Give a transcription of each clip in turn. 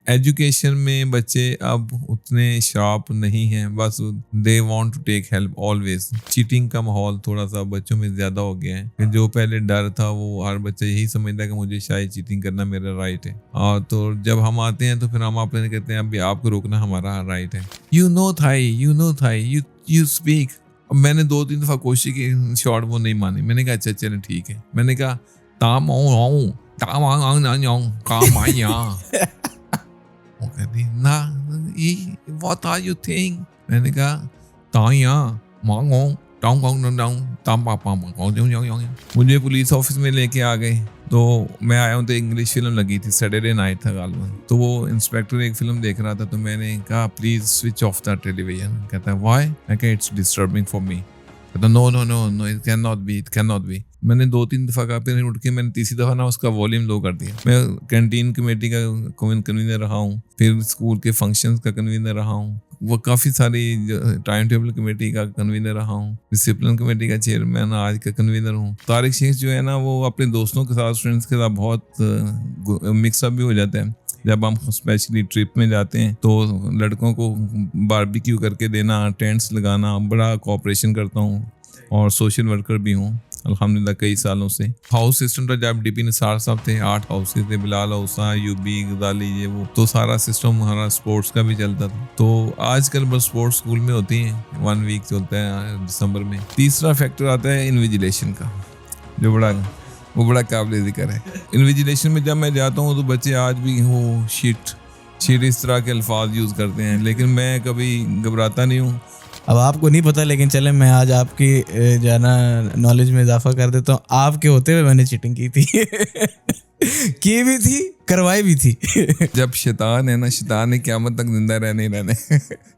Education میں بچے اب اتنے شارپ نہیں ہیں, بس they want to take help always. Cheating کا ماحول تھوڑا سا بچوں میں زیادہ ہو گیا ہے, کہ جو پہلے ڈر تھا وہ ہر بچہ یہی سمجھتا ہے کہ مجھے شاید چیٹنگ کرنا میرا رائٹ ہے, اور تو جب ہم آتے ہیں تو پھر ہم آپ کہتے ہیں ابھی آپ کو روکنا ہمارا رائٹ ہے. You know thy you speak. میں نے 2-3 دفعہ کوشش کی, شارٹ وہ نہیں مانی. میں نے کہا اچھا چلیں ٹھیک ہے. میں نے کہا تام what are you think. میں نے کہا مجھے پولیس آفس میں لے کے آ گئے. تو میں آیا ہوں تو انگلش فلم لگی تھی, سیٹرڈے نائٹ تھا غالباً, تو وہ انسپیکٹر ایک فلم دیکھ رہا تھا, تو میں نے کہا please switch off the television. کہتا ہے وائی؟ میں کہا اٹس ڈسٹربنگ فار می. کہتا نو اٹ کین ناٹ بی. میں نے 2-3 دفعہ کہا, پھر اٹھ کے میں نے تیسری دفعہ نا اس کا والیوم لو کر دیا. میں کینٹین کمیٹی کا کنوینر رہا ہوں, پھر اسکول کے فنکشنز کا کنوینر رہا ہوں, وہ کافی ساری ٹائم ٹیبل کمیٹی کا کنوینر رہا ہوں, ڈسپلن کمیٹی کا چیئرمین آج کا کنوینر ہوں. طارق شیخ جو ہے نا وہ اپنے دوستوں کے ساتھ اسٹوڈنٹس کے ساتھ بہت مکس اپ بھی ہو جاتا ہے. جب ہم اسپیشلی ٹرپ میں جاتے ہیں تو لڑکوں کو باربیکیو کر کے دینا, ٹینٹس لگانا, بڑا کوآپریشن کرتا ہوں, اور سوشل ورکر بھی ہوں الحمدللہ کئی سالوں سے. ہاؤس سسٹم تھا جب ڈی پی نثار صاحب تھے, 8 ہاؤسز تھے, بلال اوسا, یوبی, غزالی, یہ وہ, تو سارا سسٹم ہمارا اسپورٹس کا بھی چلتا تھا. تو آج کل بس اسپورٹس اسکول میں ہوتی ہیں, 1 ویک چلتا ہے دسمبر میں. تیسرا فیکٹر آتا ہے انویجیلیشن کا, جو بڑا قابل ذکر ہے. انویجیلیشن میں جب میں جاتا ہوں تو بچے آج بھی وہ شیٹ اس طرح کے الفاظ یوز کرتے ہیں, لیکن میں کبھی گھبراتا نہیں ہوں. اب آپ کو نہیں پتہ, لیکن چلیں میں آج آپ کی جو ہے نا نالج میں اضافہ کر دیتا ہوں. آپ کے ہوتے ہوئے میں نے چیٹنگ کی تھی, کی بھی تھی, کروائی بھی تھی. جب شیطان ہے نا, شیطان نے قیامت تک زندہ رہنے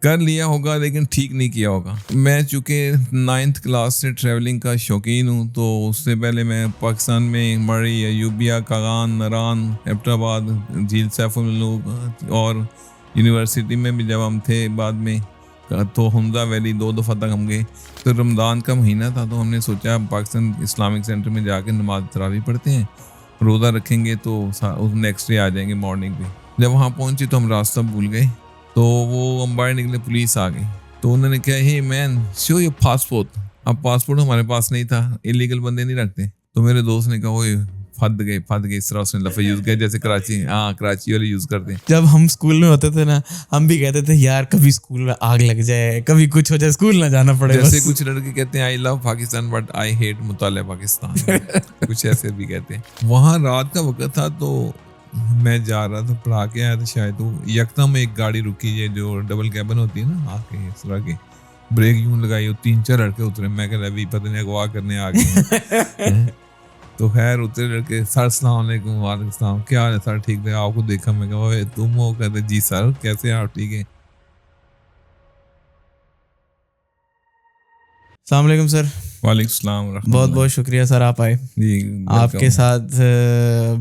کر لیا ہوگا, لیکن ٹھیک نہیں کیا ہوگا. میں چونکہ 9th کلاس سے ٹریولنگ کا شوقین ہوں, تو اس سے پہلے میں پاکستان میں مری, ایوبیا, کاغان, نران, ایبٹ آباد, جھیل سیف الملوک, اور یونیورسٹی میں بھی جب ہم تھے بعد میں تو حمزہ ویلی 2 دفعہ تک ہم گئے. تو رمضان کا مہینہ تھا, تو ہم نے سوچا پاکستان اسلامک سینٹر میں جا کے نماز تراویح پڑھتے ہیں, روزہ رکھیں گے تو نیکسٹ ڈے آ جائیں گے مارننگ پہ. جب وہاں پہنچے تو ہم راستہ بھول گئے, تو وہ ہم باہر نکلے, پولیس آ گئی. تو انہوں نے کہا ہے مین شو یور پاسپورٹ. اب پاسپورٹ ہمارے پاس نہیں تھا, انلیگل بندے نہیں رکھتے. تو میرے دوست نے کہا وہ پھد گئے, اس طرح اس نے لفظ یوز کیا جیسے کراچی والے یوز کرتے ہیں. جب ہم اسکول میں ہوتے تھے نا, ہم بھی کہتے تھے یار کبھی اسکول میں آگ لگ جائے, کبھی کچھ ہو جائے, اسکول نہ جانا پڑے. جیسے کچھ لڑکے کہتے ہیں آئی لو پاکستان بٹ آئی ہیٹ مطالعہ پاکستان, کچھ ایسے بھی کہتے ہیں. وہاں رات کا وقت تھا, تو میں جا رہا تھا, پڑھا کے آیا تھا شاید, تو یکدم ایک گاڑی رکی ہے جو ڈبل کیبن ہوتی ہے نا, آ کے اس طرح کے بریک یوں لگائی, 3-4 لڑکے اترے. میں کہ ابھی پتہ نہیں اغوا کرنے آ گئے. تو خیر اترے لڑکے, سر السلام علیکم. وعلیکم السلام, کیا حال ہے سر؟ ٹھیک ہے. آپ کو دیکھا, میں کہا تم ہو؟ کہتے جی سر. کیسے آپ؟ ٹھیک ہے. السلام علیکم سر. وعلیکم السلام ورحمۃ بہت اللہ. بہت شکریہ سر, آپ آئے. جی آپ کے ساتھ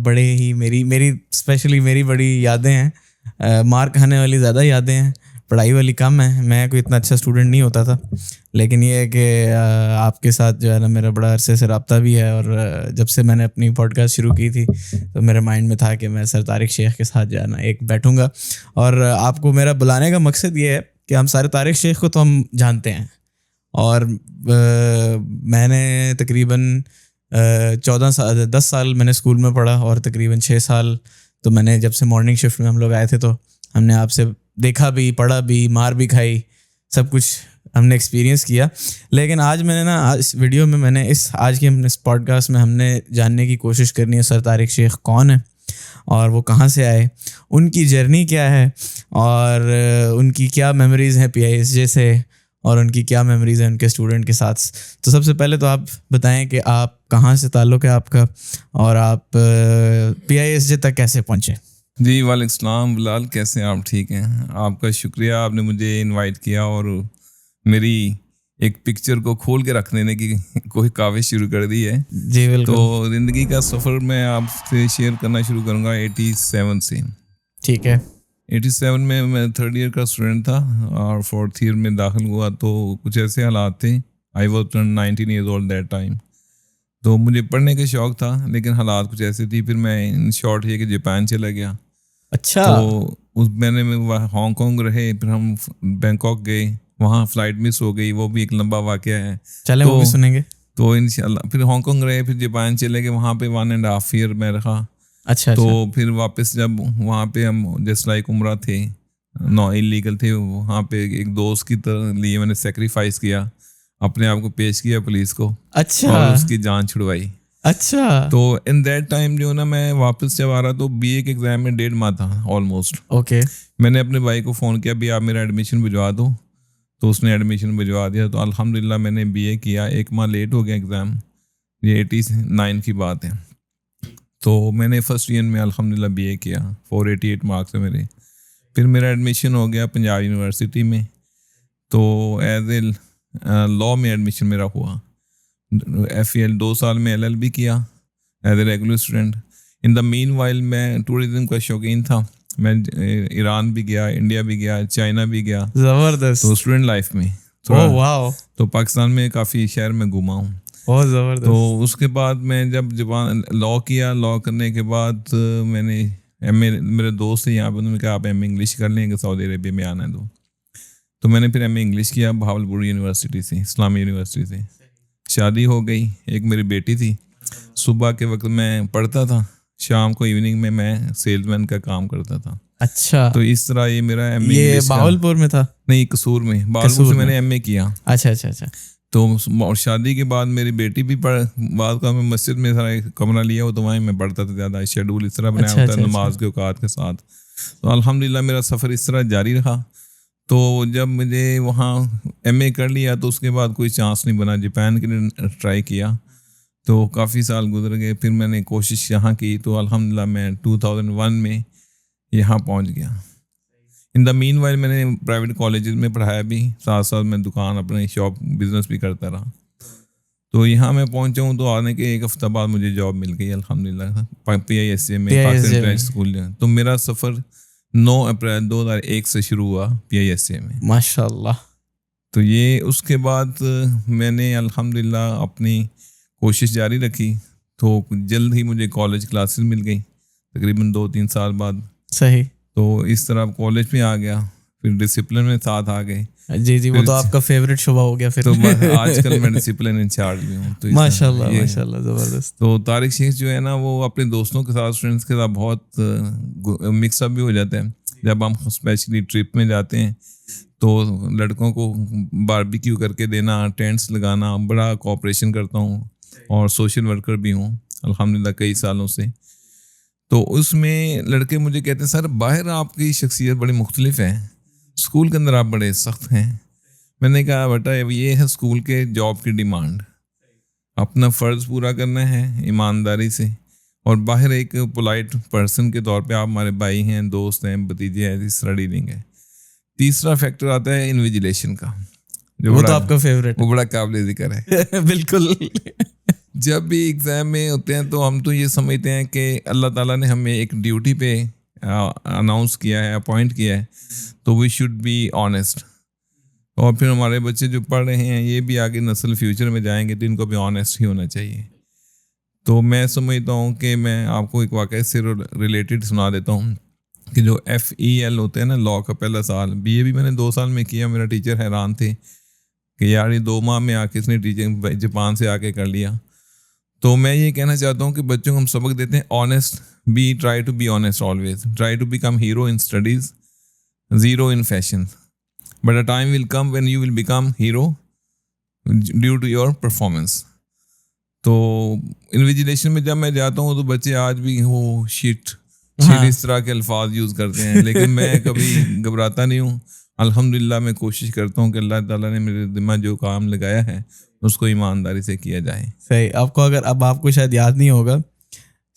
بڑے ہی میری اسپیشلی میری بڑی یادیں ہیں. مار کھانے والی زیادہ یادیں ہیں, پڑھائی والی کم ہے. میں کوئی اتنا اچھا اسٹوڈنٹ نہیں ہوتا تھا, لیکن یہ ہے کہ آپ کے ساتھ جو ہے نا میرا بڑا عرصے سے رابطہ بھی ہے. اور جب سے میں نے اپنی پوڈ کاسٹ شروع کی تھی تو میرے مائنڈ میں تھا کہ میں سر طارق شیخ کے ساتھ جو ہے نا ایک بیٹھوں گا. اور آپ کو میرا بلانے کا مقصد یہ ہے کہ ہم سارے طارق شیخ کو تو ہم جانتے ہیں, اور میں نے تقریباً 10 سال میں نے اسکول میں پڑھا, اور تقریباً 6 سال تو میں نے جب سے مارننگ شفٹ میں ہم لوگ آئے تھے تو ہم نے آپ سے دیکھا بھی, پڑھا بھی, مار بھی کھائی, سب کچھ ہم نے ایکسپیرینس کیا. لیکن آج میں نے نا اس ویڈیو میں میں نے آج کے اس پوڈ کاسٹ میں ہم نے جاننے کی کوشش کرنی ہے سر طارق شیخ کون ہے, اور وہ کہاں سے آئے, ان کی جرنی کیا ہے, اور ان کی کیا میموریز ہیں PISJ سے, اور ان کی کیا میموریز ہیں ان کے اسٹوڈنٹ کے ساتھ. تو سب سے پہلے تو آپ بتائیں کہ آپ کہاں سے تعلق ہے آپ کا, اور آپ PISJ تک کیسے پہنچے. جی وعلیکم السلام بلال, کیسے آپ؟ ٹھیک ہیں. آپ کا شکریہ, آپ نے مجھے انوائٹ کیا اور میری ایک پکچر کو کھول کے رکھ دینے کی کوئی کاوش شروع کر دی ہے. جی بالکل. تو زندگی کا سفر میں آپ سے شیئر کرنا شروع کروں گا 87 سے. ٹھیک ہے. 87 میں 3rd ایئر کا اسٹوڈنٹ تھا, اور 4th ایئر میں داخل ہوا. تو کچھ ایسے حالات تھے, I was 19 years old that time. تو مجھے پڑھنے کا شوق تھا, لیکن حالات کچھ ایسے تھی. پھر میں ان شارٹ یہ کہ جاپان چلا گیا. اچھا. تو میں نے ہانگ کانگ رہے, پھر ہم بینکاک گئے, وہاں فلائٹ مس ہو گئی, وہ بھی ایک لمبا واقعہ ہے. چلیں وہ بھی سنیں گے. تو انشاءاللہ پھر ہانگ کانگ رہے, پھر جاپان چلے گئے, وہاں پہ 1.5 ایئر میں رہا. اچھا. تو پھر واپس جب وہاں پہ ہم جس لائک عمرہ تھے, نو انلیگل تھے, وہاں پہ ایک دوست کی طرح لیے میں نے سیکریفائس کیا, اپنے آپ کو پیش کیا پولیس کو. اچھا. اور اس کی جان چھڑوائی. اچھا. تو ان دیٹ ٹائم جو نا میں واپس جب آ رہا تو بی اے کے ایگزام میں 1.5 ماہ تھا آلموسٹ. اوکے. میں نے اپنے بھائی کو فون کیا, بھی آپ میرا ایڈمیشن بھجوا دو. تو اس نے ایڈمیشن بھجوا دیا. تو الحمدللہ میں نے بی اے کیا. 1 ماہ لیٹ ہو گیا ایگزام, یہ 89 کی بات ہے. تو میں نے فرسٹ ایئر میں الحمدللہ بی اے کیا, 488 مارکس ہیں میرے. پھر میرا ایڈمیشن ہو گیا پنجاب یونیورسٹی میں. تو ایز اے لاء میں ایڈمیشن میرا ہوا. FEL 2 سال میں LLB کیا as a regular student. In the meanwhile میں ٹورزم کا شوقین تھا. میں ایران بھی گیا, انڈیا بھی گیا, چائنا بھی گیا. زبردست. تو اسٹوڈنٹ لائف میں واو. تو پاکستان میں کافی شہر میں گھوما ہوں. بہت زبردست. تو اس کے بعد میں جب لاء کیا, لاء کرنے کے بعد میں نے میرے دوست ہیں یہاں پہ, انہوں نے کہا آپ ایم اے انگلش کر لیں گے, سعودی عربیہ میں آنا ہے. تو میں نے پھر ایم اے انگلش کیا بہاولپور یونیورسٹی سے, اسلامی یونیورسٹی سے. شادی ہو گئی, ایک میری بیٹی تھی. صبح کے وقت میں پڑھتا تھا, شام کو ایوننگ میں سیلز مین کا کام کرتا تھا. اچھا. تو اس طرح یہ میرا ایم اے یہ بہاولپور میں تھا؟ نہیں, قصور میں. بہاولپور سے میں نے ایم اے کیا. اچھا اچھا اچھا. تو اور شادی کے بعد میری بیٹی بھی بعد کا میں مسجد میں سارا کمرہ لیا ہوا, تو وہیں میں پڑھتا تھا. زیادہ شیڈول اس طرح بنایا ہوتا ہے نماز کے اوقات کے ساتھ. تو الحمدللہ میرا سفر اس طرح جاری رہا. تو جب مجھے وہاں ایم اے کر لیا تو اس کے بعد کوئی چانس نہیں بنا. جاپان کے لیے ٹرائی کیا, تو کافی سال گزر گئے. پھر میں نے کوشش یہاں کی, تو الحمدللہ میں 2001 میں یہاں پہنچ گیا. ان دا مین وائل میں نے پرائیویٹ کالجز میں پڑھایا بھی, ساتھ ساتھ میں دکان اپنے شاپ بزنس بھی کرتا رہا. تو یہاں میں پہنچا ہوں, تو آنے کے 1 ہفتہ بعد مجھے جاب مل گئی الحمدللہ, PISA میں, پاکستان انٹرنیشنل اسکول. تو میرا سفر 9 اپریل 2001 سے شروع ہوا PISA میں. ماشاء اللہ. تو یہ اس کے بعد میں نے الحمدللہ اپنی کوشش جاری رکھی. تو جلد ہی مجھے کالج کلاسز مل گئی, تقریباً 2-3 سال بعد. صحیح. تو اس طرح کالج میں آ گیا, پھر ڈسپلن میں ساتھ آ گئے. جی جی, وہ تو آپ کا فیوریٹ شعبہ ہو گیا پھر. تو آج کل میں ڈسپلن انچارج بھی ہوں. تو ماشاء اللہ ماشاء اللہ, زبردست. تو طارق شیخ جو ہے نا, وہ اپنے دوستوں کے ساتھ, اسٹوڈنٹس کے ساتھ بہت مکس اپ بھی ہو جاتے ہیں. جب ہم اسپیشلی ٹرپ میں جاتے ہیں تو لڑکوں کو باربیکیو کر کے دینا, ٹینٹس لگانا, بڑا کوآپریشن کرتا ہوں. اور سوشل ورکر بھی ہوں الحمدللہ کئی سالوں سے. تو اس میں لڑکے مجھے کہتے ہیں سر باہر آپ کی شخصیت بڑی مختلف ہے, اسکول کے اندر آپ بڑے سخت ہیں. میں نے کہا بیٹا یہ ہے اسکول کے جاب کی ڈیمانڈ, اپنا فرض پورا کرنا ہے ایمانداری سے, اور باہر ایک پولائٹ پرسن کے طور پہ آپ ہمارے بھائی ہیں, دوست ہیں, بھتیجے ہیں, اس طرح ڈیلنگ ہے. تیسرا فیکٹر آتا ہے انویجیلیشن کا, جو وہ تو آپ کا فیوریٹ, وہ بڑا قابل ذکر ہے. بالکل. جب بھی ایگزام میں ہوتے ہیں تو ہم تو یہ سمجھتے ہیں کہ اللہ تعالیٰ نے ہمیں ایک ڈیوٹی پہ اناؤنس کیا ہے, اپوائنٹ کیا ہے, تو وی شوڈ بی آنیسٹ. اور پھر ہمارے بچے جو پڑھ رہے ہیں یہ بھی آگے نسل فیوچر میں جائیں گے, تو ان کو بھی آنیسٹ ہی ہونا چاہیے. تو میں سمجھتا ہوں کہ میں آپ کو ایک واقعہ سے ریلیٹڈ سنا دیتا ہوں کہ جو FEL ہوتے ہیں نا, لاء کا پہلا سال, BA بھی میں نے 2 سال میں کیا. میرا ٹیچر حیران تھے کہ یار یہ 2 ماہ میں آ کے اس نے ٹیچنگ جاپان سے آ کے کر لیا. تو میں یہ کہنا چاہتا ہوں کہ بچوں کو ہم سبق دیتے ہیں honest, try to be honest always, try to become hero in studies, zero in fashion, but a time will come when you will become hero due to your performance. تو انویجیلیشن میں جب میں جاتا ہوں تو بچے آج بھی وہ شٹ اس طرح کے الفاظ یوز کرتے ہیں, لیکن میں کبھی گھبراتا نہیں ہوں. الحمدللہ میں کوشش کرتا ہوں کہ اللہ تعالیٰ نے میرے ذمہ جو کام لگایا ہے اس کو ایمانداری سے کیا جائے. صحیح. آپ کو اگر اب آپ کو شاید یاد نہیں ہوگا,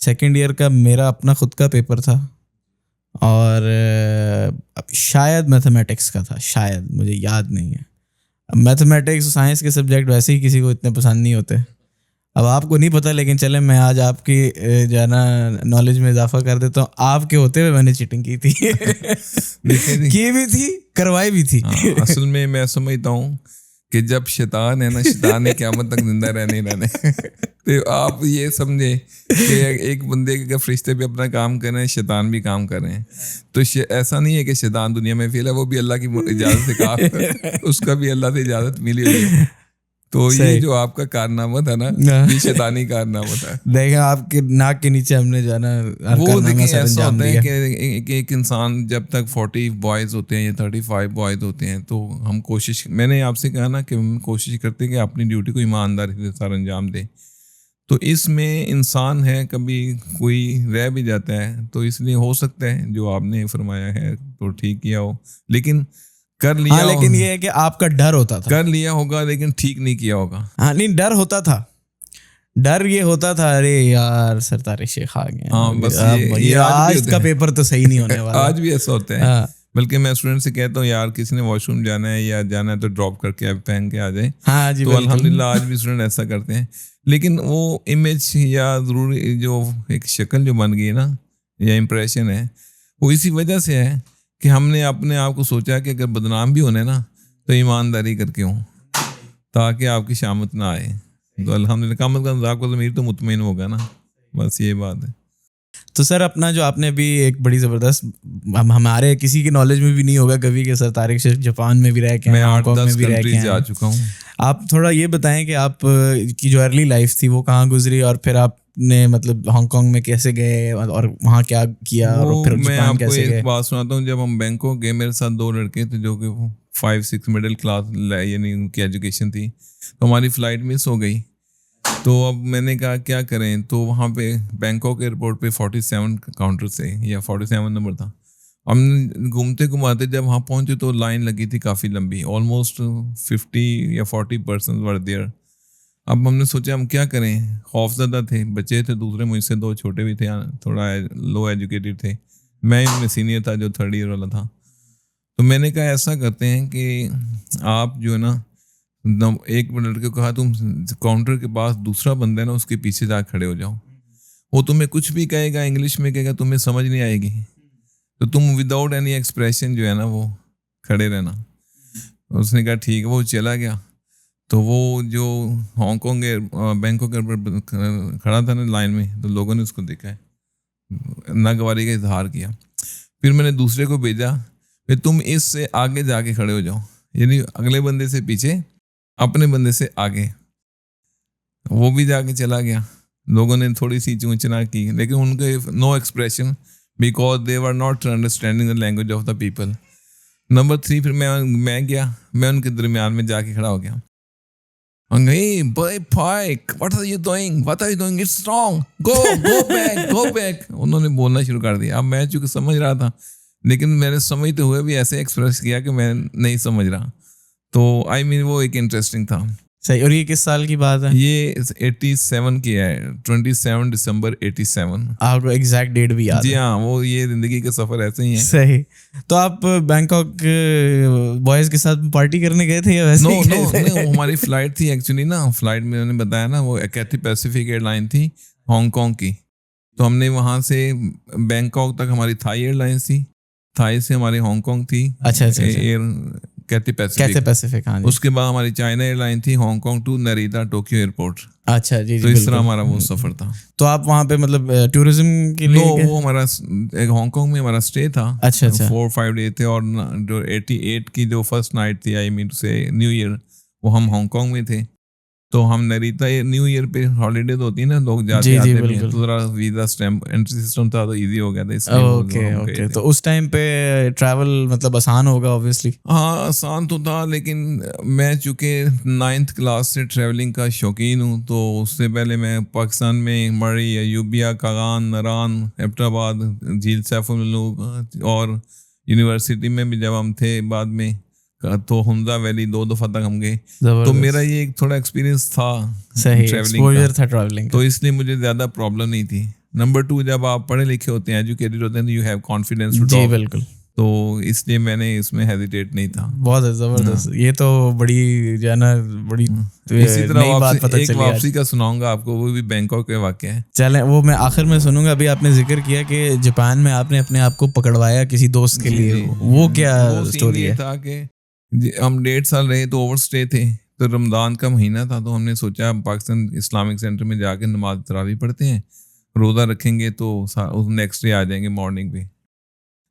2nd ایئر کا میرا اپنا خود کا پیپر تھا, اور شاید میتھمیٹکس کا تھا, شاید, مجھے یاد نہیں ہے. میتھمیٹکس سائنس کے سبجیکٹ ویسے ہی کسی کو اتنے پسند نہیں ہوتے. اب آپ کو نہیں پتہ, لیکن چلیں میں آج آپ کی جو ہے نا نالج میں اضافہ کر دیتا ہوں. آپ کے ہوتے ہوئے میں نے چیٹنگ کی تھی, کی بھی تھی, کروائی بھی تھی. اصل میں سمجھتا ہوں کہ جب شیطان ہے نا, شیطان نے قیامت تک زندہ رہنے تو آپ یہ سمجھے کہ ایک بندے کے فرشتے بھی اپنا کام کر رہے ہیں, شیطان بھی کام کر رہے ہیں. تو ایسا نہیں ہے کہ شیطان دنیا میں فیل ہے, وہ بھی اللہ کی اجازت سے کام اس کا بھی اللہ سے اجازت ملی ہوئی ہے. تو یہ جو آپ کا کارنامہ تھا نا, یہ شیطانی کارنامہ تھا. دیکھیں آپ کے ناک کے نیچے ہم نے جو ہے نا وہ دیکھیں ایسا ہوتا ہے کہ ایک انسان جب تک 40 بوائز ہوتے ہیں یا 35 بوائز ہوتے ہیں تو ہم کوشش, میں نے آپ سے کہا نا کہ ہم کوشش کرتے ہیں کہ اپنی ڈیوٹی کو ایمانداری کے ساتھ انجام دیں. تو اس میں انسان ہے, کبھی کوئی رہ بھی جاتا ہے, تو اس لیے ہو سکتا ہے جو آپ نے فرمایا ہے تو ٹھیک کیا ہو, لیکن کر لیا. ہاں لیکن یہ ہے کہ آپ کا ڈر ہوتا تھا, کر لیا ہوگا لیکن ٹھیک نہیں کیا ہوگا. ہاں نہیں ڈر ہوتا تھا, ڈر یہ ہوتا تھا ارے یار سرتار شیخ آ گئے, ہاں بس یہ آج کا پیپر تو صحیح نہیں ہونے والا. آج بھی ایسا ہوتا ہے, بلکہ میں اسٹوڈنٹ سے کہتا ہوں یار کسی نے واش روم جانا ہے یا جانا ہے تو ڈراپ کر کے اب پہن کے آ جائے. ہاں جی, تو الحمدللہ آج بھی اسٹوڈنٹ ایسا کرتے ہیں. لیکن وہ امیج یا ضروری جو ایک شکل جو بن گئی نا یا امپریشن ہے, وہ اسی وجہ سے ہے کہ ہم نے اپنے آپ کو سوچا کہ اگر بدنام بھی ہونے نا تو ایمانداری کر کے ہوں تاکہ آپ کی شامت نہ آئے. تو الحمدللہ کم از کم آپ کو ضمیر تو مطمئن ہوگا نا, بس یہ بات ہے. تو سر اپنا جو آپ نے بھی ایک بڑی زبردست, ہمارے کسی کے نالج میں بھی نہیں ہوگا کبھی کہ سر طارق شیخ جاپان میں بھی رہ کے, میں 8-10 کنٹریز جا چکا ہوں. آپ تھوڑا یہ بتائیں کہ آپ کی جو ارلی لائف تھی وہ کہاں گزری, اور پھر آپ نے مطلب ہانگ کانگ میں کیسے گئے اور وہاں کیا کیا, اور پھر میں آپ کو ایک بات سناتا ہوں. جب ہم بینکاک گئے, میرے ساتھ 2 لڑکے تھے جو کہ 5-6 مڈل کلاس یعنی ان کی ایجوکیشن تھی, تو ہماری فلائٹ مس ہو گئی. تو اب میں نے کہا کیا کریں, تو وہاں پہ بینکاک ایئرپورٹ پہ 47 کاؤنٹر تھے یا 47 نمبر تھا. ہم گھومتے گھماتے جب وہاں پہنچے تو لائن لگی تھی کافی لمبی, آلموسٹ 50 یا 40 پرسنز ور دیئر. اب ہم نے سوچا ہم کیا کریں, خوف زدہ تھے, بچے تھے دوسرے مجھ سے 2 چھوٹے بھی تھے, تھوڑا لو ایجوکیٹڈ تھے, میں ان میں سینئر تھا جو 3rd ایئر والا تھا. تو میں نے کہا ایسا کرتے ہیں کہ آپ جو ہے نا, ایک لڑکے کو کہا تم کاؤنٹر کے پاس دوسرا بندہ ہے نا اس کے پیچھے جا کھڑے ہو جاؤ, وہ تمہیں کچھ بھی کہے گا انگلش میں کہے گا, تمہیں سمجھ نہیں آئے گی, تو تم وداؤٹ اینی ایکسپریشن جو ہے نا وہ کھڑے رہنا. اس نے کہا ٹھیک ہے, وہ چلا گیا. تو وہ جو ہانگ کانگ بینکاک ایئرپورٹ کھڑا تھا نا لائن میں, تو لوگوں نے اس کو دیکھا ہے, ناگواری کا اظہار کیا. پھر میں نے دوسرے کو بھیجا کہ تم اس سے آگے جا کے کھڑے ہو جاؤ, یعنی اگلے بندے سے پیچھے اپنے بندے سے آگے. وہ بھی جا کے چلا گیا. لوگوں نے تھوڑی سی چونچنا کی لیکن ان کے no expression because they were not understanding the language of the people. Number 3 پھر میں گیا, میں ان کے درمیان میں جا کے کھڑا ہو گیا. Hey, boy, Pike, what are you doing? What are you doing? It's wrong. Go back, go back. انہوں نے بولنا شروع کر دیا. اب میں چونکہ سمجھ رہا تھا لیکن میں نے سمجھتے ہوئے بھی ایسے ایکسپریس کیا کہ میں نہیں سمجھ رہا. تو آئی مین وہ ایک انٹرسٹنگ تھا. صحیح. اور یہ کس سال کی بات ہے؟ یہ 87 کی ہے, 27 دسمبر 87. آپ کو ایگزیکٹ ڈیٹ بھی یاد ہے؟ جی ہاں, وہ یہ زندگی کے سفر ایسے ہی ہیں. صحیح. تو آپ بینکاک بوائز کے ساتھ پارٹی کرنے گئے تھے یا ویسے ہی؟ نو, ہماری فلائٹ تھی ایکچولی نا, فلائٹ میں نے بتایا نا وہ کیتھی پیسیفک ایئر لائن تھی ہانگ کانگ کی. تو ہم نے وہاں سے بینکاک تک ہماری تھائی ایئر لائنس تھی, تھائی سے ہماری ہانگ کانگ تھی. اچھا ایئر کیتھی پیسیفک. ہاں, اس کے بعد ہماری چائنا ایئر لائن تھی Hong Kong to Narita Tokyo airport. اچھا جی. تو اس طرح ہمارا وہ سفر تھا. تو آپ وہاں پہ مطلب ٹورزم کے لیے؟ وہ ہمارا ہانگ کانگ میں ہمارا اسٹے تھا. اچھا 4-5 ڈے تھے. اور جو 88 کی جو فرسٹ نائٹ تھی, آئی مین سے نیو ایئر, وہ ہم ہانگ کانگ میں تھے. تو ہم نریتا نیو ایئر پہ ہالیڈیز ہوتی ہیں نا, لوگ جاتے آتے ہیں, تو ذرا ویزا اسٹیمپ انٹری سسٹم تھا تو ایزی ہو گیا تھا. اوکے. تو اس ٹائم پہ ٹریول مطلب آسان ہوگا اوبویسلی؟ ہاں آسان تو تھا, لیکن میں چونکہ 9th کلاس سے ٹریولنگ کا شوقین ہوں, تو اس سے پہلے میں پاکستان میں مری, ایوبیا, کاغان, نران, ایبٹ آباد, جھیل سیف الملوک, اور یونیورسٹی میں بھی جب ہم تھے بعد میں تو حمزہ ویلی 2 دفعہ تک ہم گئے. تو میرا یہ ایک تھوڑا ایکسپیرینس تھا ٹریولنگ, تو اس لیے مجھے زیادہ پرابلم نہیں تھی. نمبر 2, جب آپ پڑھے لکھے ہوتے ہیں, ایجوکیٹڈ ہوتے ہیں, you have confidence to talk. جی بالکل. تو اس لیے میں نے اس میں ہیزیٹیٹ نہیں تھا. بہت زبردست. یہ تو بڑی جو ہے نا بڑی اسی طرح ایک واپسی کا سناؤں گا آپ کو, وہ بھی بینکاک کے واقعہ ہے. چلیں وہ میں آخر میں سنوں گا. ابھی آپ نے ذکر کیا کہ جاپان میں آپ نے اپنے آپ کو پکڑوایا کسی دوست کے لیے, وہ کیا اسٹوری ہے؟ تھا کہ ہم 1.5 سال رہے تو اوور اسٹے تھے, تو رمضان کا مہینہ تھا، تو ہم نے سوچا پاکستان اسلامک سینٹر میں جا کے نماز تراویح پڑھتے ہیں، روزہ رکھیں گے تو نیکسٹ ڈے آ جائیں گے مارننگ پہ.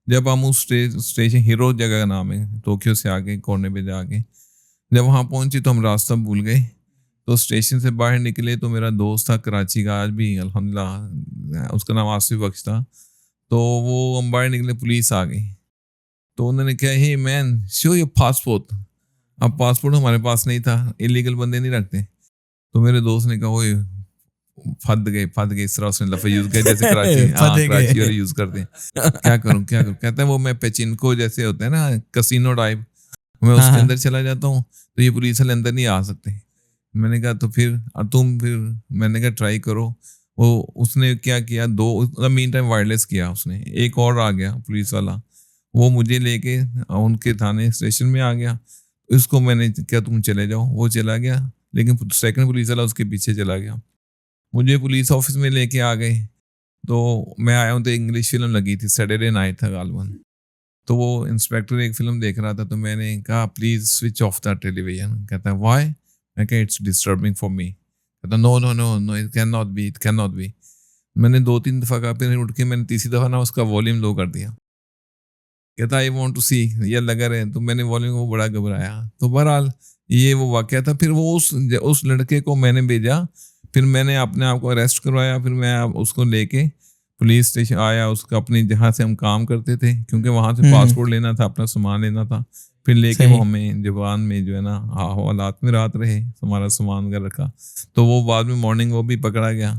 جب ہم اس اسٹیشن ہیرو جگہ کا نام ہے ٹوکیو سے آگے کونے پہ جا کے جب وہاں پہنچے تو ہم راستہ بھول گئے. تو اسٹیشن سے باہر نکلے تو میرا دوست تھا کراچی کا، آج بھی الحمدللہ، اس کا نام آصف بخش تھا. تو وہ ہم باہر نکلے، پولیس آ گئی. تو انہوں نے کہا ہے مین شو یور پاسپورٹ. اب پاسپورٹ ہمارے پاس نہیں تھا، انلیگل بندے نہیں رکھتے. تو میرے دوست نے کہا وہ پھد گئے، اس طرح اس نے لفظ یوز کیا جیسے کراچی والے یوز کرتے ہیں. کیا کروں کہتا ہے وہ میں پیچنکو جیسے ہوتا ہے نا کسینو ٹائپ، میں اس کے اندر چلا جاتا ہوں تو یہ پولیس والے اندر نہیں آ سکتے. میں نے کہا تو پھر میں نے کہا ٹرائی کرو. وہ اس نے کیا کیا، مین ٹائم وائرلیس کیا اس نے. ایک اور آ گیا پولیس والا، وہ مجھے لے کے ان کے تھانے اسٹیشن میں آ گیا. اس کو میں نے کیا تم چلے جاؤ، وہ چلا گیا، لیکن سیکنڈ پولیس والا اس کے پیچھے چلا گیا. مجھے پولیس آفس میں لے کے آ گئے. تو میں آیا ہوں تو انگلش فلم لگی تھی، سیٹرڈے نائٹ تھا غالباً. تو وہ انسپیکٹر ایک فلم دیکھ رہا تھا، تو میں نے کہا please switch off the television. کہتا ہے وائی؟ میں کہا اٹس ڈسٹربنگ فار می. کہتا نو نو نو نو اٹ کین ناٹ بی. میں نے 2-3 دفعہ کہا، پھر اٹھ کے میں نے تیسری دفعہ نا اس کا والیوم لو کر دیا. کہتا آئی وانٹ ٹو سی، یہ لگا رہے. تو میں نے والیوم کو بڑا گھبرایا. تو بہرحال یہ وہ واقعہ تھا. پھر وہ اس لڑکے کو میں نے بھیجا، پھر میں نے اپنے آپ کو اریسٹ کروایا. پھر میں اس کو لے کے پولیس اسٹیشن آیا، اس کا اپنی جہاں سے ہم کام کرتے تھے، کیونکہ وہاں سے پاسپورٹ لینا تھا، اپنا سامان لینا تھا. پھر لے کے وہ ہمیں جوان میں جو ہے نا حوالات میں رات رہے، ہمارا سامان وغیرہ رکھا. تو وہ بعد میں مارننگ وہ بھی پکڑا گیا.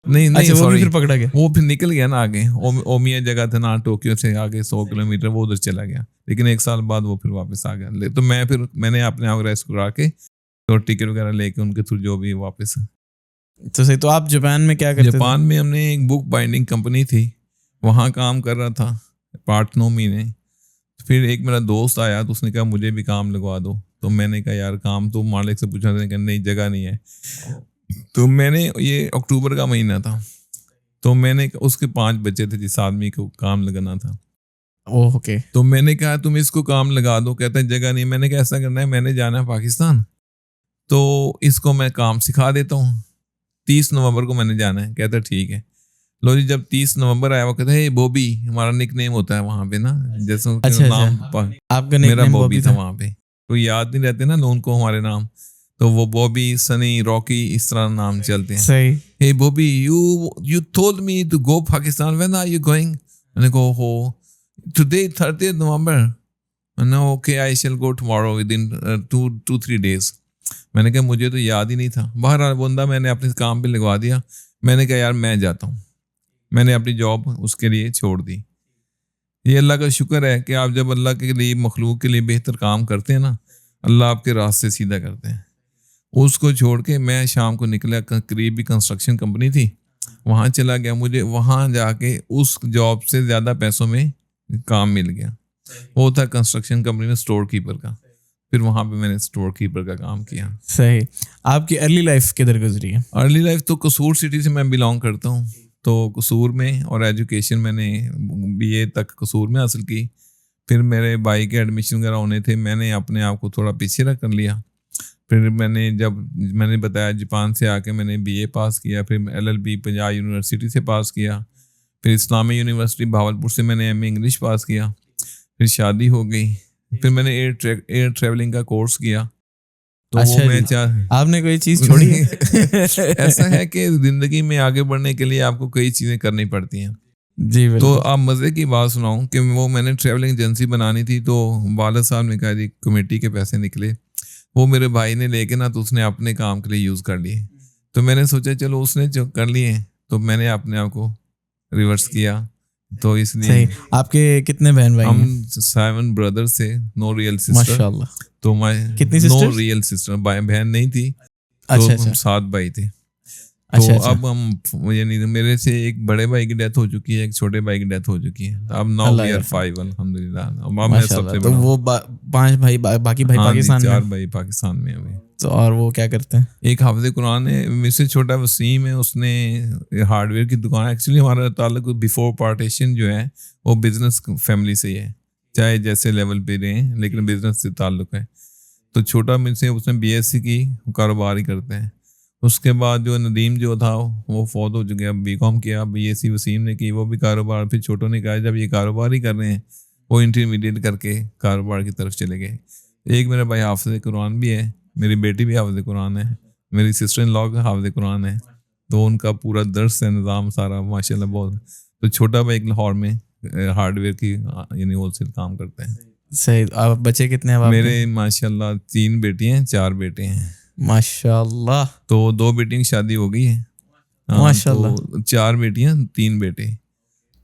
نہیں سوری، پکڑا گیا، وہ پھر نکل گیا نا آگے. اومیا جگہ تھا نا ٹوکیو سے آگے 100 کلومیٹر، وہ ادھر چلا گیا. لیکن 1 سال بعد وہ پھر واپس آ گیا. تو میں نے اپنے آپ ریسٹ کرا کے تو ٹکٹ وغیرہ لے کے ان کے تھرو جو بھی واپس. تو صحیح. تو آپ جاپان میں کیا کرتے تھے؟ جاپان میں ہم نے ایک بک بائنڈنگ کمپنی تھی، وہاں کام کر رہا تھا 8-9 مہینے. پھر ایک میرا دوست آیا تو اس نے کہا مجھے بھی کام لگوا دو. تو میں نے کہا یار کام تو مالک سے پوچھا تھا کہ نہیں جگہ نہیں ہے. تو میں نے یہ اکتوبر کا مہینہ تھا، تو میں نے اس کے 5 بچے تھے جس آدمی کو کام لگانا تھا. اوکے. تو میں نے کہا تم اس کو کام لگا دو. کہتا ہے جگہ نہیں. میں نے کہا ایسا کرنا ہے، میں نے جانا ہے پاکستان، تو اس کو میں کام سکھا دیتا ہوں. 30 نومبر کو میں نے جانا ہے. کہتا ہے ٹھیک ہے. لو جی، جب 30 نومبر آیا وہ کہتا ہے بوبی، ہمارا نک نیم ہوتا ہے وہاں پہ نا، جیسے نام آپ کا میرا بوبی تھا وہاں پہ. تو یاد نہیں رہتے نا لوگوں کو ہمارے نام، تو وہ بوبی، سنی، راکی اس طرح نام چلتے ہیں. صحیح. Hey Bobby, you told me to go Pakistan. When are you going? And I go, oh, today 30th November. And no, okay, I shall go tomorrow within 2-3 days. میں نے کہا مجھے تو یاد ہی نہیں تھا. بہرحال بندہ میں نے اپنے کام پہ لگوا دیا. میں نے کہا یار میں جاتا ہوں. میں نے اپنی جاب اس کے لیے چھوڑ دی. یہ اللہ کا شکر ہے کہ آپ جب اللہ کے لیے، مخلوق کے لیے بہتر کام کرتے ہیں نا، اللہ آپ کے راستے سیدھا کرتے ہیں. اس کو چھوڑ کے میں شام کو نکلا، قریبی کنسٹرکشن کمپنی تھی، وہاں چلا گیا. مجھے وہاں جا کے اس جاب سے زیادہ پیسوں میں کام مل گیا. وہ تھا کنسٹرکشن کمپنی میں اسٹور کیپر کا. پھر وہاں پہ میں نے اسٹور کیپر کا کام کیا. صحیح. آپ کی ارلی لائف کدھر گزری ہے؟ ارلی لائف تو قصور سٹی سے میں بلانگ کرتا ہوں. تو قصور میں، اور ایجوکیشن میں نے BA تک قصور میں حاصل کی. پھر میرے بھائی کے ایڈمیشن وغیرہ ہونے تھے، میں نے اپنے آپ کو تھوڑا پیچھے رکھ کر لیا. پھر میں نے بتایا جاپان سے آ کے میں نے BA پاس کیا. پھر LLB پنجاب یونیورسٹی سے پاس کیا. پھر اسلامی یونیورسٹی بہاولپور سے میں نے MA انگلش پاس کیا. پھر شادی ہو گئی. پھر میں نے ایئر ٹریولنگ کا کورس کیا. تو وہ میں آپ نے کوئی چیز چھوڑی ہے؟ ایسا ہے کہ زندگی میں آگے بڑھنے کے لیے آپ کو کئی چیزیں کرنی پڑتی ہیں. جی. تو آپ مزے کی بات سناؤں کہ وہ میں نے ٹریولنگ ایجنسی بنانی تھی. تو والد صاحب نے کہا جی کمیٹی کے پیسے نکلے، وہ میرے بھائی نے لے کے نا، تو اس نے اپنے کام کے لیے یوز کر لیے. تو میں نے سوچا چلو اس نے جو کر لیے تو میں نے اپنے آپ کو ریورس کیا. تو اس لیے آپ کے کتنے بہن بھائی ہیں؟ ہم 7 بردرز تھے، نو ریئل سسٹر. ماشاءاللہ. تو کتنی نو سسٹرز؟ ریئل سسٹر، بہن نہیں تھی. اچھا. تو ہم 7 بھائی تھے. تو اب ہم یعنی میرے سے ایک بڑے بھائی کی ڈیتھ ہو چکی ہے، ایک چھوٹے بھائی کی ڈیتھ ہو چکی ہے. اب ناؤ وی آر 5 الحمدللہ. اب میں سب سے تو وہ 5 بھائی، باقی بھائی پاکستان میں؟ 4 بھائی پاکستان میں ابھی. تو اور وہ کیا کرتے ہیں؟ ایک حافظ قرآن ہے، مجھ سے چھوٹا وسیم ہے، اس نے ہارڈ ویئر کی دکان. ایکچولی ہمارا تعلق بیفور پارٹیشن جو ہے وہ بزنس فیملی سے ہی ہے، چاہے جیسے لیول پہ رہیں لیکن بزنس سے تعلق ہے. تو چھوٹا مجھ سے اس نے BSc کی, کاروبار ہی کرتے ہیں. اس کے بعد جو ندیم جو تھا وہ فوت ہو چکے, اب BCom کیا, BSc وسیم نے کی, وہ بھی کاروبار. پھر چھوٹوں نے کہا جب یہ کاروبار ہی کر رہے ہیں, وہ انٹرمیڈیٹ کر کے کاروبار کی طرف چلے گئے. ایک میرا بھائی حافظ قرآن بھی ہے, میری بیٹی بھی حافظ قرآن ہے, میری سسٹر ان لا کا حافظ قرآن ہے, تو ان کا پورا درس ہے نظام سارا ماشاء اللہ بہت. تو چھوٹا بھائی ایک لاہور میں ہارڈ ویئر کی یعنی ہول سیل کام کرتے ہیں. صحیح. آپ بچے کتنے ہیں؟ میرے ماشاء اللہ 3 بیٹی ہیں 4 بیٹے ہیں. ماشاء اللہ. تو 2 بیٹیوں کی شادی ہو گئی ہے. ماشاء اللہ. 4 بیٹیاں 3 بیٹے.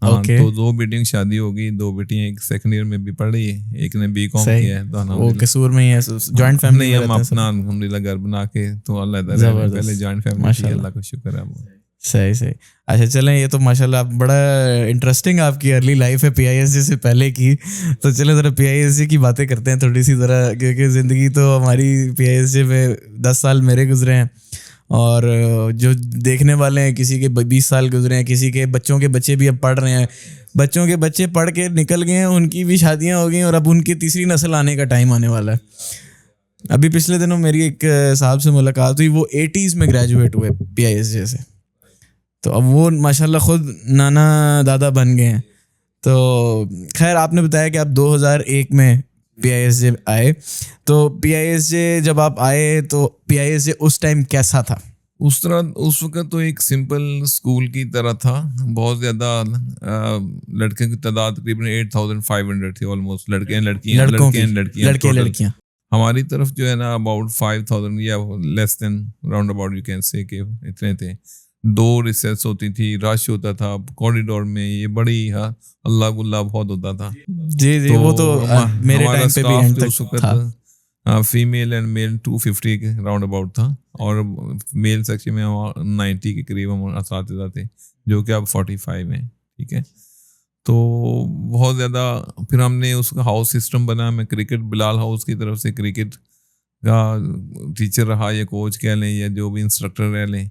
ہاں تو 2 بیٹیوں کی شادی ہو گئی, 2 بیٹیاں ایک سیکنڈ ایئر میں بھی پڑھ رہی ہے, ایک نے BCom کیا ہے. تو وہ قصور میں ہی ہے, جوائنٹ فیملی ہم اپنا الحمدللہ گھر بنا کے تو اللہ تعالیٰ پہلے جوائنٹ فیملی, اللہ کا شکر ہے. صحیح صحیح. اچھا چلیں, یہ تو ماشاء اللہ بڑا انٹرسٹنگ آپ کی ارلی لائف ہے PISJ سے پہلے کی. تو چلیں ذرا PISJ کی باتیں کرتے ہیں تھوڑی سی ذرا, کیونکہ زندگی تو ہماری PISJ میں 10 سال میرے گزرے ہیں, اور جو دیکھنے والے ہیں کسی کے 20 سال گزرے ہیں, کسی کے بچوں کے بچے بھی اب پڑھ رہے ہیں, بچوں کے بچے پڑھ کے نکل گئے ہیں, ان کی بھی شادیاں ہو گئی ہیں, اور اب ان کی تیسری نسل آنے کا ٹائم آنے والا ہے. ابھی پچھلے دنوں میری ایک صاحب سے ملاقات ہوئی, وہ 80s میں گریجویٹ ہوئے PISJ سے, تو اب وہ ماشاء اللہ خود نانا دادا بن گئے ہیں. تو خیر آپ نے بتایا کہ آپ 2001 میں PISJ آئے, تو PISJ جب آپ آئے تو PISJ اس ٹائم کیسا تھا؟ اس وقت تو ایک سمپل اسکول کی طرح تھا. بہت زیادہ لڑکے کی تعداد تقریباً 8500 تھی آلموسٹ, لڑکیاں. ہماری طرف جو ہے نا اباؤٹ 5000 یا less then round about you can say کہ اتنے تھے. 2 ریسیس ہوتی تھی, رش ہوتا تھا کوریڈور میں, یہ بڑی اللہ گلہ بہت ہوتا تھا. جی وہ تو میرے ٹائم پہ بھی اینڈ تک تھا. فیمیل اینڈ میل 250 کے راؤنڈ اباؤٹ تھا, اور میل سیکشن میں 90 کے قریب ہم اساتذہ تھے, جو کہ اب 45 ہیں. ٹھیک ہے, تو بہت زیادہ. پھر ہم نے اس کا ہاؤس سسٹم بنا. میں کرکٹ بلال ہاؤس کی طرف سے کرکٹ کا ٹیچر رہا, یا کوچ کہہ لیں, یا جو بھی انسٹرکٹر رہ لیں.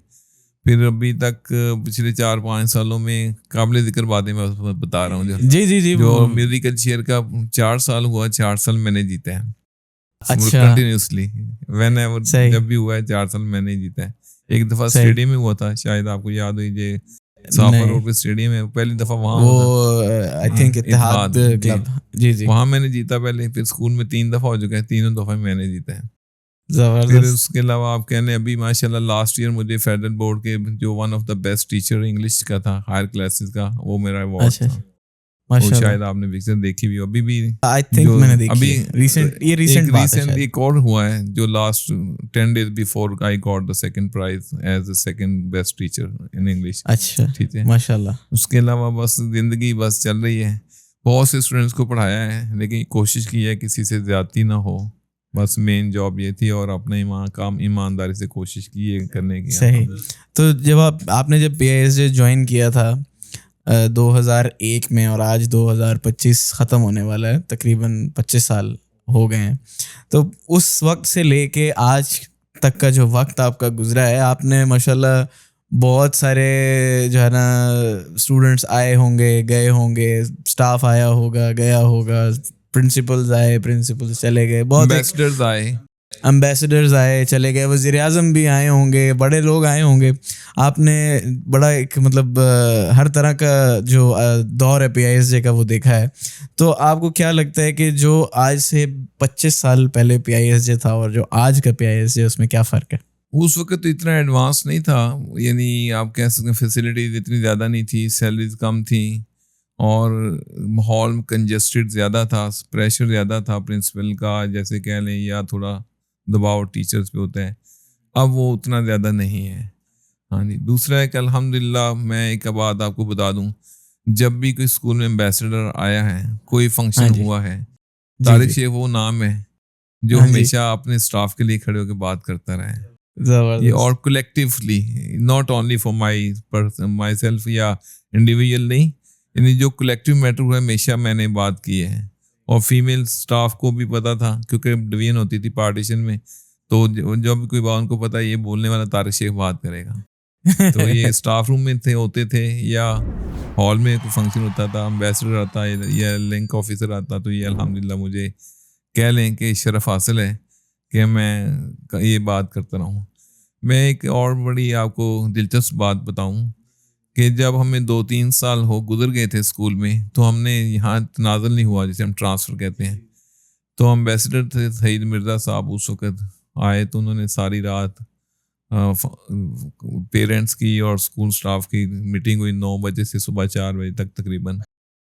پھر ابھی تک پچھلے 4-5 سالوں میں قابل ذکر باتیں میں بتا رہا ہوں. جی جو میوزیکل چیئر کا 4 سال ہوا, 4 سال میں نے جیتا ہے. اچھا, کنٹینیوسلی وین ایور جب بھی ہوا ہے 4 سال میں نے جیتا ہے. ایک دفعہ اسٹیڈیم میں ہوا تھا, شاید آپ کو یاد ہوئی, جو سافر روڈ پہ اسٹیڈیم ہے, پہلی دفعہ وہاں وہ آئی تھنک اتحاد کلب, جی وہاں میں نے جیتا پہلے. پھر اسکول میں 3 دفعہ ہو چکا ہے, 3 دفعہ میں نے جیتا ہے. پھر اس کے علاوہ آپ کہنے ابھی ماشاء اللہ لاسٹ ایئر مجھے فیڈرل بورڈ کے جو one of the best teacher English کا تھا, ہائر کلاسز کا, وہ میرا ایوارڈ تھا. وہ شاید آپ نے پکچر دیکھی بھی, ابھی بھی آئی تھنک میں نے دیکھی ہے. ریسنٹ ایک اور ہوا ہے جو last 10 days before I got the second prize as the second best teacher in English. اچھا, ٹھیک ہے, ماشاء اللہ. اس کے علاوہ بس زندگی بس چل رہی ہے. بہت سے اسٹوڈنٹس کو پڑھایا ہے, لیکن کوشش کی ہے کسی سے زیادتی نہ ہو. بس مین جاب یہ تھی, اور اپنا کام ایمانداری سے کوشش کی ہے کرنے کی. صحیح. تو جب آپ نے جب PISJ جوائن کیا تھا 2001 میں, اور آج 2025 ختم ہونے والا ہے, تقریباً 25 سال ہو گئے ہیں, تو اس وقت سے لے کے آج تک کا جو وقت آپ کا گزرا ہے, آپ نے ماشاءاللہ بہت سارے جو ہے نا اسٹوڈنٹس آئے ہوں گے, گئے ہوں گے, اسٹاف آیا ہوگا, گیا ہوگا, پرنسپلز آئے, پرنسپلز چلے گئے, بہت امبیسڈرز آئے چلے گئے, وزیر اعظم بھی آئے ہوں گے, بڑے لوگ آئے ہوں گے. آپ نے بڑا ایک مطلب ہر طرح کا جو دور ہے PISJ کا وہ دیکھا ہے. تو آپ کو کیا لگتا ہے کہ جو آج سے 25 سال پہلے PISJ تھا اور جو آج کا PISJ, اس میں کیا فرق ہے؟ اس وقت تو اتنا ایڈوانس نہیں تھا, یعنی آپ کہہ سکتے ہیں فیسلٹیز اتنی زیادہ نہیں تھی, سیلریز کم تھیں, اور ماحول کنجسٹڈ زیادہ تھا, پریشر زیادہ تھا پرنسپل کا جیسے کہہ لیں, یا تھوڑا دباؤ ٹیچرز پہ ہوتا ہے. اب وہ اتنا زیادہ نہیں ہے. ہاں جی. دوسرا ہے کہ الحمدللہ میں ایک بات آپ کو بتا دوں, جب بھی کوئی اسکول میں امبیسڈر آیا ہے, کوئی فنکشن ہوا ہے, طارق شیخ وہ نام ہے جو ہمیشہ اپنے اسٹاف کے لیے کھڑے ہو کے بات کرتا رہے. یہ اور collectively, not only for my self یا انڈیویجول نہیں, یعنی جو کولیکٹیو میٹر ہوا ہمیشہ میں نے بات کی ہے. اور فیمیل سٹاف کو بھی پتا تھا, کیونکہ ڈویژن ہوتی تھی پارٹیشن میں, تو جب کوئی بات ان کو پتا یہ بولنے والا طارق شیخ بات کرے گا. تو یہ اسٹاف روم میں ہوتے تھے, یا ہال میں کوئی فنکشن ہوتا تھا, امبیسڈر آتا یا لنک آفیسر آتا, تو یہ الحمدللہ مجھے کہہ لیں کہ شرف حاصل ہے کہ میں یہ بات کرتا رہا ہوں. میں ایک اور بڑی آپ کو دلچسپ بات بتاؤں کہ جب ہمیں 2-3 سال گزر گئے تھے اسکول میں تو ہم نے یہاں تنازل نہیں ہوا جسے ہم ٹرانسفر کہتے ہیں. تو امبیسڈر تھے سعید مرزا صاحب اس وقت آئے تو انہوں نے ساری رات پیرنٹس کی اور اسکول سٹاف کی میٹنگ ہوئی 9 بجے سے صبح 4 بجے تک تقریباً.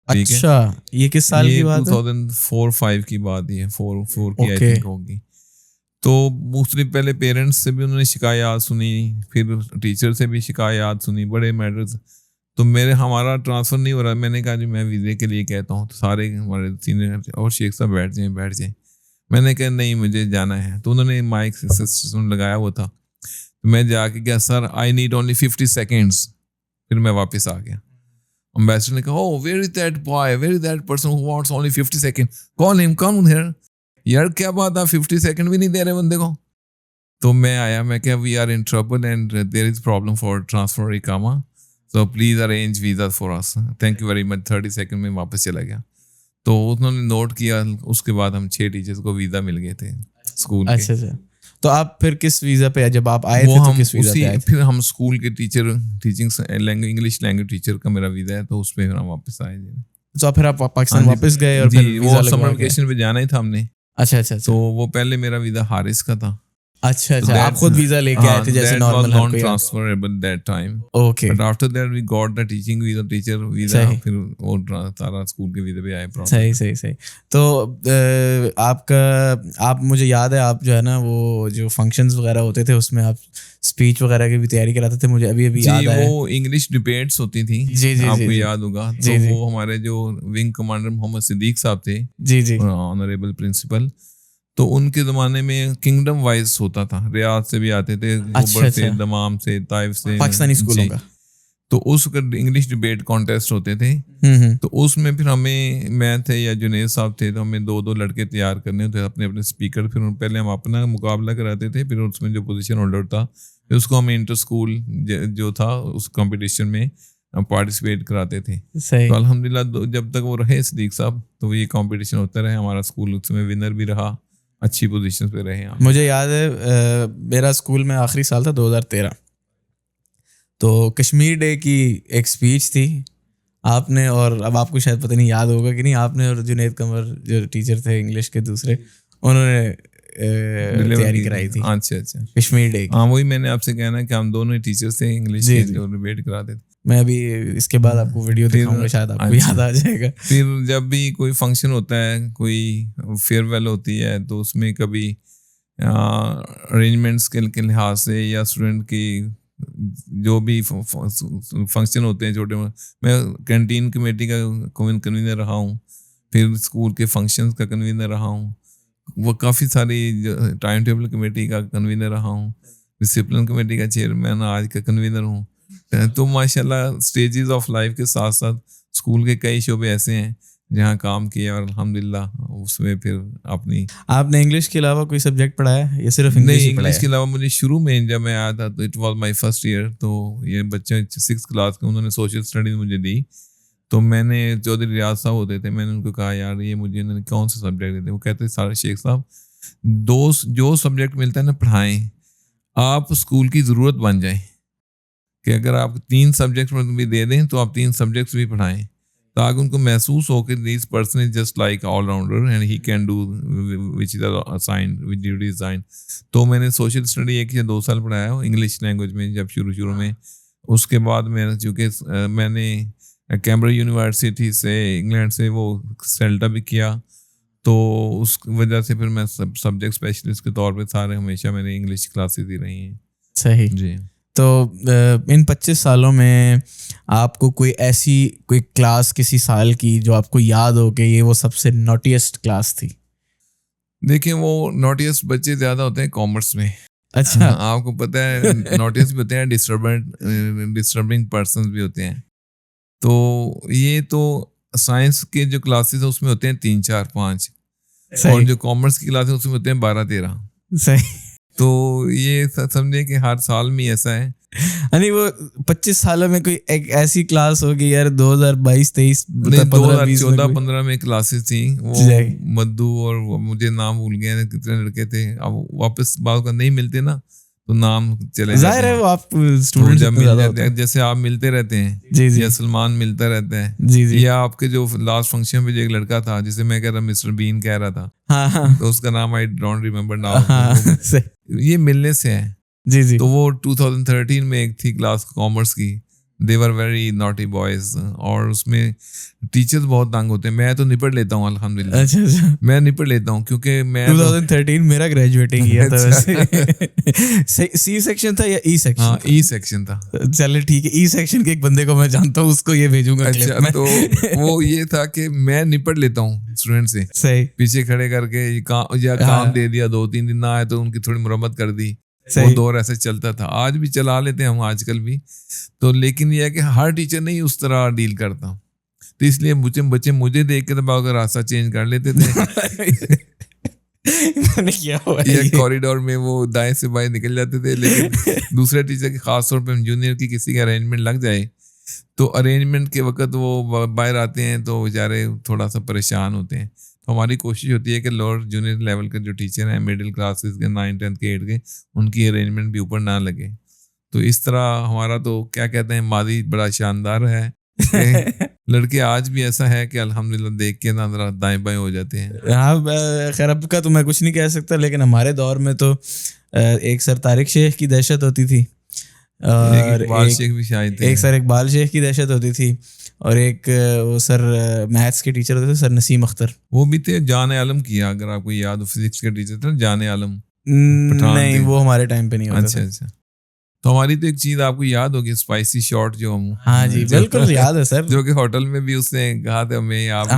ٹھیک ہے, اچھا یہ کس سال کی بات ہے؟ 2004-5 کی بات ہے, 4 کی آئی Okay. تھنک ہوگی. تو مختلف پہلے پیرنٹس سے بھی انہوں نے شکایات سنی, پھر ٹیچر سے بھی شکایات سنی, بڑے میٹرز. تو ہمارا ٹرانسفر نہیں ہو رہا. میں نے کہا جی میں ویزے کے لیے کہتا ہوں. تو سارے ہمارے سینئر اور شیخ صاحب بیٹھ جائیں. میں نے کہا نہیں مجھے جانا ہے. تو انہوں نے مائک سسٹم لگایا ہوا تھا. میں جا کے کہا سر آئی نیڈ اونلی 50 سیکنڈس. پھر میں واپس آ گیا. امبیسڈر نے کہا oh where is that boy, where is that person who wants only 50 seconds, call him, come here. یار کیا بات ہے 50 سیکنڈ بھی نہیں دے رہے بندے کو. تو میں آیا, میں کہا we are in trouble and there is problem for transfer اقامہ, so please arrange visa for us, thank you very much. 30 second میں واپس چلا گیا. تو انہوں نے نوٹ کیا. اس کے بعد ہم 6 ٹیچرز کو ویزا مل گئے تھے اسکول کے. اچھا. تو آپ پھر کس ویزا پہ, جب آپ آئے تھے تو کس ویزا پہ آئے تھے؟ پھر ہم اسکول کے teacher teaching English language teacher کا میرا ویزا ہے, تو اس پہ پھر ہم واپس آئے. تو پھر آپ پاکستان واپس گئے اور پھر وہ سمر ویکیشن پہ جانا ہی تھا ہم نے. اچھا. تو وہ پہلے میرا ویزا حارث کا تھا. اچھا آپ خود ویزا لے کے آئے تھے جیسے نارمل ہر کوئی. Transferable that time. Okay. But after that we got the teaching visa, teacher visa. پھر وہ سارا اسکول کے ویزا پہ آئے. صحیح. تو آپ مجھے یاد ہے آپ جو ہے نا وہ جو فنکشنز وغیرہ ہوتے تھے اس میں آپ اسپیچ وغیرہ کی بھی تیاری کراتے تھے. مجھے ابھی یاد ہے وہ انگلش ڈبیٹس ہوتی تھیں. جی آپ کو یاد ہوگا. تو وہ ہمارے جو ونگ کمانڈر محمد صدیق صاحب تھے, جی آنریبل پرنسپل, تو ان کے زمانے میں کنگڈم وائز ہوتا تھا. ریاض سے بھی آتے تھے, گوبر سے, دمام سے, طائف سے, پاکستانی اسکولوں کا. تو اس وقت انگلش ڈبیٹ کانٹیسٹ ہوتے تھے. تو اس میں پھر ہمیں میں تھے یا جنید صاحب تھے, تو ہمیں 2 لڑکے تیار کرنے ہوتے اپنے اسپیکر. پھر پہلے ہم اپنا مقابلہ کراتے تھے, پھر اس میں جو پوزیشن ہولڈر تھا پھر اس کو ہم انٹر اسکول جو تھا اس کمپٹیشن میں پارٹیسپیٹ کراتے تھے. تو الحمدللہ جب تک وہ رہے صدیق صاحب تو یہ کمپٹیشن ہوتا رہے. ہمارا اسکول اس میں ونر بھی رہا, اچھی پوزیشن پہ رہے. مجھے یاد ہے میرا اسکول میں آخری سال تھا 2013. تو کشمیر ڈے کی ایک اسپیچ تھی آپ نے, اور اب آپ کو شاید پتہ نہیں یاد ہوگا کہ نہیں, آپ نے اور جنید قمر جو ٹیچر تھے انگلش کے دوسرے, انہوں نے تیاری کرائی تھی. اچھا کشمیر ڈے. ہاں وہی میں نے آپ سے کہنا کہ ہم دونوں ٹیچرس تھے انگلش کے جو ڈیبیٹ کراتے تھے. میں ابھی اس کے بعد آپ کو ویڈیو دکھاؤں گا, شاید آپ کو یاد آ جائے گا. پھر جب بھی کوئی فنکشن ہوتا ہے, کوئی فیئر ویل ہوتی ہے, تو اس میں کبھی ارینجمنٹس کے لحاظ سے یا اسٹوڈنٹ کی جو بھی فنکشن ہوتے ہیں چھوٹے, میں کینٹین کمیٹی کا کنوینر رہا ہوں, پھر اسکول کے فنکشنز کا کنوینر رہا ہوں, وہ کافی ساری ٹائم ٹیبل کمیٹی کا کنوینر رہا ہوں, ڈسپلن کمیٹی کا چیئرمین آج کا کنوینر ہوں. تو ماشاء اللہ اسٹیجز آف لائف کے ساتھ ساتھ اسکول کے کئی شعبے ایسے ہیں جہاں کام کیا, اور الحمدللہ اس میں پھر اپنی. آپ نے انگلش کے علاوہ کوئی سبجیکٹ پڑھایا یا صرف انگلش؟ نہیں, انگلش کے علاوہ مجھے شروع میں جب میں آیا تھا تو it was my first year. تو یہ بچے 6th کلاس کے, انہوں نے سوشل اسٹڈیز مجھے دی. تو میں نے چودھری ریاض صاحب ہوتے تھے, میں نے ان کو کہا یار یہ مجھے انہوں نے کون سا سبجیکٹ دیتے. وہ کہتے سارے شیخ صاحب جو سبجیکٹ ملتا ہے نا پڑھائیں, آپ اسکول کی ضرورت بن جائیں کہ اگر آپ 3 سبجیکٹ بھی دے دیں تو آپ 3 سبجیکٹس بھی پڑھائیں, تاکہ ان کو محسوس ہو کہ this person is just like all rounder and he can do which is assigned which duty assigned. تو میں نے سوشل اسٹڈی 1 یا 2 سال پڑھایا انگلش لینگویج میں جب شروع میں. اس کے بعد میں چونکہ میں نے کیمبرج یونیورسٹی سے انگلینڈ سے وہ سیلٹا بھی کیا, تو اس وجہ سے پھر میں سبجیکٹ اسپیشلسٹ کے طور پہ سارے ہمیشہ میں نے انگلش کلاسز دی رہی ہیں. صحیح جی. تو ان 25 سالوں میں آپ کو کوئی کلاس کسی سال کی جو آپ کو یاد ہو کہ یہ وہ سب سے نوٹیسٹ کلاس تھی؟ دیکھیں وہ نوٹیسٹ بچے زیادہ ہوتے ہیں کامرس میں. اچھا آپ کو پتہ ہے نوٹیس بھی ہوتے ہیں, ڈسٹربنگ پرسنس بھی ہوتے ہیں. تو یہ تو سائنس کے جو کلاسز ہیں اس میں ہوتے ہیں 3 4 5, اور جو کامرس کی کلاسز اس میں ہوتے ہیں 12 13. صحیح. تو یہ سمجھے کہ ہر سال میں ایسا ہے. یعنی وہ 25 سالوں میں کوئی ایک ایسی کلاس ہوگی یار 2022-23 نہیں 2014-15 میں کلاسز تھیں وہ مدو اور مجھے نام بھول گئے کتنے لڑکے تھے. اب واپس بعض کا نہیں ملتے نا تو نام چلے ظاہر ہے وہ آپ اسٹوڈنٹ جب مل جاتے ہیں جیسے آپ ملتے رہتے ہیں یا سلمان ملتا رہتا ہے یا آپ کے جو لاسٹ فنکشن پہ جو ایک لڑکا تھا جسے میں کہہ رہا مسٹر بین کہہ رہا تھا تو اس کا نام آئی ڈونٹ ریمبر ناؤ. یہ ملنے سے ہے. جی تو وہ 2013 میں ایک تھی کلاس کامرس کی. دے ور ویری ناٹی بوائز اور اس میں ٹیچرز بہت تنگ ہوتے ہیں. میں تو نپٹ لیتا ہوں الحمدللہ. اچھا میں نپٹ لیتا ہوں کیونکہ میں 2013 میرا گریجویٹنگ کیا تھا ویسے. سی سیکشن تھا یا ای سیکشن؟ ہاں ای سیکشن تھا. چلے ٹھیک ہے. ای سیکشن کے ایک بندے کو میں جانتا ہوں اس کو یہ بھیجوں گا. اچھا تو وہ یہ تھا کہ میں نپٹ لیتا ہوں اسٹوڈنٹ سے صحیح پیچھے کھڑے کر کے یا کام دے دیا 2-3 دن نہ آئے تو ان کی تھوڑی مرمت کر دی. وہ دور ایسے چلتا تھا. آج بھی چلا لیتے ہیں ہم آج کل بھی. تو لیکن یہ ہے کہ ہر ٹیچر نہیں اس طرح ڈیل کرتا تو اس لیے بچے مجھے دیکھ کے تو راستہ چینج کر لیتے تھے یا کوریڈور میں وہ دائیں سے بائیں نکل جاتے تھے. لیکن دوسرے ٹیچر کی خاص طور پہ جونیئر کی کسی کا ارینجمنٹ لگ جائے تو ارینجمنٹ کے وقت وہ باہر آتے ہیں تو بیچارے تھوڑا سا پریشان ہوتے ہیں. تو ہماری کوشش ہوتی ہے کہ لوور جونیئر لیول کے جو ٹیچر ہیں مڈل کلاسز کے 9, 10 کے 8 کے ان کی ارینجمنٹ بھی اوپر نہ لگے. تو اس طرح ہمارا تو کیا کہتے ہیں ماضی بڑا شاندار ہے. لڑکے آج بھی ایسا ہے کہ الحمدللہ دیکھ کے نا ذرا دائیں بائیں ہو جاتے ہیں. ہاں خیر اب کا تو میں کچھ نہیں کہہ سکتا لیکن ہمارے دور میں تو ایک سر طارق شیخ کی دہشت ہوتی تھی اور اقبال شیخ بھی شاید ایک سر اقبال شیخ کی دہشت ہوتی تھی اور ایک وہ سر میتھس کے ٹیچر ہوتے تھے سر نسیم اختر. وہ بھی تھے. جان عالم کیا اگر آپ کو یاد ہو فزکس کے ٹیچر تھے جان عالم. نہیں وہ ہمارے ٹائم پہ نہیں ہوتا. اچھا تو ہماری تو ایک چیز آپ کو یاد ہوگی اسپائسی شارٹ جو ہم ہاں جی بالکل یاد ہے سر جو کہ ہوٹل میں بھی اس نے کہا تھا ہمیں آپ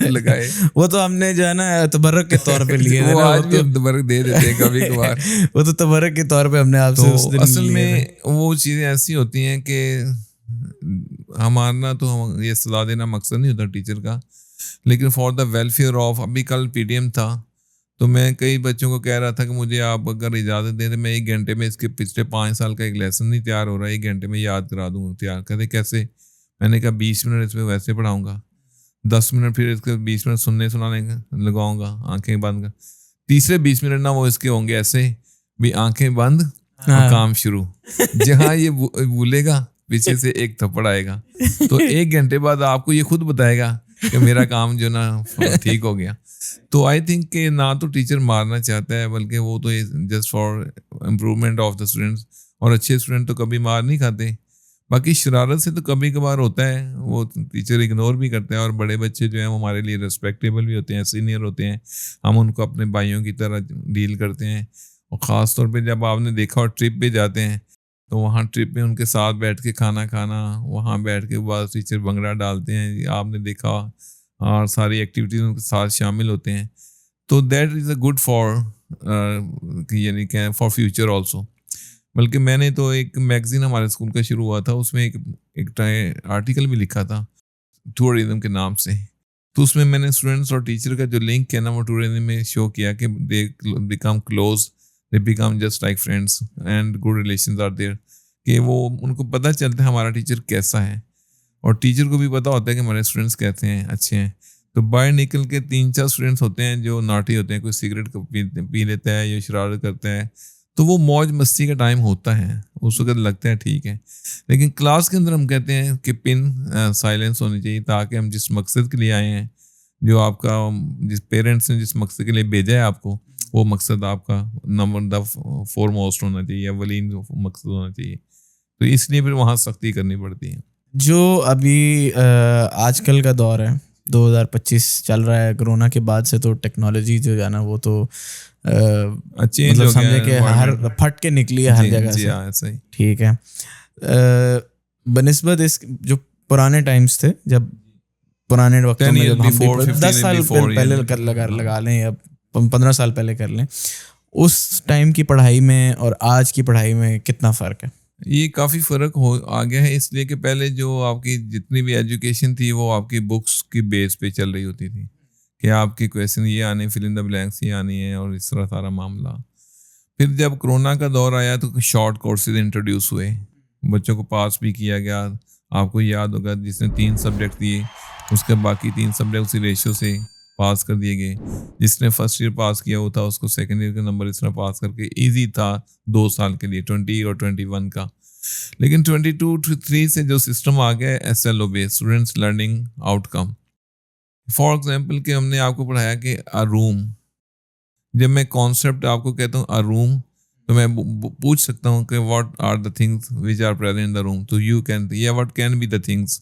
نے لگائے. وہ تو ہم نے جو ہے نا تبرک کے طور پہ لیے وہ آج بھی ہم تبرک دے دیتے ہیں کبھی کبھار. وہ تو تبرک کے طور پہ ہم نے آپ سے اصل میں وہ چیزیں ایسی ہوتی ہیں کہ ہمارا تو یہ سزا دینا مقصد نہیں ہوتا ٹیچر کا لیکن فار دا ویلفیئر آف. ابھی کل پی ڈی ایم تھا تو میں کئی بچوں کو کہہ رہا تھا کہ مجھے آپ اگر اجازت دیں تو میں 1 گھنٹے میں اس کے پچھلے 5 سال کا ایک لیسن نہیں تیار ہو رہا ہے 1 گھنٹے میں یاد کرا دوں. تیار کہتے کیسے؟ میں نے کہا 20 منٹ اس میں ویسے پڑھاؤں گا 10 منٹ پھر اس کے 20 منٹ سنانے کا لگاؤں گا آنکھیں بند. تیسرے 20 منٹ نا وہ اس کے ہوں گے ایسے بھی آنکھیں بند اور کام شروع. جہاں یہ بھولے گا پیچھے سے ایک تھپڑ آئے گا تو 1 گھنٹے بعد آپ کو یہ خود بتائے گا کہ میرا کام جو نا ٹھیک ہو گیا. تو آئی تھنک کہ نہ تو ٹیچر مارنا چاہتا ہے بلکہ وہ تو just for improvement of the students. اور اچھے اسٹوڈنٹ تو کبھی مار نہیں کھاتے. باقی شرارت سے تو کبھی کبھار ہوتا ہے وہ ٹیچر اگنور بھی کرتے ہیں. اور بڑے بچے جو ہیں وہ ہمارے لیے ریسپیکٹیبل بھی ہوتے ہیں سینئر ہوتے ہیں. ہم ان کو اپنے بھائیوں کی طرح ڈیل کرتے ہیں. اور خاص طور پہ جب آپ نے دیکھا اور ٹرپ پہ جاتے ہیں تو وہاں ٹرپ میں ان کے ساتھ بیٹھ کے کھانا کھانا وہاں بیٹھ کے بعض ٹیچر بنگڑا ڈالتے ہیں آپ نے دیکھا اور ساری ایکٹیویٹیز ان کے ساتھ شامل ہوتے ہیں. تو that is a good for یعنی کہ فار فیوچر آلسو. بلکہ میں نے تو ایک میگزین ہمارے اسکول کا شروع ہوا تھا اس میں ایک آرٹیکل بھی لکھا تھا ٹورزم کے نام سے. تو اس میں نے اسٹوڈنٹس اور ٹیچر کا جو لنک ہے نا وہ ٹورزم میں شو کیا کہ they become close they become just like friends and good relations are there. کہ وہ ان کو پتہ چلتا ہے ہمارا ٹیچر کیسا ہے اور ٹیچر کو بھی پتہ ہوتا ہے کہ ہمارے اسٹوڈنٹس کیسے ہیں اچھے ہیں. تو باہر نکل کے 3-4 اسٹوڈنٹس ہوتے ہیں جو ناٹی ہوتے ہیں. کوئی سگریٹ پی لیتا ہے یا شرارت کرتا ہے تو وہ موج مستی کا ٹائم ہوتا ہے اس وقت لگتا ہے ٹھیک ہے. لیکن کلاس کے اندر ہم کہتے ہیں کہ پن سائلنس ہونی چاہیے تاکہ ہم جس مقصد کے لیے آئے ہیں جو آپ کا جس پیرنٹس نے جس مقصد کے لیے بھیجا ہے آپ کو وہ مقصد آپ کا نمبر دا فور موسٹ ہونا چاہیے اولین مقصد ہونا چاہیے. تو اس لیے پھر وہاں سختی کرنی پڑتی ہے. جو ابھی آج کل کا دور ہے 2025 چل رہا ہے کرونا کے بعد سے تو ٹیکنالوجی جو ہے نا وہ تو مطلب سمجھے کہ ہر پھٹ کے نکلی ہے ہر جگہ سے. ٹھیک ہے بنسبت اس جو پرانے ٹائمز تھے جب پرانے وقتوں میں جب ہم 10 سال پہلے لگا لیں یا 15 سال پہلے کر لیں اس ٹائم کی پڑھائی میں اور آج کی پڑھائی میں کتنا فرق ہے؟ یہ کافی فرق آ گیا ہے اس لیے کہ پہلے جو آپ کی جتنی بھی ایجوکیشن تھی وہ آپ کی بکس کی بیس پہ چل رہی ہوتی تھی کہ آپ کی کویشچن یہ آنے فل ان دا بلینکس یہ آنی ہے اور اس طرح سارا معاملہ. پھر جب کرونا کا دور آیا تو شارٹ کورسز انٹروڈیوس ہوئے, بچوں کو پاس بھی کیا گیا. آپ کو یاد ہوگا جس نے 3 سبجیکٹ دیے اس کے باقی 3 سبجیکٹ اسی ریشو سے پاس کر دیے گئے. جس نے فرسٹ ایئر پاس کیا ہوتا اس کو سیکنڈ ایئر کا نمبر اس طرح پاس کر کے ایزی تھا 2 سال کے لیے 20 اور 21 کا. لیکن 22-23 سے جو سسٹم آ گیا SLO base, students learning out come. For example کہ ہم نے آپ کو پڑھایا کہ روم, جب میں کانسیپٹ آپ کو کہتا ہوں روم تو میں پوچھ سکتا ہوں کہ what are the things which are present in the room, تو یو کین یا what can be the things,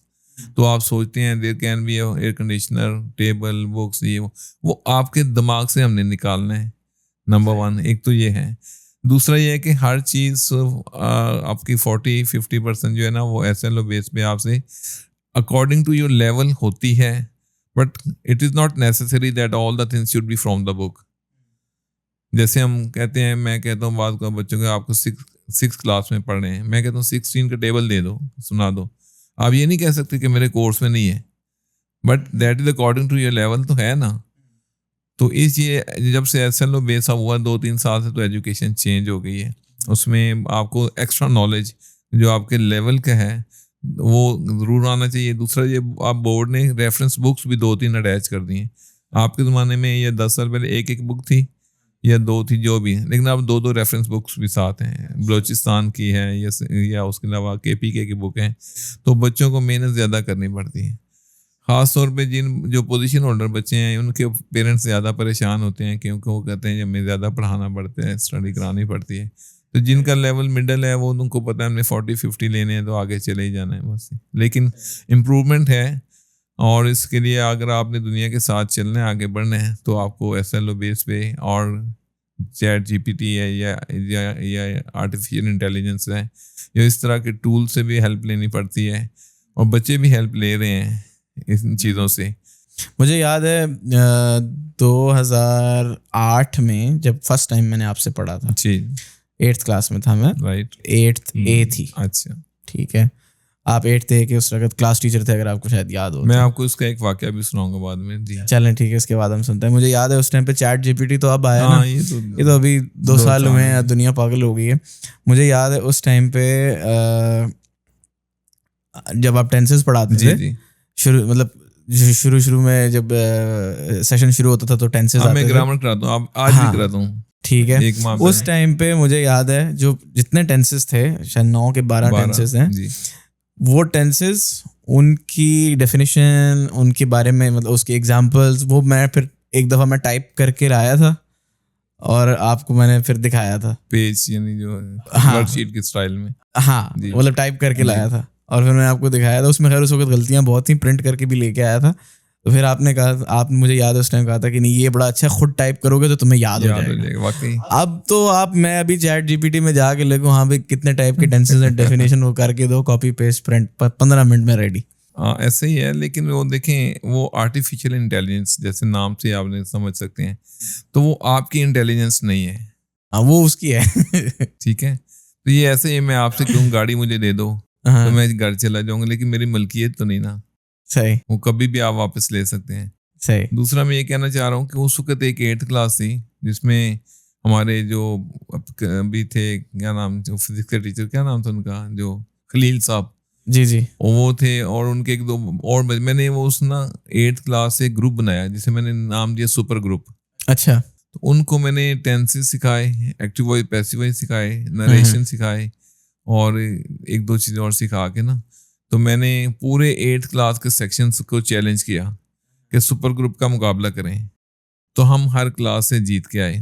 تو آپ سوچتے ہیں there can be air conditioner, table, books, یہ وہ آپ کے دماغ سے ہم نے نکالنا ہے. نمبر 1 ایک تو یہ ہے. دوسرا یہ ہے کہ ہر چیز آپ کی 40-50% جو ہے نا وہ SLO بیس پہ آپ سے اکارڈنگ ٹو یور لیول ہوتی ہے, but it is not necessary that all the things should be from the book. جیسے ہم کہتے ہیں, میں کہتا ہوں بعض کا بچوں کے آپ کو 6 کلاس میں پڑھ رہے ہیں, میں کہتا ہوں 16 کا ٹیبل دے دو, سنا دو. آپ یہ نہیں کہہ سکتے کہ میرے کورس میں نہیں ہے, but that is according to your level تو ہے نا. تو اس یہ جب سے SLO بیس ہوا 2-3 سال سے تو ایجوکیشن چینج ہو گئی ہے. اس میں آپ کو ایکسٹرا نالج جو آپ کے لیول کا ہے وہ ضرور آنا چاہیے. دوسرا یہ آپ بورڈ نے ریفرنس بکس بھی 2-3 اٹیچ کر دی ہیں. آپ کے زمانے میں یہ 10 سال پہلے ایک بک تھی یا 2 تھی جو بھی, لیکن اب 2 ریفرنس بکس بھی ساتھ ہیں. بلوچستان کی ہے یا اس کے علاوہ KPK کی بک ہیں. تو بچوں کو محنت زیادہ کرنی پڑتی ہے, خاص طور پہ جو پوزیشن ہولڈر بچے ہیں ان کے پیرنٹس زیادہ پریشان ہوتے ہیں کیونکہ وہ کہتے ہیں کہ ہمیں زیادہ پڑھانا پڑتا ہے, اسٹڈی کرانی پڑتی ہے. تو جن کا لیول مڈل ہے وہ ان کو پتہ ہے ہم نے 40-50 لینے ہیں تو آگے چلے ہی جانا ہے بس. لیکن امپرومنٹ ہے, اور اس کے لیے اگر آپ نے دنیا کے ساتھ چلنا ہے, آگے بڑھنا ہے, تو آپ کو SLO بیس پہ اور چیٹ GPT ہے یا آرٹیفیشیل انٹیلیجنس ہے یا اس طرح کے ٹول سے بھی ہیلپ لینی پڑتی ہے, اور بچے بھی ہیلپ لے رہے ہیں ان چیزوں سے. مجھے یاد ہے 2008 میں جب فرسٹ ٹائم میں نے آپ سے پڑھا تھا, جی 8th کلاس میں تھا میں, رائٹ 8th A تھی. اچھا ٹھیک ہے, آپ 8th A کے اس وقت کلاس ٹیچر تھے, اگر آپ کو شاید یاد ہو. میں آپ کو اس کا ایک واقعہ بھی سناؤں گا بعد میں. جی چلیں ٹھیک ہے, اس کے بعد ہم سنتے ہیں. مجھے یاد ہے اس ٹائم پہ چیٹ GPT تو اب آیا نا, یہ تو ابھی 2 سال ہوئے ہیں, دنیا پاگل ہو گئی ہے. مجھے یاد ہے اس ٹائم پہ جب آپ ٹینسز پڑھاتے تھے شروع میں جب سیشن شروع ہوتا تھا تو ٹینسز میں گرامر کراتا ہوں, آج بھی کراتا ہوں. ٹھیک ہے, اس ٹائم پہ مجھے یاد ہے جو جتنے ٹینسز تھے, شاید 9 کے 12 ٹینسز ہیں, وہ ٹینسز ان کی ڈیفینیشن, ان کے بارے میں مطلب اس کی ایگزامپلز, وہ میں پھر ایک دفعہ میں ٹائپ کر کے لایا تھا اور آپ کو میں نے پھر دکھایا تھا پیج, یعنی جو ورک شیٹ کے سٹائل میں. ہاں مطلب ٹائپ کر کے لایا تھا اور پھر میں نے آپ کو دکھایا تھا. اس میں خیر اس وقت غلطیاں بہت تھیں, پرنٹ کر کے بھی لے کے آیا تھا. تو پھر آپ نے کہا, آپ نے مجھے یاد ہے اس ٹائم کہا تھا کہ نہیں یہ بڑا اچھا, خود ٹائپ کرو گے تو تمہیں یاد ہو جائے گا. واقعی اب تو میں ابھی چیٹ GPT میں جا کے لگوں, ہاں بھائی کتنے ٹائپ کے ٹینسز ہیں, ڈیفینیشن وہ کر کے دو, کاپی پیسٹ پرنٹ, 15 منٹ میں ریڈی. ایسے ہی ہے. لیکن وہ دیکھیں, وہ آرٹیفیشیل انٹیلیجنس جیسے نام سے آپ نے سمجھ سکتے ہیں, تو وہ آپ کی انٹیلیجنس نہیں ہے, وہ اس کی ہے. ٹھیک ہے, تو یہ ایسے ہی میں آپ سے کہوں گاڑی مجھے دے دو تو میں گھر چلا جاؤں گا, لیکن میری ملکیت تو نہیں نا. صحیح, وہ کبھی بھی آپ واپس لے سکتے ہیں. صحیح. دوسرا میں یہ کہنا چاہ رہا ہوں کہ اس وقت ایک 8th کلاس تھی جس میں ہمارے جو بھی تھے, کیا نام, جو فزکس کے ٹیچر, کیا نام تھا ان کا, جو خلیل صاحب, جی وہ تھے, اور ان کے 1-2 اور میں نے وہ اس نا 8th کلاس سے گروپ بنایا جسے میں نے نام دیا سپر گروپ. اچھا, تو ان کو میں نے ٹینسز سکھائے, ایکٹیو وائز پیسو وائز سکھائے, نریشن سکھائے, اور 1-2 چیزیں اور سکھا کے نا, تو میں نے پورے 8th کلاس کے سیکشنز کو چیلنج کیا کہ سپر گروپ کا مقابلہ کریں. تو ہم ہر کلاس سے جیت کے آئے.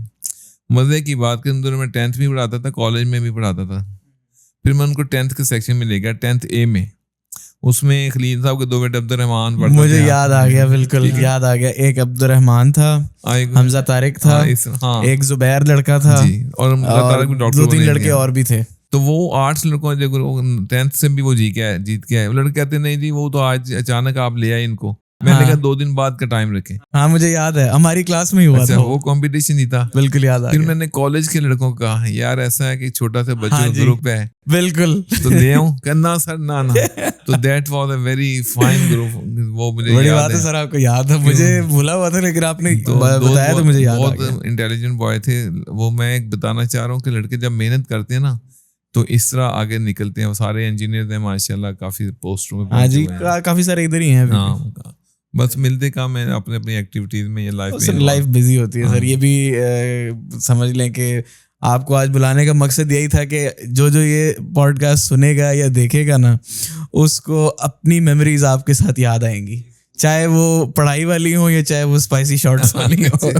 مزے کی بات کے اندر میں 10th بھی پڑھاتا تھا, کالج میں بھی پڑھاتا تھا. پھر میں ان کو 10th کے سیکشن میں لے گیا, 10th A میں. اس میں خلیل صاحب کے 2 بیٹے عبد الرحمان پڑھتے تھے. مجھے یاد آ گیا, بالکل یاد آ گیا. ایک عبد الرحمان تھا, حمزہ طارق تھا, ایک زبیر لڑکا تھا, اور 2-3 لڑکے اور بھی تھے. تو وہ 8 لڑکوں 10th سے بھی وہ جیت کے آئے. وہ لڑکے کہتے نہیں جی وہ تو آج اچانک آپ لے آئے ان کو. میں نے کہا 2 دن بعد کا ٹائم رکھیں. ہاں مجھے یاد ہے ہماری کلاس میں ہی ہوا تھا وہ کمپٹیشن نہیں تھا. بالکل یاد آ پھر گیا. میں نے کالج کے لڑکوں کو کہا یار ایسا ہے کہ چھوٹا سا بچوں کا گروپ ہے بالکل تو لے آؤں. کہنا سر نہ تو that was a very fine group. وہ مجھے بڑی یاد بات ہے سر آپ کو یاد ہے, مجھے بھولا ہوا تھا لیکن آپ نے بتایا تو مجھے یاد آ گیا. بہت انٹیلیجنٹ بوائے تھے وہ. میں ایک بتانا چاہ رہا ہوں کہ لڑکے جب محنت کرتے ہیں نا تو اس طرح آگے نکلتے ہیں. وہ سارے انجینئر ہیں ماشاء اللہ, کافی پوسٹوں میں پہنچے ہوئے ہیں. کافی سارے ادھر ہی ہیں. ہاں بس ملتے کام ہے اپنے اپنی ایکٹیویٹیز میں یا لائف بزی ہوتی ہے سر. یہ بھی سمجھ لیں کہ آپ کو آج بلانے کا مقصد یہی تھا کہ جو یہ پوڈ کاسٹ سنے گا یا دیکھے گا نا اس کو اپنی میموریز آپ کے ساتھ یاد آئیں گی, چاہے وہ پڑھائی والی ہوں یا چاہے وہ اسپائسی شارٹس والی ہوں.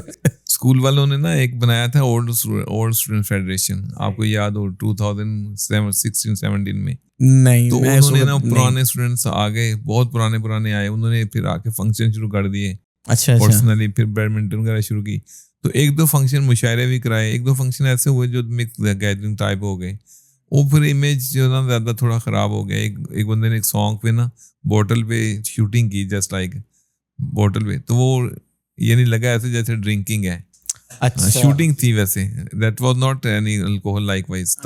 اسکول والوں نے نا ایک بنایا تھا اولڈ اسٹوڈنٹ فیڈریشن, آپ کو یاد ہو 2016-17 میں. نہیں تو انہوں نے نا پرانے اسٹوڈنٹس آ گئے, بہت پرانے آئے, انہوں نے پھر آ کے فنکشن شروع کر دیے. اچھا پرسنلی پھر بیڈمنٹن وغیرہ شروع کی. تو 1-2 فنکشن مشاعرے بھی کرائے, 1-2 فنکشن ایسے ہوئے جو مکس گیدرنگ ٹائپ ہو گئے. وہ پھر امیج جو نا زیادہ تھوڑا خراب ہو گیا. ایک بندے نے ایک سانگ پہ نا بوٹل پہ شوٹنگ کی, جسٹ لائک بوٹل پہ. تو وہ یہ نہیں لگا ایسے جیسے ڈرنکنگ ہے, شوٹنگ تھی ویسے. That was not any alcohol like wise,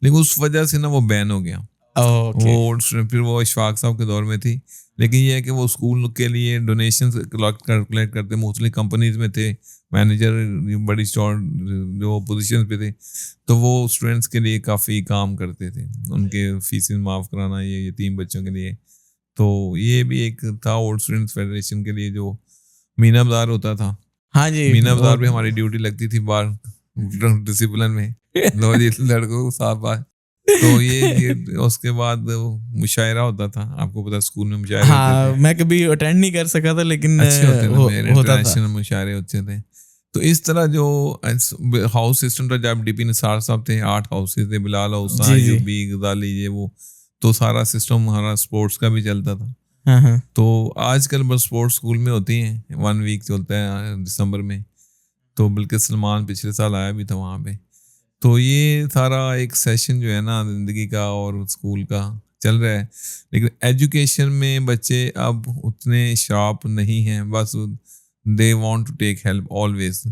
لیکن اس وجہ سے نا وہ بین ہو گیا. وہ پھر وہ اشفاق صاحب کے دور میں تھی. لیکن یہ ہے کہ وہ اسکول کے لیے ڈونیشن کیلکولیٹ کرتے, مختلف کمپنیز میں تھے مینیجر, بڑی جو پوزیشن پہ تھے, تو وہ اسٹوڈنٹس کے لیے کافی کام کرتے تھے, ان کے فیسیں معاف کرانا یہ یتیم بچوں کے لیے. تو یہ بھی ایک تھا اولڈ اسٹوڈنٹس فیڈریشن کے لیے جو مینا بازار ہوتا تھا. ہاں جی, مینا بازار پہ ہماری ڈیوٹی لگتی تھی بار ڈسپلن میں, لڑکوں کو صاف بات. تو یہ اس کے بعد مشاعرہ ہوتا تھا, آپ کو پتا اسکول میں مشاعرے ہوتے تھے. میں کبھی اٹینڈ نہیں کر سکا تھا لیکن اچھے ہوتے تھے, انٹرنیشنل مشاعرے ہوتے تھے. تو اس طرح جو ہاؤس سسٹم تھا, جب ڈی پی نثار صاحب تھے, 8 ہاؤسز تھے, بلال ہاؤس, ایوبی, غزالی, یہ وہ, تو سارا سسٹم ہمارا اسپورٹس کا بھی چلتا تھا. تو آج کل بس اسپورٹس اسکول میں ہوتی ہیں, 1 ویک چلتا ہے دسمبر میں. تو بلکہ سلمان پچھلے سال آیا بھی تھا وہاں پہ. تو یہ سارا ایک سیشن جو ہے نا زندگی کا اور اسکول کا چل رہا ہے. لیکن ایجوکیشن میں بچے اب اتنے شارپ نہیں ہیں, بس they want to take help always.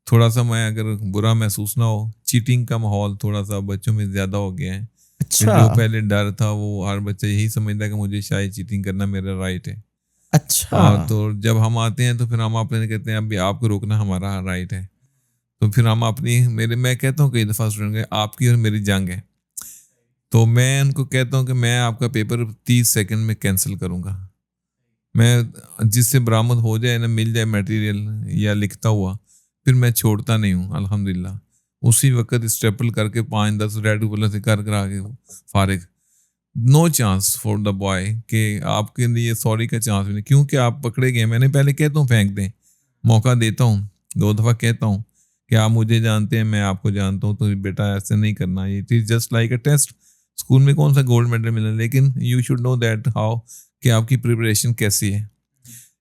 تھوڑا سا میں اگر برا محسوس نہ ہو, چیٹنگ کا ماحول تھوڑا سا بچوں میں زیادہ ہو گیا ہے. جو پہلے ڈر تھا وہ ہر بچہ یہی سمجھتا ہے کہ مجھے شاید چیٹنگ کرنا میرا رائٹ ہے. اچھا, تو جب ہم آتے ہیں تو پھر ہم اپنے کہتے ہیں ابھی آپ کو روکنا ہمارا رائٹ ہے. تو پھر ہم اپنی میں کہتا ہوں کئی دفعہ اسٹوڈنٹ آپ کی اور میری جنگ ہے. تو میں ان کو کہتا ہوں کہ میں آپ کا پیپر 30 سیکنڈ میں کینسل کروں گا. میں جس سے برآمد ہو جائے نا, مل جائے میٹیریل یا لکھتا ہوا, پھر میں چھوڑتا نہیں ہوں الحمدللہ. اسی وقت اسٹیپل کر کے 5-10 ریڈ بولر سے کر کے فارغ. No chance for the boy کہ آپ کے لیے سوری کا چانس بھی نہیں, کیونکہ آپ پکڑے گئے. میں نے پہلے کہتا ہوں پھینک دیں, موقع دیتا ہوں, 2 دفعہ کہتا ہوں کہ آپ مجھے جانتے ہیں, میں آپ کو جانتا ہوں, تو بیٹا ایسے نہیں کرنا. یہ چیز just like a test. School میں کون سا گولڈ میڈل ملا, لیکن you should know that how کہ آپ کی پریپریشن کیسی ہے.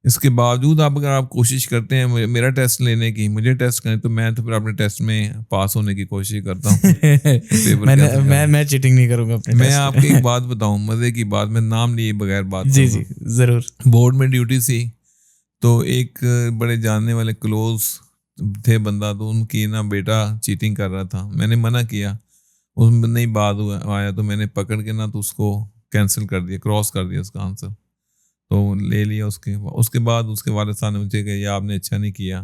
اس کے باوجود اگر آپ کوشش کرتے ہیں میرا ٹیسٹ لینے کی, مجھے ٹیسٹ کریں, تو میں تو پھر اپنے ٹیسٹ میں پاس ہونے کی کوشش کرتا ہوں. میں چیٹنگ نہیں کروں گا اپنے. میں آپ کی ایک بات بتاؤں, مزے کی بات, میں نام لیے بغیر بات. جی ضرور. بورڈ میں ڈیوٹی تھی, تو ایک بڑے جاننے والے کلوز تھے بندہ, تو ان کی نا بیٹا چیٹنگ کر رہا تھا. میں نے منع کیا, اس میں نہیں بات آیا, تو میں نے پکڑ کے نا تو اس کو کینسل کر دیا, کراس کر دیا اس کا آنسر. تو لے لیا. اس کے بعد اس کے والد صاحب نے مجھے کہا یہ آپ نے اچھا نہیں کیا,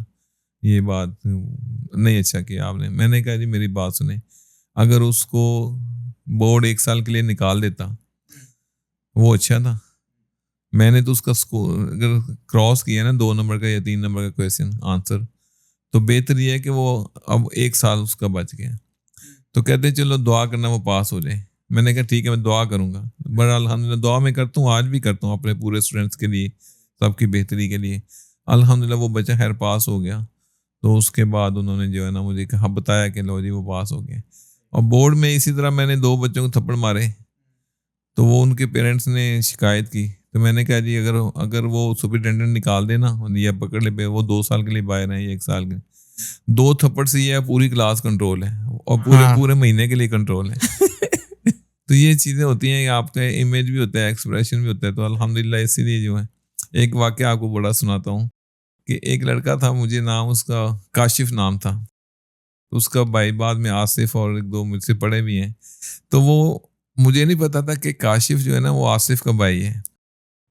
یہ بات نہیں اچھا کیا آپ نے. میں نے کہا جی میری بات سنیں, اگر اس کو بورڈ 1 سال کے لیے نکال دیتا وہ اچھا تھا. میں نے تو اس کا اگر کراس کیا نا 2 نمبر کا یا 3 نمبر کا کویشچن آنسر, تو بہتر یہ ہے کہ وہ اب 1 سال اس کا بچ گیا. تو کہتے چلو دعا کرنا وہ پاس ہو جائے. میں نے کہا ٹھیک ہے میں دعا کروں گا, بڑا الحمدللہ دعا میں کرتا ہوں, آج بھی کرتا ہوں اپنے پورے اسٹوڈنٹس کے لیے, سب کی بہتری کے لیے. الحمدللہ وہ بچہ خیر پاس ہو گیا. تو اس کے بعد انہوں نے جو ہے نا مجھے کہا, بتایا کہ لو جی وہ پاس ہو گئے. اور بورڈ میں اسی طرح میں نے 2 بچوں کو تھپڑ مارے, تو وہ ان کے پیرنٹس نے شکایت کی. تو میں نے کہا جی اگر وہ سپرنٹینڈنٹ نکال دے نا یا پکڑ لے, وہ 2 سال کے لیے باہر ہیں یا 1 سال کے, 2 تھپڑ سے یہ پوری کلاس کنٹرول ہے, اور پورے مہینے کے لیے کنٹرول ہے. تو یہ چیزیں ہوتی ہیں, آپ کا امیج بھی ہوتا ہے, ایکسپریشن بھی ہوتا ہے. تو الحمدللہ اسی لیے جو ہے ایک واقعہ آپ کو بڑا سناتا ہوں کہ ایک لڑکا تھا, مجھے نام اس کا کاشف نام تھا, اس کا بھائی بعد میں آصف اور ایک دو مجھ سے پڑھے بھی ہیں. تو وہ مجھے نہیں پتا تھا کہ کاشف جو ہے نا وہ آصف کا بھائی ہے.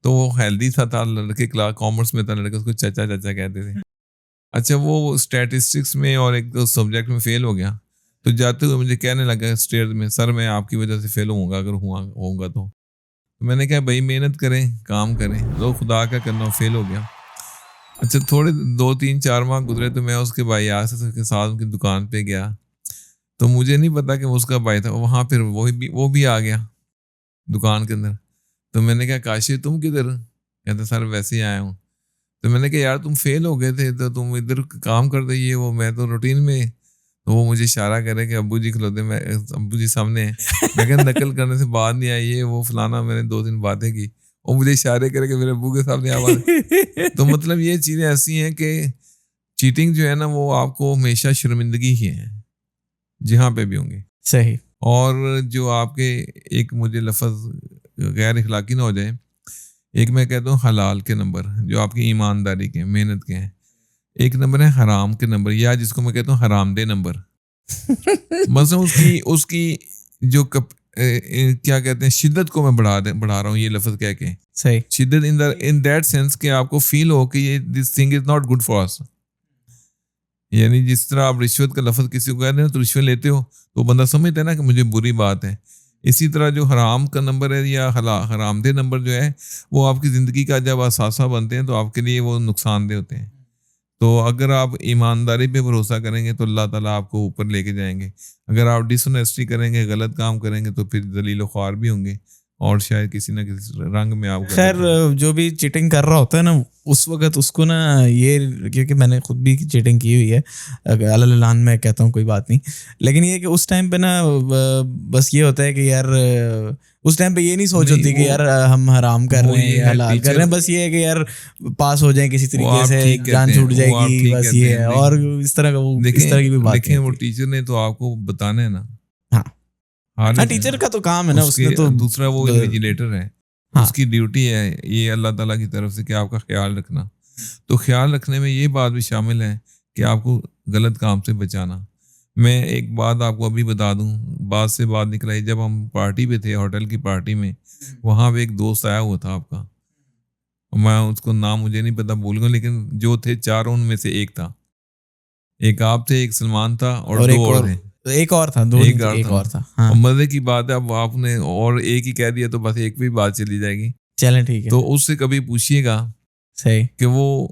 تو وہ ہیلدی تھا لڑکے, کلاس کامرس میں تھا لڑکا, اس کو چچا چچا کہتے تھے. اچھا وہ اسٹیٹسٹکس میں اور ایک دو سبجیکٹ میں فیل ہو گیا. تو جاتے ہوئے مجھے کہنے لگا اسٹیئر میں, سر میں آپ کی وجہ سے فیل ہوں گا اگر ہوگا تو. میں نے کہا بھائی محنت کریں, کام کریں, لو خدا کا کرنا, فیل ہو گیا. اچھا تھوڑے 2-3-4 ماہ گزرے تو میں اس کے بھائی آصف کے ساتھ ان کی دکان پہ گیا. تو مجھے نہیں پتا کہ وہ اس کا بھائی تھا. وہاں پھر وہ بھی آ گیا دکان کے اندر. تو میں نے کہا کاشف تم کدھر؟ کہتے سر ویسے ہی آیا ہوں. تو میں نے کہا یار تم فیل ہو گئے تھے تو تم ادھر کام کر دئیے, وہ میں تو روٹین میں. تو وہ مجھے اشارہ کرے کہ ابو جی کھلوتے, میں ابو جی سامنے ہیں. میں کہا نقل کرنے سے بات نہیں آئی ہے, وہ فلانا میں نے 2 دن باتیں کی, وہ مجھے اشارے کرے کہ میرے ابو کے سامنے آواز. تو مطلب یہ چیزیں ایسی ہیں کہ چیٹنگ جو ہے نا وہ آپ کو ہمیشہ شرمندگی ہی ہے جہاں پہ بھی ہوں گے. صحیح. اور جو آپ کے ایک مجھے لفظ غیر اخلاقی نہ ہو جائے, ایک میں کہتا ہوں حلال کے نمبر جو آپ کی ایمانداری کے محنت کے ہیں, ایک نمبر ہے حرام کے نمبر, یا جس کو میں کہتا ہوں حرام دہ نمبر. مثلا اس کی جو کیا کہتے ہیں شدت کو میں بڑھا رہا ہوں یہ لفظ کہہ کے. صحیح. شدت ان دیٹ سینس کہ آپ کو فیل ہو کہ یہ this thing is not good for us. یعنی جس طرح آپ رشوت کا لفظ کسی کو کہتے ہیں تو رشوت لیتے ہو تو بندہ سمجھتا ہے نا کہ مجھے بری بات ہے. اسی طرح جو حرام کا نمبر ہے یا حرام دہ نمبر جو ہے وہ آپ کی زندگی کا جب اثاثہ بنتے ہیں تو آپ کے لیے وہ نقصان دہ ہوتے ہیں. تو اگر آپ ایمانداری پہ بھروسہ کریں گے تو اللہ تعالیٰ آپ کو اوپر لے کے جائیں گے. اگر آپ ڈس آنیسٹی کریں گے, غلط کام کریں گے تو پھر ذلیل و خوار بھی ہوں گے اور شاید کسی نہ کسی رنگ میں آپ. خیر جو بھی چیٹنگ کر رہا ہوتا ہے نا اس وقت اس کو نا یہ, کیونکہ میں نے خود بھی چیٹنگ کی ہوئی ہے, اللہ میں کہتا ہوں کوئی بات نہیں, لیکن یہ کہ اس ٹائم پہ نا بس یہ ہوتا ہے کہ یار اس ٹائم پہ یہ نہیں سوچ ہوتی کہ یار ہم حرام کر رہے ہیں یا حلال کر رہے ہیں, بس یہ ہے کہ یار پاس ہو جائیں کسی طریقے سے, جان چھوٹ جائے گی, بس یہ ہے. اور اس طرح کا اس طرح کی بھی بات دیکھیں, وہ ٹیچر نے تو آپ کو بتانا ہے نا. ہاں ٹیچر کا تو کام ہے نا, اس نے تو. دوسرا وہ انویجیلیٹر ہے, اس کی ڈیوٹی ہے یہ اللہ تعالیٰ کی طرف سے کہ آپ کا خیال رکھنا. تو خیال رکھنے میں یہ بات بھی شامل ہے کہ آپ کو غلط کام سے بچانا. میں ایک بات آپ کو ابھی بتا دوں, بات سے بات نکل آئی, جب ہم پارٹی پہ تھے ہوٹل کی پارٹی میں, وہاں پہ ایک دوست آیا ہوا تھا آپ کا, میں اس کو نام مجھے نہیں پتا بھول گیا, لیکن جو تھے 4 ان میں سے ایک تھا, ایک آپ تھے, ایک سلمان تھا اور 2 اور تھے. ایک اور تھا, ایک اور تھا. مزے کی بات ہے, اب آپ نے اور ایک ہی کہہ دیا تو بس ایک بھی بات چلی جائے گی. چلیں ٹھیک ہے. تو اس سے کبھی پوچھیے گا صحیح کہ وہ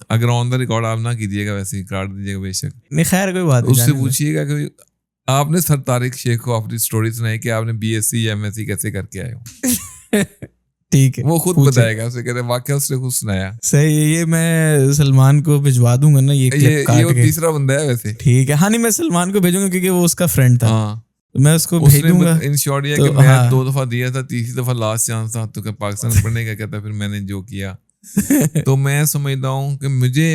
اگر آن دا ریکارڈ آپ نہ کیجیے گا, ویسے ہی کاٹ دیجیے گا بے شک. نہیں خیر کوئی بات نہیں, اس سے پوچھیے گا کہ آپ نے سر طارق شیخ کو اپنی سٹوری سنائی کہ آپ نے BSc یا MSc کیسے کر کے آئے ہو. ٹھیک ہے, وہ خود بتائے گا, اسے کہتے ہیں واقعہ اس نے خود سنایا. صحیح. یہ میں سلمان کو بھجوا دوں گا نا یہ تیسرا بندہ ہے ویسے. ٹھیک ہے. ہاں نہیں میں سلمان کو بھیجوں گا کیونکہ وہ اس کا فرینڈ تھا. میں اس کو بھیج دوں گا. ان شارٹ یہ کہ میں 2 دفعہ دیا تھا, تیسری دفعہ لاسٹ چانس تھا تو کہ پاکستان پڑھنے کا کہتا, پھر میں نے جو کیا. تو میں سمجھتا ہوں کہ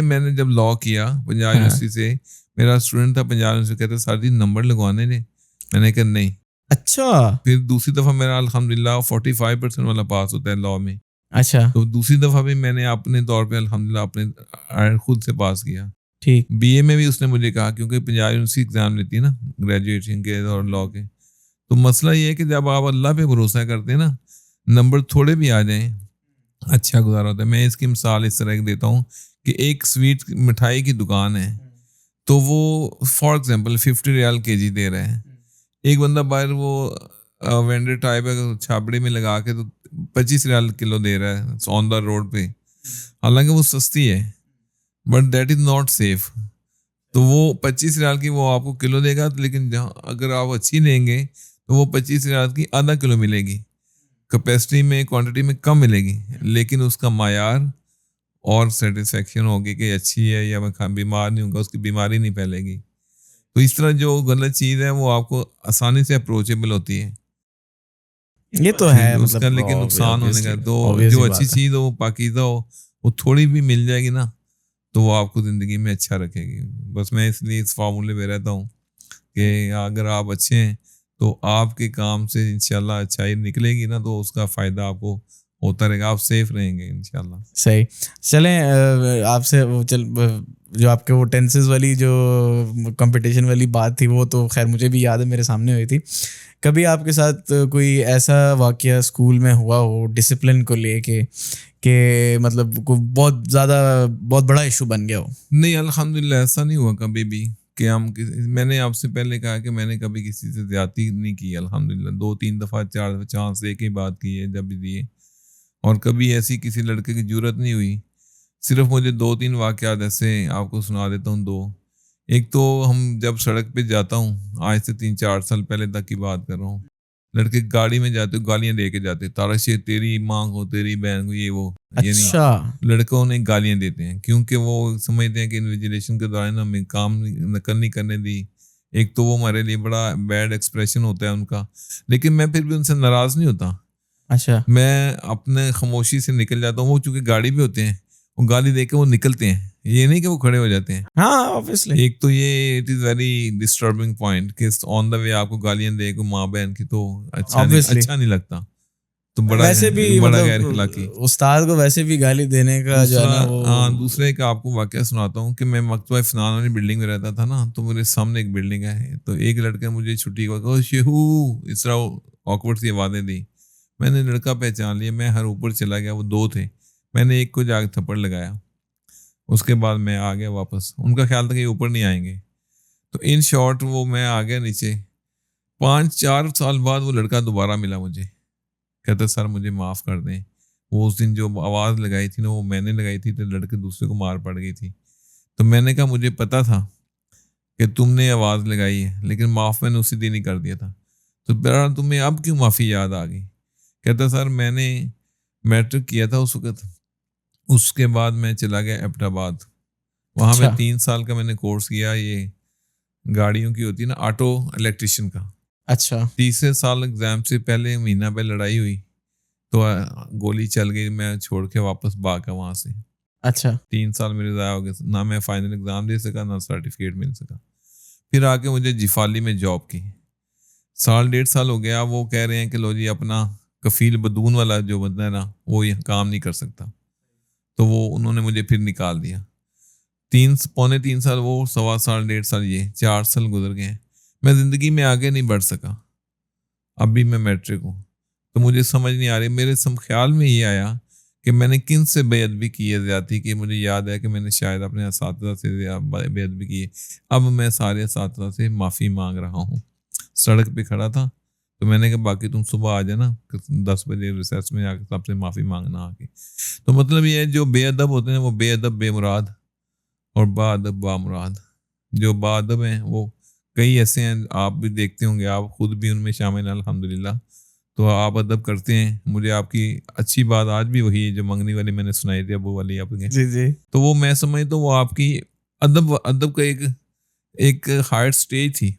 میں نے جب لاء کیا پنجاب یونیورسٹی سے, میرا اسٹوڈنٹ تھا پنجاب یونیورسٹی, کہتا سر جی نمبر لگوانے نے. میں نے کہا نہیں. اچھا. پھر دوسری دفعہ میرا الحمدللہ 45% والا پاس ہوتا ہے لاء میں. اچھا. تو دوسری دفعہ بھی میں نے اپنے طور پہ الحمدللہ اپنے خود سے پاس کیا. ٹھیک. BA میں بھی اس نے مجھے کہا, کیونکہ پنجاب یونیورسٹی ایگزام لیتی ہے نا گریجویشن کے اور لاء کے. تو مسئلہ یہ ہے کہ جب آپ اللہ پہ بھروسہ کرتے ہیں نا, نمبر تھوڑے بھی آ جائیں اچھا گزارا ہوتا ہے. میں اس کی مثال اس طرح دیتا ہوں کہ ایک سویٹ مٹھائی کی دکان ہے, تو وہ فار ایگزامپل 50 ریال kg دے رہے ہیں. ایک بندہ باہر وہ وینڈر ٹائپ ہے چھاپڑی میں لگا کے تو 25 ریال کلو دے رہا ہے آن دا روڈ پہ, حالانکہ وہ سستی ہے but that is not safe. تو وہ 25 ریال کی وہ آپ کو کلو دے گا, لیکن جہاں اگر آپ اچھی لیں گے تو وہ 25 ریال کی آدھا کلو ملے گی, کیپیسٹی میں کوانٹٹی میں کم ملے گی, لیکن اس کا معیار اور سیٹسفیکشن ہوگی کہ اچھی ہے یا میں بیمار نہیں ہوں گا, اس کی بیماری نہیں پھیلے گی. تو اس طرح جو غلط چیز ہے وہ آپ کو آسانی سے اپروچیبل ہوتی ہے. یہ تو ہے اس کا لیکن نقصان ہونے کا. تو جو اچھی چیز ہو وہ پاکیزہ ہو, وہ تھوڑی بھی مل جائے گی نا تو وہ آپ کو زندگی میں اچھا رکھے گی. بس میں اس لیے اس فارمولے میں رہتا ہوں کہ اگر آپ اچھے ہیں تو آپ کے کام سے انشاءاللہ اچھائی نکلے گی نا, تو اس کا فائدہ آپ کو ہوتا رہے گا, آپ سیف رہیں گے انشاءاللہ. صحیح. چلیں آپ سے جو آپ کے وہ ٹینسز والی جو کمپٹیشن والی بات تھی وہ تو خیر مجھے بھی یاد ہے, میرے سامنے ہوئی تھی. کبھی آپ کے ساتھ کوئی ایسا واقعہ اسکول میں ہوا ہو ڈسپلن کو لے کے کہ مطلب کوئی بہت بڑا ایشو بن گیا ہو؟ نہیں الحمدللہ ایسا نہیں ہوا کبھی بھی کہ میں نے آپ سے پہلے کہا کہ میں نے کبھی کسی سے زیادتی نہیں کی الحمدللہ. 2-3 دفعہ 4 چانس ایک ہی بات کی ہے جب بھی دیے, اور کبھی ایسی کسی لڑکے کی جرت نہیں ہوئی. صرف مجھے 2-3 واقعات ایسے آپ کو سنا دیتا ہوں. 2 ایک تو ہم جب سڑک پہ جاتا ہوں, آج سے 3-4 سال پہلے تک کی بات کر رہا ہوں, لڑکے گاڑی میں جاتے گالیاں دے کے جاتے, تارشے تیری ماں کو تیری بہن کو یہ وہ, اچھا لڑکوں نے گالیاں دیتے ہیں کیونکہ وہ سمجھتے ہیں کہ انویجیلیشن کے دوران ہمیں کام نقل نہیں کرنے دی. ایک تو وہ ہمارے لیے بڑا بیڈ ایکسپریشن ہوتا ہے ان کا, لیکن میں پھر بھی ان سے ناراض نہیں ہوتا. اچھا میں اپنے خاموشی سے نکل جاتا ہوں. وہ چونکہ گاڑی بھی ہوتے ہیں, وہ گالی دے کے وہ نکلتے ہیں, یہ نہیں کہ وہ کھڑے ہو جاتے ہیں. ہاں obviously. ایک تو یہ it is very disturbing point کہ آن دا وے آپ کو گالیاں دے کو ماں بہن کی, تو اچھا نہیں لگتا. تو ویسے بھی بڑا مطلب غیر اخلاقی. استاد کو ویسے بھی گالی دینے کا جو ہے نا وہ دوسرے کا آپ کو واقعہ سناتا ہوں کہ میں مکتبہ فنان والی بلڈنگ میں رہتا تھا نا, تو میرے سامنے ایک بلڈنگ ہے, تو ایک لڑکا مجھے چھٹی کو شیہو اس طرح آکورڈ سی آوازیں دی. میں نے لڑکا پہچان لیا, میں ہر اوپر چلا گیا. وہ 2 تھے, میں نے ایک کو جا کے تھپڑ لگایا. اس کے بعد میں آ گیا واپس. ان کا خیال تھا کہ اوپر نہیں آئیں گے, تو ان شارٹ وہ میں آ گیا نیچے. 5-4 سال بعد وہ لڑکا دوبارہ ملا مجھے, کہتا سر مجھے معاف کر دیں, وہ اس دن جو آواز لگائی تھی نا وہ میں نے لگائی تھی, تو لڑکے دوسرے کو مار پڑ گئی تھی. تو میں نے کہا مجھے پتا تھا کہ تم نے آواز لگائی ہے, لیکن معاف میں نے اسی دن ہی کر دیا تھا, تو بہرحال تمہیں اب کیوں معافی یاد آ گئی؟ کہتا سر میں نے میٹرک کیا تھا اس وقت, اس کے بعد میں چلا گیا ایبٹ آباد. وہاں میں 3 سال کا میں نے کورس کیا, یہ گاڑیوں کی ہوتی ہے نا آٹو الیکٹریشین کا. اچھا. تیسرے سال ایگزام سے پہلے مہینہ پہ لڑائی ہوئی, تو گولی چل گئی, میں چھوڑ کے واپس بھاگا وہاں سے. اچھا 3 سال میرے ضائع ہو گئے, نہ میں فائنل ایگزام دے سکا نہ سرٹیفکیٹ مل سکا. پھر آ کے مجھے جفالی میں جاب کی, 1.5 سال ہو گیا. وہ کہہ رہے ہیں کہ لو جی اپنا کفیل بدون والا جو بندہ ہے نا وہ یہ کام نہیں کر سکتا, تو وہ انہوں نے مجھے پھر نکال دیا. 3 سال وہ 1.25 سال 1.5 سال یہ 4 سال گزر گئے ہیں. میں زندگی میں آگے نہیں بڑھ سکا. اب بھی میں میٹرک ہوں, تو مجھے سمجھ نہیں آ رہی. میرے خیال میں یہ آیا کہ میں نے کن سے بے ادبی کی ہے زیادتی کی. مجھے یاد ہے کہ میں نے شاید اپنے اساتذہ سے بے ادبی کی ہے. اب میں سارے اساتذہ سے معافی مانگ رہا ہوں. سڑک پہ کھڑا تھا تو میں نے کہا باقی تم صبح آ جانا 10 بجے ریسیس میں آ کے سب سے معافی مانگنا آ کے. تو مطلب یہ ہے جو بے ادب ہوتے ہیں وہ بے ادب بے مراد, اور با ادب با مراد. جو با ادب ہیں وہ کئی ایسے ہیں, آپ بھی دیکھتے ہوں گے, آپ خود بھی ان میں شامل ہیں الحمدللہ. تو آپ ادب کرتے ہیں. مجھے آپ کی اچھی بات آج بھی وہی ہے جو منگنی والی میں نے سنائی تھی ابو والی آپ کے, جی تو وہ میں سمجھتا ہوں وہ آپ کی ادب کا ایک ہائر سٹیج تھی.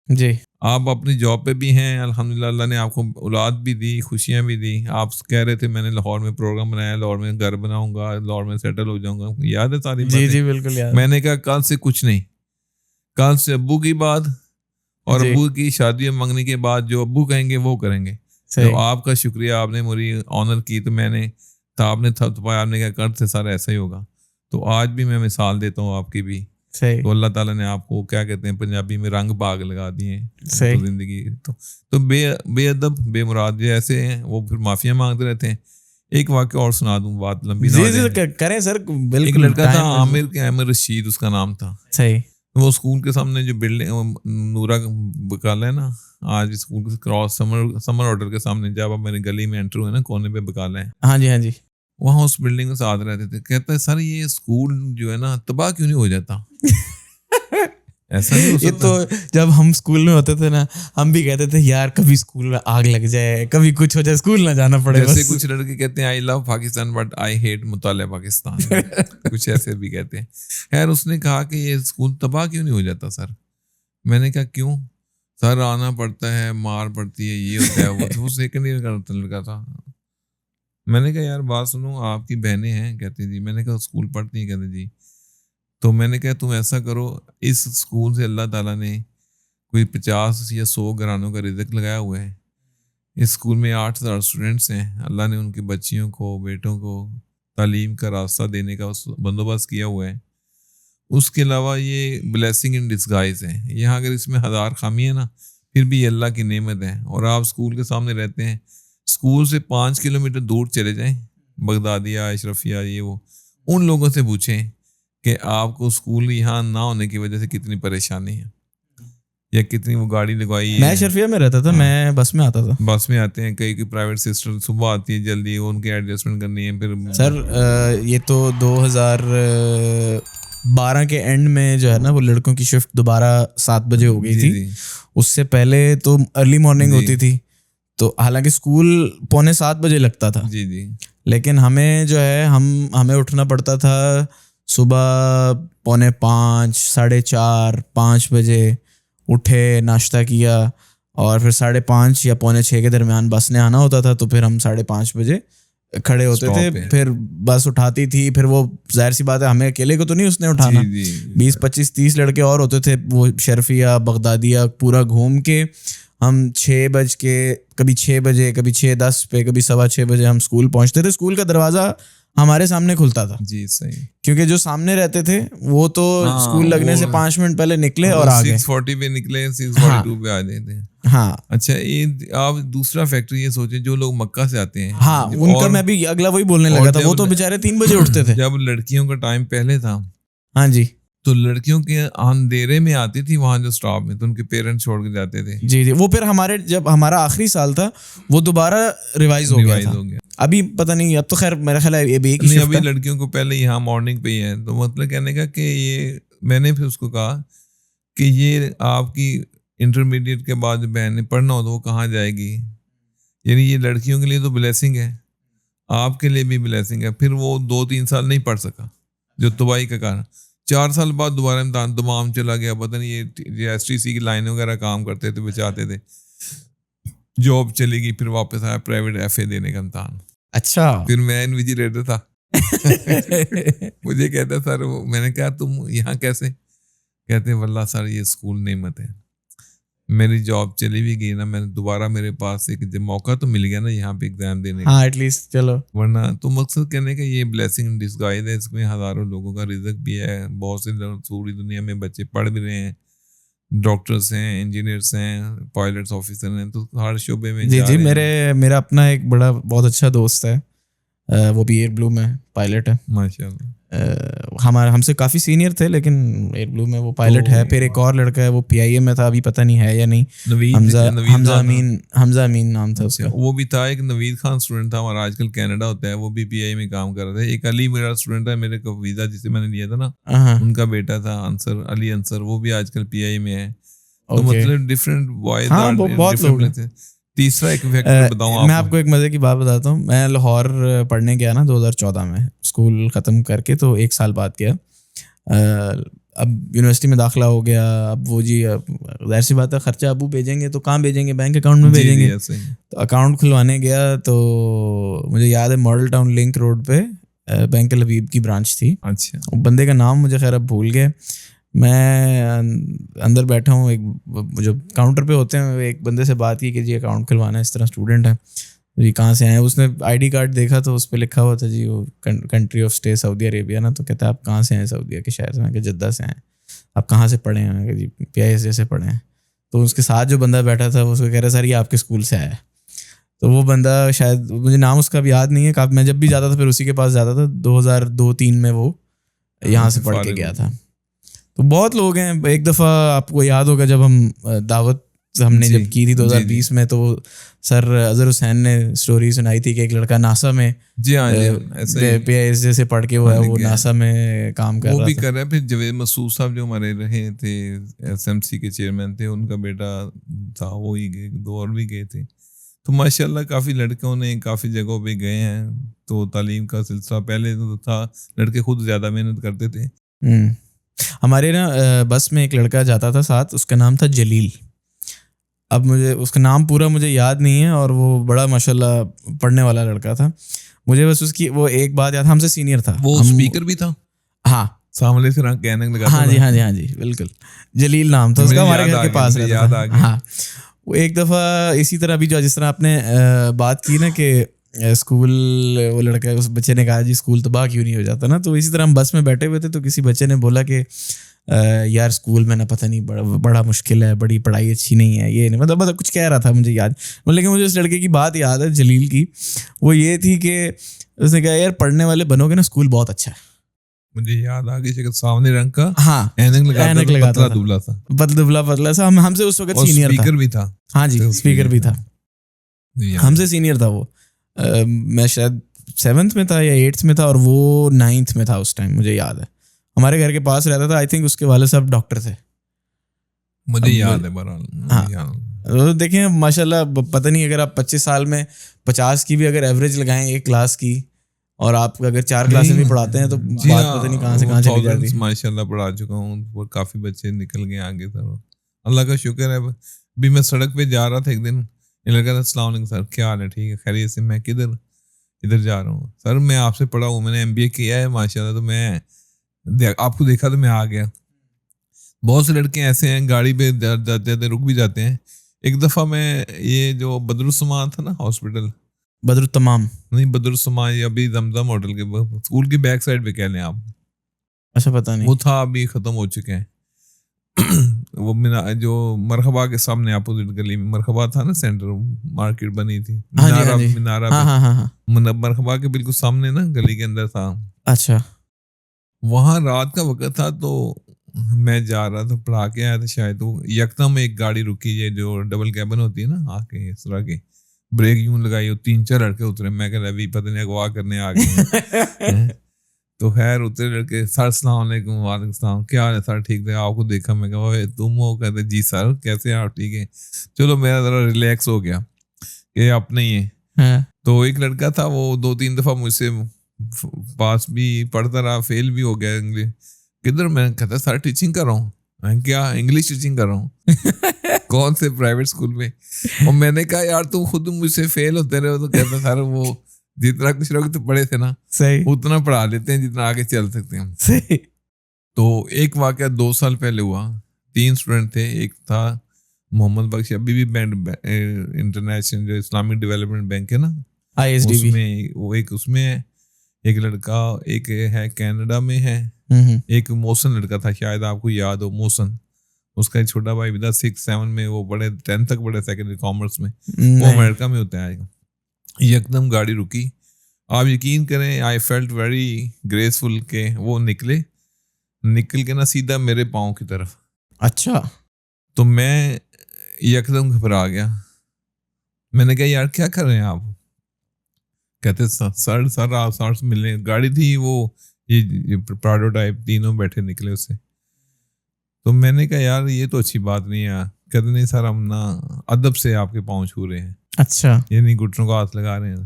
جی. آپ اپنی جاب پہ بھی ہیں الحمدللہ, اللہ نے آپ کو اولاد بھی دی, خوشیاں بھی دی. آپ کہہ رہے تھے میں نے لاہور میں پروگرام بنایا, لاہور میں گھر بناؤں گا, لاہور میں سیٹل ہو جاؤں گا, یاد ہے ساری باتیں؟ جی بالکل یاد. میں نے کہا کل سے کچھ نہیں, کل سے ابو کی بات, اور ابو کی شادی میں منگنی کے بعد جو ابو کہیں گے وہ کریں گے. تو آپ کا شکریہ, آپ نے میری آنر کی, تو میں نے آپ نے تھپایا, آپ نے کہا کرتے سارا ایسا ہی ہوگا. تو آج بھی میں مثال دیتا ہوں آپ کی بھی. تو اللہ تعالیٰ نے آپ کو کیا کہتے ہیں پنجابی میں رنگ باغ لگا دیے تو زندگی. تو بے ادب بے مراد جو ایسے ہیں وہ پھر معافیاں مانگتے رہتے ہیں. ایک واقعہ اور سنا دوں, بات لمبی نہ ہو جائے. کریں سر بالکل. ایک لڑکا تھا عامر رشید اس کا نام تھا. صحیح. وہ اسکول کے سامنے جو بلڈنگ نورا بکالا ہے نا, آج اسکول کے کراس سمر آرڈر کے سامنے جب آپ میری گلی میں انٹر ہوئے نا کونے پہ بکالا ہے, ہاں جی, وہاں اس بلڈنگ کے ساتھ رہتے تھے. کہتا ہے سر یہ اسکول جو ہے نا تباہ کیوں نہیں ہو جاتا؟ ایسا نہیں ہو سکتا. یہ تو جب ہم اسکول میں ہوتے تھے نا ہم بھی کہتے تھے یار کبھی اسکول میں آگ لگ جائے, کبھی کچھ ہو جائے, اسکول نہ جانا پڑے. جیسے کچھ لڑکے کہتے ہیں آئی لو پاکستان بٹ آئی ہیٹ مطالعہ پاکستان, کچھ ایسے بھی کہتے ہیں. خیر اس نے کہا کہ یہ اسکول تباہ کیوں نہیں ہو جاتا سر؟ میں نے کہا کیوں سر؟ آنا پڑتا ہے, مار پڑتی ہے, یہ ہوتا ہے وہ سیکنڈ ایئر کا لڑکا تھا. میں نے کہا یار بات سنو, آپ کی بہنیں ہیں؟ کہتے جی. میں نے کہا اسکول پڑھتی ہیں؟ کہتے جی. تو میں نے کہا تم ایسا کرو, اس اسکول سے اللہ تعالیٰ نے کوئی 50 یا 100 گھرانوں کا رزق لگایا ہوا ہے, اس اسکول میں 8,000 اسٹوڈنٹس ہیں. اللہ نے ان کی بچیوں کو, بیٹوں کو تعلیم کا راستہ دینے کا بندوبست کیا ہوا ہے. اس کے علاوہ یہ بلیسنگ ان ڈسگائز ہے. یہاں اگر اس میں 1000 خامی ہے نا, پھر بھی یہ اللہ کی نعمت ہے. اور آپ اسکول کے سامنے رہتے ہیں, اسکول سے 5 کلومیٹر دور چلے جائیں, بغدادیہ, اشرفیہ, یہ وہ, ان لوگوں سے پوچھیں کہ آپ کو اسکول یہاں نہ ہونے کی وجہ سے کتنی پریشانی ہے یا کتنی وہ گاڑی لگوائی ہے. میں اشرفیہ میں رہتا تھا, میں بس میں آتا تھا. بس میں آتے ہیں, کئی پرائیویٹ سسٹر صبح آتی ہے جلدی, ان کی ایڈجسٹمنٹ کرنی ہے. پھر سر یہ تو 2012 کے اینڈ میں جو ہے نا وہ لڑکوں کی شفٹ دوبارہ 7 بجے ہو گئی تھی. اس سے پہلے تو ارلی مارننگ ہوتی تھی, تو حالانکہ اسکول 6:45 بجے لگتا تھا. جی لیکن ہمیں جو ہے ہمیں اٹھنا پڑتا تھا صبح 4:45, 4:30, 5 بجے. اٹھے, ناشتہ کیا, اور پھر 5:30 یا 5:45 کے درمیان بس نے آنا ہوتا تھا, تو پھر ہم 5:30 بجے کھڑے ہوتے تھے. پھر بس اٹھاتی تھی, پھر وہ ظاہر سی بات ہے ہمیں اکیلے کو تو نہیں اس نے اٹھانا, 20, 25, 30 لڑکے اور ہوتے تھے. وہ شرفیہ, بغدادیہ پورا گھوم کے ہم 6 بج کے, کبھی 6 بجے, کبھی 6:10 پہ, کبھی 6:15 بجے ہم اسکول پہنچتے تھے. اسکول کا دروازہ ہمارے سامنے کھلتا تھا. جی صحیح. کیونکہ جو سامنے رہتے تھے وہ تو اسکول لگنے سے 5 منٹ پہلے نکلے اور آ گئے. 6:40 پہ نکلے, 6:42 پہ آ جاتے ہیں. ہاں اچھا, یہ آپ دوسرا فیکٹر یہ سوچیں, جو لوگ مکہ سے آتے ہیں, ہاں ان کا میں بھی اگلا وہی بولنے لگا تھا. وہ تو بےچارے 3 بجے اٹھتے تھے. جب لڑکیوں کا ٹائم پہلے تھا, ہاں جی, تو لڑکیوں کے اندھیرے میں آتی تھی وہاں جو اسٹاف میں, تو ان کے پیرنٹس چھوڑ کے جاتے تھے. جی. وہ پھر جب ہمارا آخری سال تھا وہ دوبارہ ریوائز ہو گیا تھا. ابھی پتہ نہیں, اب تو خیر میرا خیال ہے یہ ابھی لڑکیوں کو پہلے یہاں مارننگ پہ ہی ہے. تو مطلب کہنے کا کہ یہ, میں نے پھر اس کو کہا کہ یہ آپ کی انٹرمیڈیٹ کے بعد جو بہن نے پڑھنا ہو تو وہ کہاں جائے گی. یعنی یہ لڑکیوں کے لیے تو بلیسنگ ہے, آپ کے لیے بھی بلیسنگ ہے. پھر وہ 2-3 سال نہیں پڑھ سکا جو تباہی کا کارن. 4 سال بعد دوبارہ امتحان دمام چلا گیا. پتہ نہیں یہ STC کی لائن وغیرہ کام کرتے تھے, بچاتے تھے, جاب چلی گئی. پھر واپس آیا پرائیویٹ FA دینے کا امتحان. اچھا, پھر میں انویجیلیٹر تھا. مجھے کہتا سر, میں نے کہا تم یہاں کیسے؟ کہتے واللہ سر یہ اسکول نعمت ہے. میری جاب چلی بھی گئی نا, میں دوبارہ میرے پاس ایک موقع تو مل گیا نا یہاں پہ ایگزام دینے کا. ہاں ایٹ لیسٹ چلو, ورنہ تو مقصد کہنے کا یہ بلیسنگ ان ڈسگائز ہے. اس میں ہزاروں لوگوں کا رزق بھی ہے. بہت سے پوری دنیا میں بچے پڑھ بھی رہے ہیں, ڈاکٹرس ہیں, انجینئرس ہیں, پائلٹس آفیسر ہیں, تو ہر شعبے میں. جی میرا اپنا ایک بہت اچھا دوست ہے, وہ بھی ایئر بلو میں پائلٹ ہے. ماشاء اللہ. ہم سے کافی سینئر تھے, لیکن ایئر بلو میں وہ پائلٹ ہے. پھر ایک اور لڑکا ہے, وہ PIA میں تھا, ابھی پتہ نہیں ہے یا نہیں, حمزہ امین نام تھا اس کا. وہ بھی تھا. ایک نوید خان اسٹوڈنٹ تھا ہمارا, آج کل کینیڈا ہوتا ہے, وہ بھی PIA میں کام کر رہا تھا. ایک علی میرا اسٹوڈنٹ ہے, میرے کو ویزا جسے میں نے لیا تھا نا, ان کا بیٹا تھا انصر, علی انصر, وہ بھی آج کل PIA میں ہے. تو مطلب ڈفرینٹ وائز. بہت لوگ. تیسرا ایک فیکٹر بتاؤں, میں آپ کو ایک مزے کی بات بتاتا ہوں. میں لاہور پڑھنے گیا نا 2014 میں, اسکول ختم کر کے تو 1 سال بعد گیا. اب یونیورسٹی میں داخلہ ہو گیا. اب وہ جی ظاہر سی بات ہے, خرچہ ابو بھیجیں گے تو کہاں بھیجیں گے, بینک اکاؤنٹ میں بھیجیں گے. تو اکاؤنٹ کھلوانے گیا تو مجھے یاد ہے ماڈل ٹاؤن لنک روڈ پہ بینک الحبیب کی برانچ تھی. اچھا. بندے کا نام مجھے خیر اب بھول گئے. میں اندر بیٹھا ہوں, ایک جو کاؤنٹر پہ ہوتے ہیں, ایک بندے سے بات کی کہ جی اکاؤنٹ کھلوانا ہے, اس طرح اسٹوڈنٹ ہے جی, کہاں سے آئے ہیں. اس نے ID کارڈ دیکھا تو اس پہ لکھا ہوا تھا جی وہ کنٹری آف اسٹے سعودی عربیہ نا. تو کہتا ہے آپ کہاں سے ہیں؟ سعودیہ کے شہر سے. میں کہ جدہ سے ہیں. آپ کہاں سے پڑھے ہیں؟ کہ جی PISA سے پڑھے ہیں. تو اس کے ساتھ جو بندہ بیٹھا تھا وہ اس کو کہہ رہا سر یہ آپ کے اسکول سے آیا ہے. تو وہ بندہ شاید, مجھے نام اس کا بھی یاد نہیں ہے, میں جب بھی جاتا تھا پھر اسی کے پاس جاتا تھا. 2002-03 میں وہ یہاں سے پڑھ کے گیا تھا. تو بہت لوگ ہیں. ایک دفعہ آپ کو یاد ہوگا جب ہم دعوت ہم نے جب کی تھی 2020 میں, تو سر اظہر حسین نے اسٹوری سنائی تھی کہ ایک لڑکا ناسا میں PISA سے پڑھ کے وہ ناسا میں کام کر رہا تھا. وہ بھی کر رہا ہے. پھر جوید مسعود صاحب جو ہمارے رہے تھے, SMC کے چیئرمین تھے, ان کا بیٹا تھا, وہی گئے, 2 اور بھی گئے تھے. تو ماشاء اللہ کافی لڑکوں نے کافی جگہوں پہ گئے ہیں. تو تعلیم کا سلسلہ پہلے تو تھا, لڑکے خود زیادہ محنت کرتے تھے. ہمارے نا بس میں ایک لڑکا جاتا تھا ساتھ, اس کا نام تھا جلیل. اب مجھے اس کا نام پورا مجھے یاد نہیں ہے, اور وہ بڑا ماشاءاللہ پڑھنے والا لڑکا تھا. مجھے بس اس کی وہ ایک بات یاد, ہم سے سینئر تھا. وہ اسپیکر بھی تھا. ہاں سامنے سے کہنے لگا. ہاں جی بالکل, جلیل نام تھا اس کا, ہمارے گھر کے پاس رہتا تھا. ہاں, وہ ایک دفعہ اسی طرح ابھی جو جس طرح آپ نے بات کی نا کہ اسکول وہ لڑکا اس بچے نے کہا جی اسکول تباہ کیوں نہیں ہو جاتا نا, تو اسی طرح ہم بس میں بیٹھے ہوئے تھے تو کسی بچے نے بولا کہ یار اسکول میں نا پتہ نہیں بڑا مشکل ہے, بڑی پڑھائی اچھی نہیں ہے, یہ نہیں مطلب کچھ کہہ رہا تھا مجھے یاد, لیکن مجھے اس لڑکے کی بات یاد ہے جلیل کی, وہ یہ تھی کہ اس نے کہا یار پڑھنے والے بنو گے نا اسکول بہت اچھا ہے. مجھے یاد آ گئی شکل سامنے رنگ کا, ہاں اینک لگاتا تھا, دبلا تھا, دبلا پتلا سا, ہم سے اس وقت سینئر تھا, اسپیکر بھی تھا. ہاں جی اسپیکر بھی تھا, ہم سے سینئر تھا وہ. میں شاید 7th میں تھا یا 8th میں تھا اور وہ 9th میں تھا اس ٹائم, مجھے یاد ہے. ہمارے گھر کے پاس رہتا تھا, آئی تھنک اس کے والد صاحب ڈاکٹر تھے, مجھے یاد ہے بہرحال. ہاں دیکھیں ماشاء اللہ, پتہ نہیں اگر آپ 25 سال میں 50 کی بھی اگر ایوریج لگائیں ایک کلاس کی, اور آپ اگر 4 کلاسیں بھی پڑھاتے ہیں تو بات پتہ نہیں کہاں سے کہاں چلی جاتی ہے. ماشاء اللہ پڑھا چکا ہوں, وہ کافی بچے نکل گئے آگے سر, اللہ کا شکر ہے. ابھی میں سڑک پہ جا رہا تھا ایک دن, یہ لڑکا تھا, السلام علیکم سر, کیا حال ہے, ٹھیک ہے خیریت سے. میں ادھر جا رہا ہوں سر, میں آپ سے پڑھا ہوں, میں نے MBA کیا ہے ماشاء اللہ, تو میں آپ کو دیکھا تو میں آ گیا. بہت سے لڑکے ایسے ہیں گاڑی پہ جاتے رک بھی جاتے ہیں. ایک دفعہ میں یہ جو بدرالسمان تھا نا ہاسپٹل, بدرالتمام نہیں بدرالسمان, یہ ابھی زمزم ہوٹل کے اسکول کی بیک سائڈ پہ کہہ لیں آپ, اچھا پتہ نہیں, وہ تھا, ابھی ختم ہو چکے ہیں. وہ جو مرحبا کے سامنے اپوزٹ گلی میں مرحبا تھا نا, سینٹر مارکیٹ بنی تھی, مینارہ مرحبا کے بالکل سامنے نا گلی کے اندر تھا. اچھا وہاں رات کا وقت تھا, تو میں جا رہا تھا, پڑھا کے آیا تھا شاید, تو یکدم ایک گاڑی رکی ہے جو ڈبل کیبن ہوتی ہے نا, آ کے اس طرح کے بریک یوں لگائی, اور 3-4 لڑکے اترے. میں کہ ابھی پتہ نہیں اغوا کرنے آ گئے. تو خیر اترے لڑکے, سر السلام علیکم. وعلیکم السلام, کیا حال ہے سر, ٹھیک ہے, آپ کو دیکھا. میں کہا تم ہو, کہتے جی سر, کیسے آپ, ٹھیک ہے. چلو میرا ذرا ریلیکس ہو گیا کہ آپ نہیں ہے. تو ایک لڑکا تھا, وہ 2-3 دفعہ مجھ سے پاس بھی پڑھتا رہا, فیل بھی ہو گیا انگلش. کدھر, میں کہتا سر ٹیچنگ کر رہا ہوں. میں کیا, انگلش ٹیچنگ کر رہا ہوں. کون سے پرائیویٹ اسکول میں. اور میں نے کہا یار تم خود مجھ سے فیل ہوتے رہے ہو. تو کہتا سر وہ جتنا کچھ لوگ تو پڑھے تھے نا, صحیح اتنا پڑھا لیتے ہیں جتنا آگے چل سکتے ہیں. صحیح. تو ایک واقعہ 2 سال پہلے ہوا. 3 اسٹوڈنٹ تھے, ایک تھا محمد بخش, ابھی بھی انٹرنیشنل جو اسلامک ڈیولپمنٹ بینک ہے نا, اس میں وہ ایک اس میں ہے. ایک لڑکا ایک ہے کینیڈا میں ہے. ایک موسن لڑکا تھا, شاید آپ کو یاد ہو موسن, اس کا ایک چھوٹا بھائی بھی تھا 6-7 میں, وہ پڑھے 10th تک پڑھے سیکنڈری کامرس میں, وہ امریکہ میں ہوتا ہے. یکدم گاڑی رکی, آپ یقین کریں, آئی فیلٹ ویری گریسفل کہ وہ نکل کے نا سیدھا میرے پاؤں کی طرف. اچھا. تو میں یکدم گھبرا گیا. میں نے کہا یار کیا کر رہے ہیں آپ. کہتے سر آپ سر ملنے, گاڑی تھی وہ یہ پراڈو ٹائپ, تینوں بیٹھے نکلے اس سے. تو میں نے کہا یار یہ تو اچھی بات نہیں ہے. کہتے نہیں سر ہم نا ادب سے آپ کے پاؤں چھو رہے ہیں. اچھا, یہ نہیں گھٹنوں کو ہاتھ لگا رہے ہیں.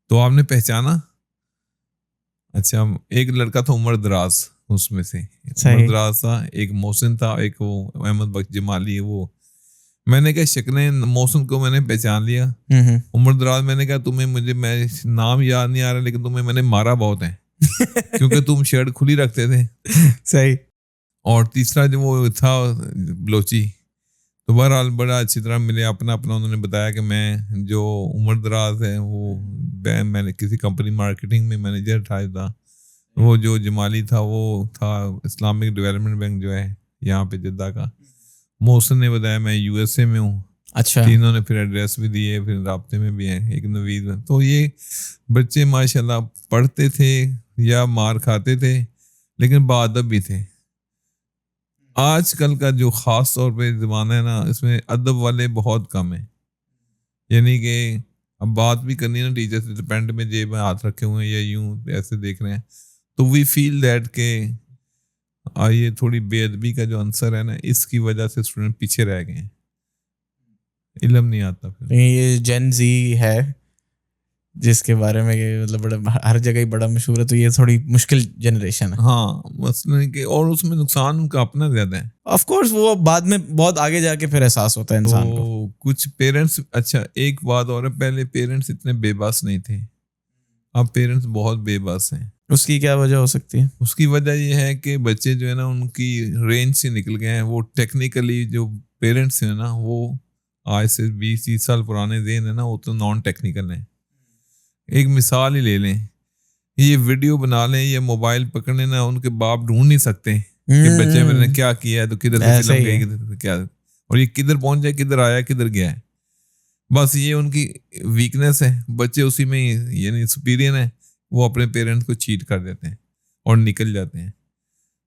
تو آپ نے پہچانا. اچھا, ایک لڑکا تھا عمر دراز, اس میں سے عمر دراز تھا, ایک محسن تھا, ایک وہ احمد بخش جمالی ہے وہ. میں نے کہا شکلیں, محسن کو میں نے پہچان لیا. عمر دراز میں نے کہا مجھے نام یاد نہیں آ رہا, لیکن تمہیں میں نے مارا بہت ہے کیونکہ تم شرٹ کھلی رکھتے تھے. صحیح. اور تیسرا جو وہ تھا بلوچی, تو بہرحال بڑا اچھی طرح ملے, اپنا انہوں نے بتایا کہ میں جو عمر دراز ہے وہ میں نے کسی کمپنی مارکیٹنگ میں مینیجر تھا. وہ جو جمالی تھا وہ تھا اسلامک ڈیولپمنٹ بینک جو ہے یہاں پہ جدہ کا. محسن نے بتایا میں USA میں ہوں. اچھا. تینوں نے پھر ایڈریس بھی دیے, پھر رابطے میں بھی ہیں, ایک نوید. تو یہ بچے ماشاءاللہ پڑھتے تھے یا مار کھاتے تھے, لیکن باادب بھی تھے. آج کل کا جو خاص طور پہ زمانہ ہے نا, اس میں ادب والے بہت کم ہیں. یعنی کہ اب بات بھی کرنی نا ٹیچر سے, پینٹ میں جیب میں ہاتھ رکھے ہوئے ہیں یا یوں ایسے دیکھ رہے ہیں, تو وی فیل دیٹ کہ یہ تھوڑی بے ادبی کا جو عنصر ہے نا, اس کی وجہ سے اسٹوڈنٹ پیچھے رہ گئے ہیں, علم نہیں آتا. پھر یہ جین زی ہے جس کے بارے میں مطلب بڑا ہر جگہ ہی بڑا مشہور ہے, تو یہ تھوڑی مشکل جنریشن ہے. ہاں مثلا کہ, اور اس میں نقصان ان کا اپنا زیادہ ہے. آف کورس وہ بعد میں بہت آگے جا کے پھر احساس ہوتا ہے انسان کو. کچھ پیرنٹس, اچھا ایک بات اور ہے, پہلے پیرنٹس اتنے بے بس نہیں تھے, اب پیرنٹس بہت بے بس ہیں. اس کی کیا وجہ ہو سکتی ہے؟ اس کی وجہ یہ ہے کہ بچے جو ہے نا ان کی رینج سے نکل گئے ہیں. وہ ٹیکنیکلی جو پیرنٹس ہیں نا, وہ آج سے 20-30 سال پرانے ذہن ہے نا, وہ تو نان ٹیکنیکل ہیں. ایک مثال ہی لے لیں, یہ ویڈیو بنا لیں, یہ موبائل پکڑنے نا ان کے باپ ڈھونڈ نہیں سکتے کہ بچے میرے نے کیا کیا ہے, تو کدھر سے فلم گئی, کدھر سے کیا, اور یہ کدھر پہنچ جائے, کدھر آیا, کدھر گیا ہے. بس یہ ان کی ویکنیس ہے. بچے اسی میں یعنی سپیرین ہے, وہ اپنے پیرنٹس کو چیٹ کر دیتے ہیں اور نکل جاتے ہیں,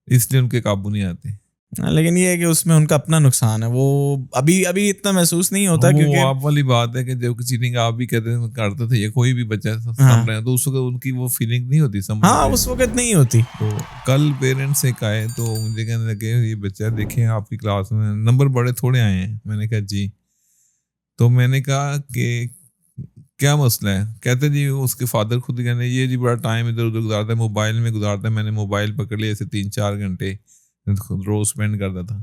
اس لیے ان کے قابو نہیں آتے. لیکن یہ ہے کہ اس میں ان کا اپنا نقصان ہے, وہ ابھی اتنا محسوس نہیں ہوتا, کیونکہ وہ آپ والی بات ہے کہ جب چیٹنگ آپ بھی کرتے تھے یا کوئی بھی بچہ سامنے رہے تو اس وقت ان کی وہ فیلنگ نہیں ہوتی, سمجھ. ہاں اس وقت نہیں ہوتی. تو کل پیرنٹس ایک آئے تو مجھے کہنے لگے یہ بچہ دیکھیں آپ کی کلاس میں نمبر بڑے تھوڑے آئے ہیں. میں نے کہا جی. تو میں نے کہا کہ کیا مسئلہ ہے؟ کہتے جی اس کے فادر خود کہنے یہ جی بڑا ٹائم ادھر ادھر گزارتا ہے, موبائل میں گزارتا ہے, میں نے موبائل پکڑ لیا ایسے 3-4 گھنٹے روز اسپینڈ کرتا تھا.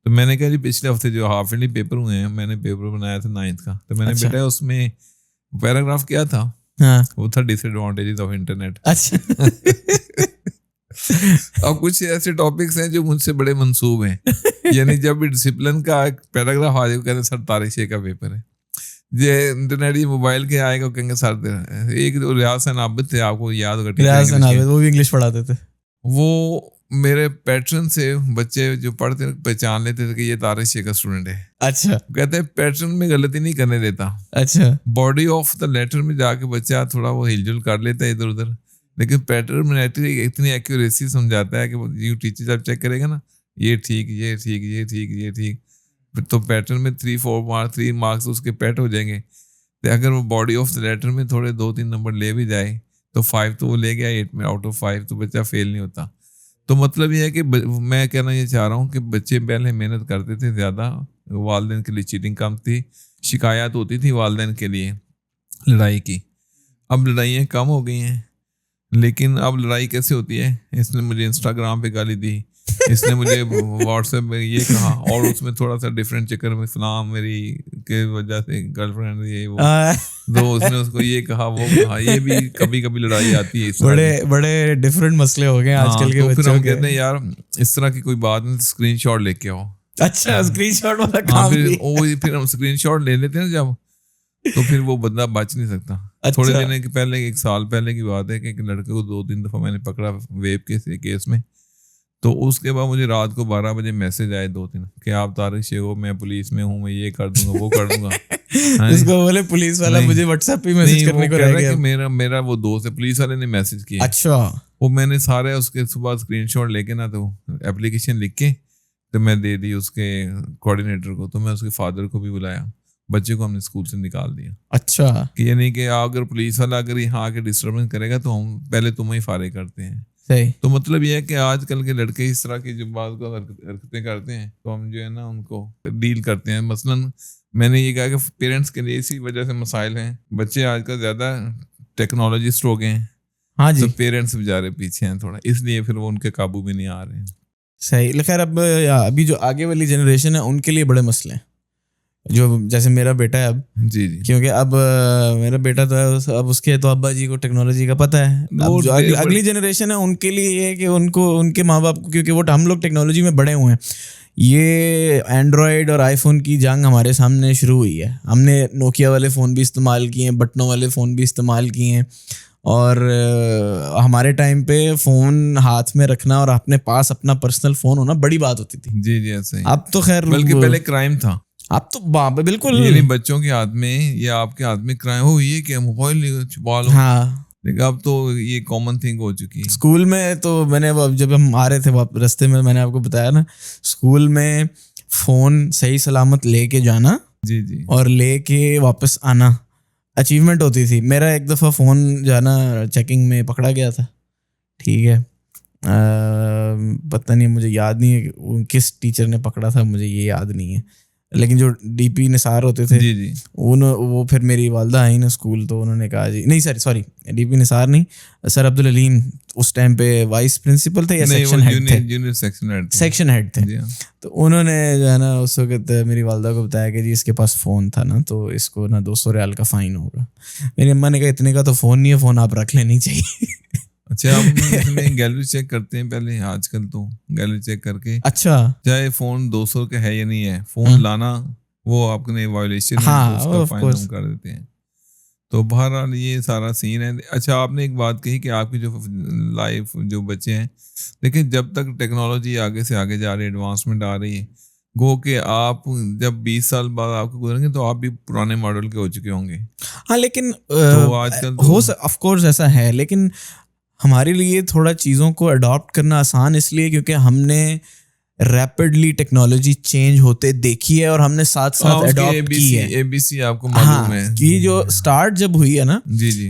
تو میں نے کہا جی پچھلے ہفتے جو ہاف ایئرلی پیپر ہوئے ہیں, میں نے پیپر بنایا تھا 9th کا, تو میں نے بیٹا اس میں پیراگراف کیا تھا, وہ تھا ڈس ایڈوانٹیجز آف انٹرنیٹ. اچھا اب کچھ ایسے ٹاپکس ہیں جو مجھ سے بڑے منسوب ہیں, یعنی جب بھی ڈسپلن کا پیراگراف آ جائے کہتے ہیں سر طارق شیخ کا پیپر ہے, یہ انٹرنیٹ یہ موبائل کے آئے گا کہیں گے سر. ایک ریاض حسین عابد تھے, آپ کو یاد ہوگا, ریاض حسین عابد, وہ بھی انگلش پڑھاتے تھے. وہ میرے پیٹرن سے بچے جو پڑھتے پہچان لیتے تھے کہ یہ طارق شیخ کا اسٹوڈنٹ ہے. اچھا, کہتے ہیں پیٹرن میں غلطی نہیں کرنے دیتا. اچھا, باڈی آف دا لیٹر میں جا کے بچہ تھوڑا وہ ہل جل کر لیتا ہے ادھر ادھر, لیکن پیٹرن میں اتنی ایکوریسی سمجھاتا ہے کہ یہ ٹیچر جب چیک کرے گا نا یہ ٹھیک, یہ ٹھیک, یہ ٹھیک, یہ ٹھیک, تو پیٹرن میں 3 مارکس اس کے پیٹ ہو جائیں گے. اگر وہ باڈی آف دا لیٹر میں تھوڑے 2-3 نمبر لے بھی جائے تو 5 تو وہ لے گیا 8 میں آؤٹ آف 5, تو بچہ فیل نہیں ہوتا. تو مطلب یہ ہے کہ میں کہنا یہ چاہ رہا ہوں کہ بچے پہلے محنت کرتے تھے زیادہ, والدین کے لیے چیٹنگ کم تھی, شکایات ہوتی تھی والدین کے لیے لڑائی کی. اب لڑائیاں کم ہو گئی ہیں, لیکن اب لڑائی کیسے ہوتی ہے, اس نے مجھے انسٹاگرام پہ گالی دی, اس نے مجھے واٹس ایپ پہ یہ کہا, اور اس میں تھوڑا سا ڈفرینٹ چکر میں فلاں میری کے وجہ سے گرل فرینڈ یہ وہ تو اس نے اس کو یہ کہا وہ کہا, یہ بھی کبھی کبھی لڑائی آتی ہے. بڑے ڈفرینٹ مسئلے ہو گئے آج کل کے بچوں کے. پھر ہم کہتے ہیں کے. یار اس طرح کی کوئی بات نہیں, اسکرین شاٹ لے کے آؤ. اچھا, اسکرین شاٹ والا کام بھی. پھر ہم اسکرین شاٹ لے لیتے ہیں جب, تو پھر وہ بندہ بچ نہیں سکتا. تھوڑے دن کے پہلے 1 سال پہلے کی بات ہے کہ ایک لڑکے کو 2-3 دفعہ میں نے پکڑا ویب کے کیس میں. تو اس کے بعد مجھے رات کو 12 بجے میسج آئے 2-3 کہ آپ طارق شیخ ہو, میں پولیس میں ہوں, میں یہ کر دوں گا وہ کر دوں گا. اس کو بولے پولیس والا مجھے واٹس ایپ پہ میسج کرنے کو رہ گیا. میرا وہ دوست ہے, پولیس والے نے میسج کیا. اچھا, وہ میں نے سارے اس کے صبح اسکرین شاٹ لے کے نا تو اپلیکیشن لکھ کے تو میں دے دی اس کے کوآرڈینیٹر کو. تو میں اس کے فادر کو بھی بلایا, بچے کو ہم نے اسکول سے نکال دیا. اچھا, کہ یعنی کہ اگر پولیس والا اگر یہاں آ کے ڈسٹربنس کرے گا تو ہم پہلے تمہیں فارغ کرتے ہیں. صحیح. تو مطلب یہ ہے کہ آج کل کے لڑکے اس طرح کی جو بعض کو حرکتیں کرتے ہیں تو ہم جو ہے نا ان کو ڈیل کرتے ہیں. مثلاً میں نے یہ کہا کہ پیرنٹس کے لیے اسی وجہ سے مسائل ہیں, بچے آج کل زیادہ ٹیکنالوجسٹ ہو گئے ہیں. ہاں جی, تو پیرنٹس بیچارے پیچھے ہیں تھوڑا, اس لیے پھر وہ ان کے قابو میں نہیں آ رہے ہیں. صحیح. خیر ابھی جو آگے والی جنریشن ہے ان کے لیے بڑے مسئلے ہیں, جو جیسے میرا بیٹا ہے اب. جی جی, کیونکہ اب میرا بیٹا تو ہے, اب اس کے تو ابا جی کو ٹیکنالوجی کا پتہ ہے. اب جو اگلی جنریشن ہے ان کے لیے یہ ہے کہ ان کو ان کے ماں باپ کو, کیونکہ وہ ہم لوگ ٹیکنالوجی میں بڑے ہوئے ہیں, یہ اینڈرائڈ اور آئی فون کی جنگ ہمارے سامنے شروع ہوئی ہے. ہم نے نوکیا والے فون بھی استعمال کیے ہیں, بٹنوں والے فون بھی استعمال کیے ہیں, اور ہمارے ٹائم پہ فون ہاتھ میں رکھنا اور اپنے پاس اپنا پرسنل فون ہونا بڑی بات ہوتی تھی. جی جی ایسے ہی. اب تو خیر بلکہ پہلے کرائم تھا, اب تو بالکل یعنی بچوں کے ہاتھ میں یا آپ کے ہاتھ میں کرائم ہو, یہ کہ موبائل چھپا لو. ہاں, لیکن اب تو یہ کامن تھنگ ہو چکی ہے. اسکول میں تو میں نے جب ہم آ رہے تھے رستے میں نے آپ کو بتایا نا, اسکول میں فون صحیح سلامت لے کے جانا, جی جی, اور لے کے واپس آنا اچیومنٹ ہوتی تھی. میرا ایک دفعہ فون جانا چیکنگ میں پکڑا گیا تھا, ٹھیک ہے, پتہ نہیں مجھے یاد نہیں ہے کس ٹیچر نے پکڑا تھا, مجھے یہ یاد نہیں ہے, لیکن جو ڈی پی نثار ہوتے تھے جی جی, وہ پھر میری والدہ آئی نا اسکول, تو انہوں نے کہا جی نہیں سوری ڈی پی نثار نہیں, سر عبدالعلیم اس ٹائم پہ وائس پرنسپل تھے یا سیکشن ہیڈ تھے, سیکشن ہیڈ تھے. تو انہوں نے جو ہے نا اس وقت میری والدہ کو بتایا کہ جی اس کے پاس فون تھا نا, تو اس کو نا 200 ریال کا فائن ہوگا. میری اماں نے کہا اتنے کا تو فون نہیں ہے, فون آپ رکھ لینی چاہیے. اچھا, آپ اس میں گیلری چیک کرتے ہیں پہلے, آج کل تو گیلری چیک کر کے, اچھا, چاہے فون 200 کا ہے یا نہیں ہے, فون لانا وہ اپنے وائلیشن ہاں، اس کا of فائن course. ہم کر دیتے ہیں. تو بہرحال یہ سارا سین ہے. اچھا آپ نے ایک بات کہی کہ آپ کی جو لائف جو بچے ہیں، لیکن جب تک ٹیکنالوجی آگے سے آگے جا رہی ہے، ایڈوانسمنٹ آ رہی ہے، گو کہ آپ جب 20 سال بعد آپ کو گزریں گے تو آپ بھی پرانے ماڈل کے ہو چکے ہوں گے. ہاں لیکن تو آج کل تو آف کورس ایسا ہے، لیکن ہمارے لیے تھوڑا چیزوں کو اڈاپٹ کرنا آسان اس لیے کیونکہ ہم نے ریپڈلی ٹیکنالوجی چینج ہوتے دیکھی ہے اور ہم نے ساتھ ساتھ اس کی اڈاپٹ کی ہے. اے بی سی آپ کو معلوم ہے. ہاں، کہ جو اسٹارٹ جب ہوئی ہے نا، جی جی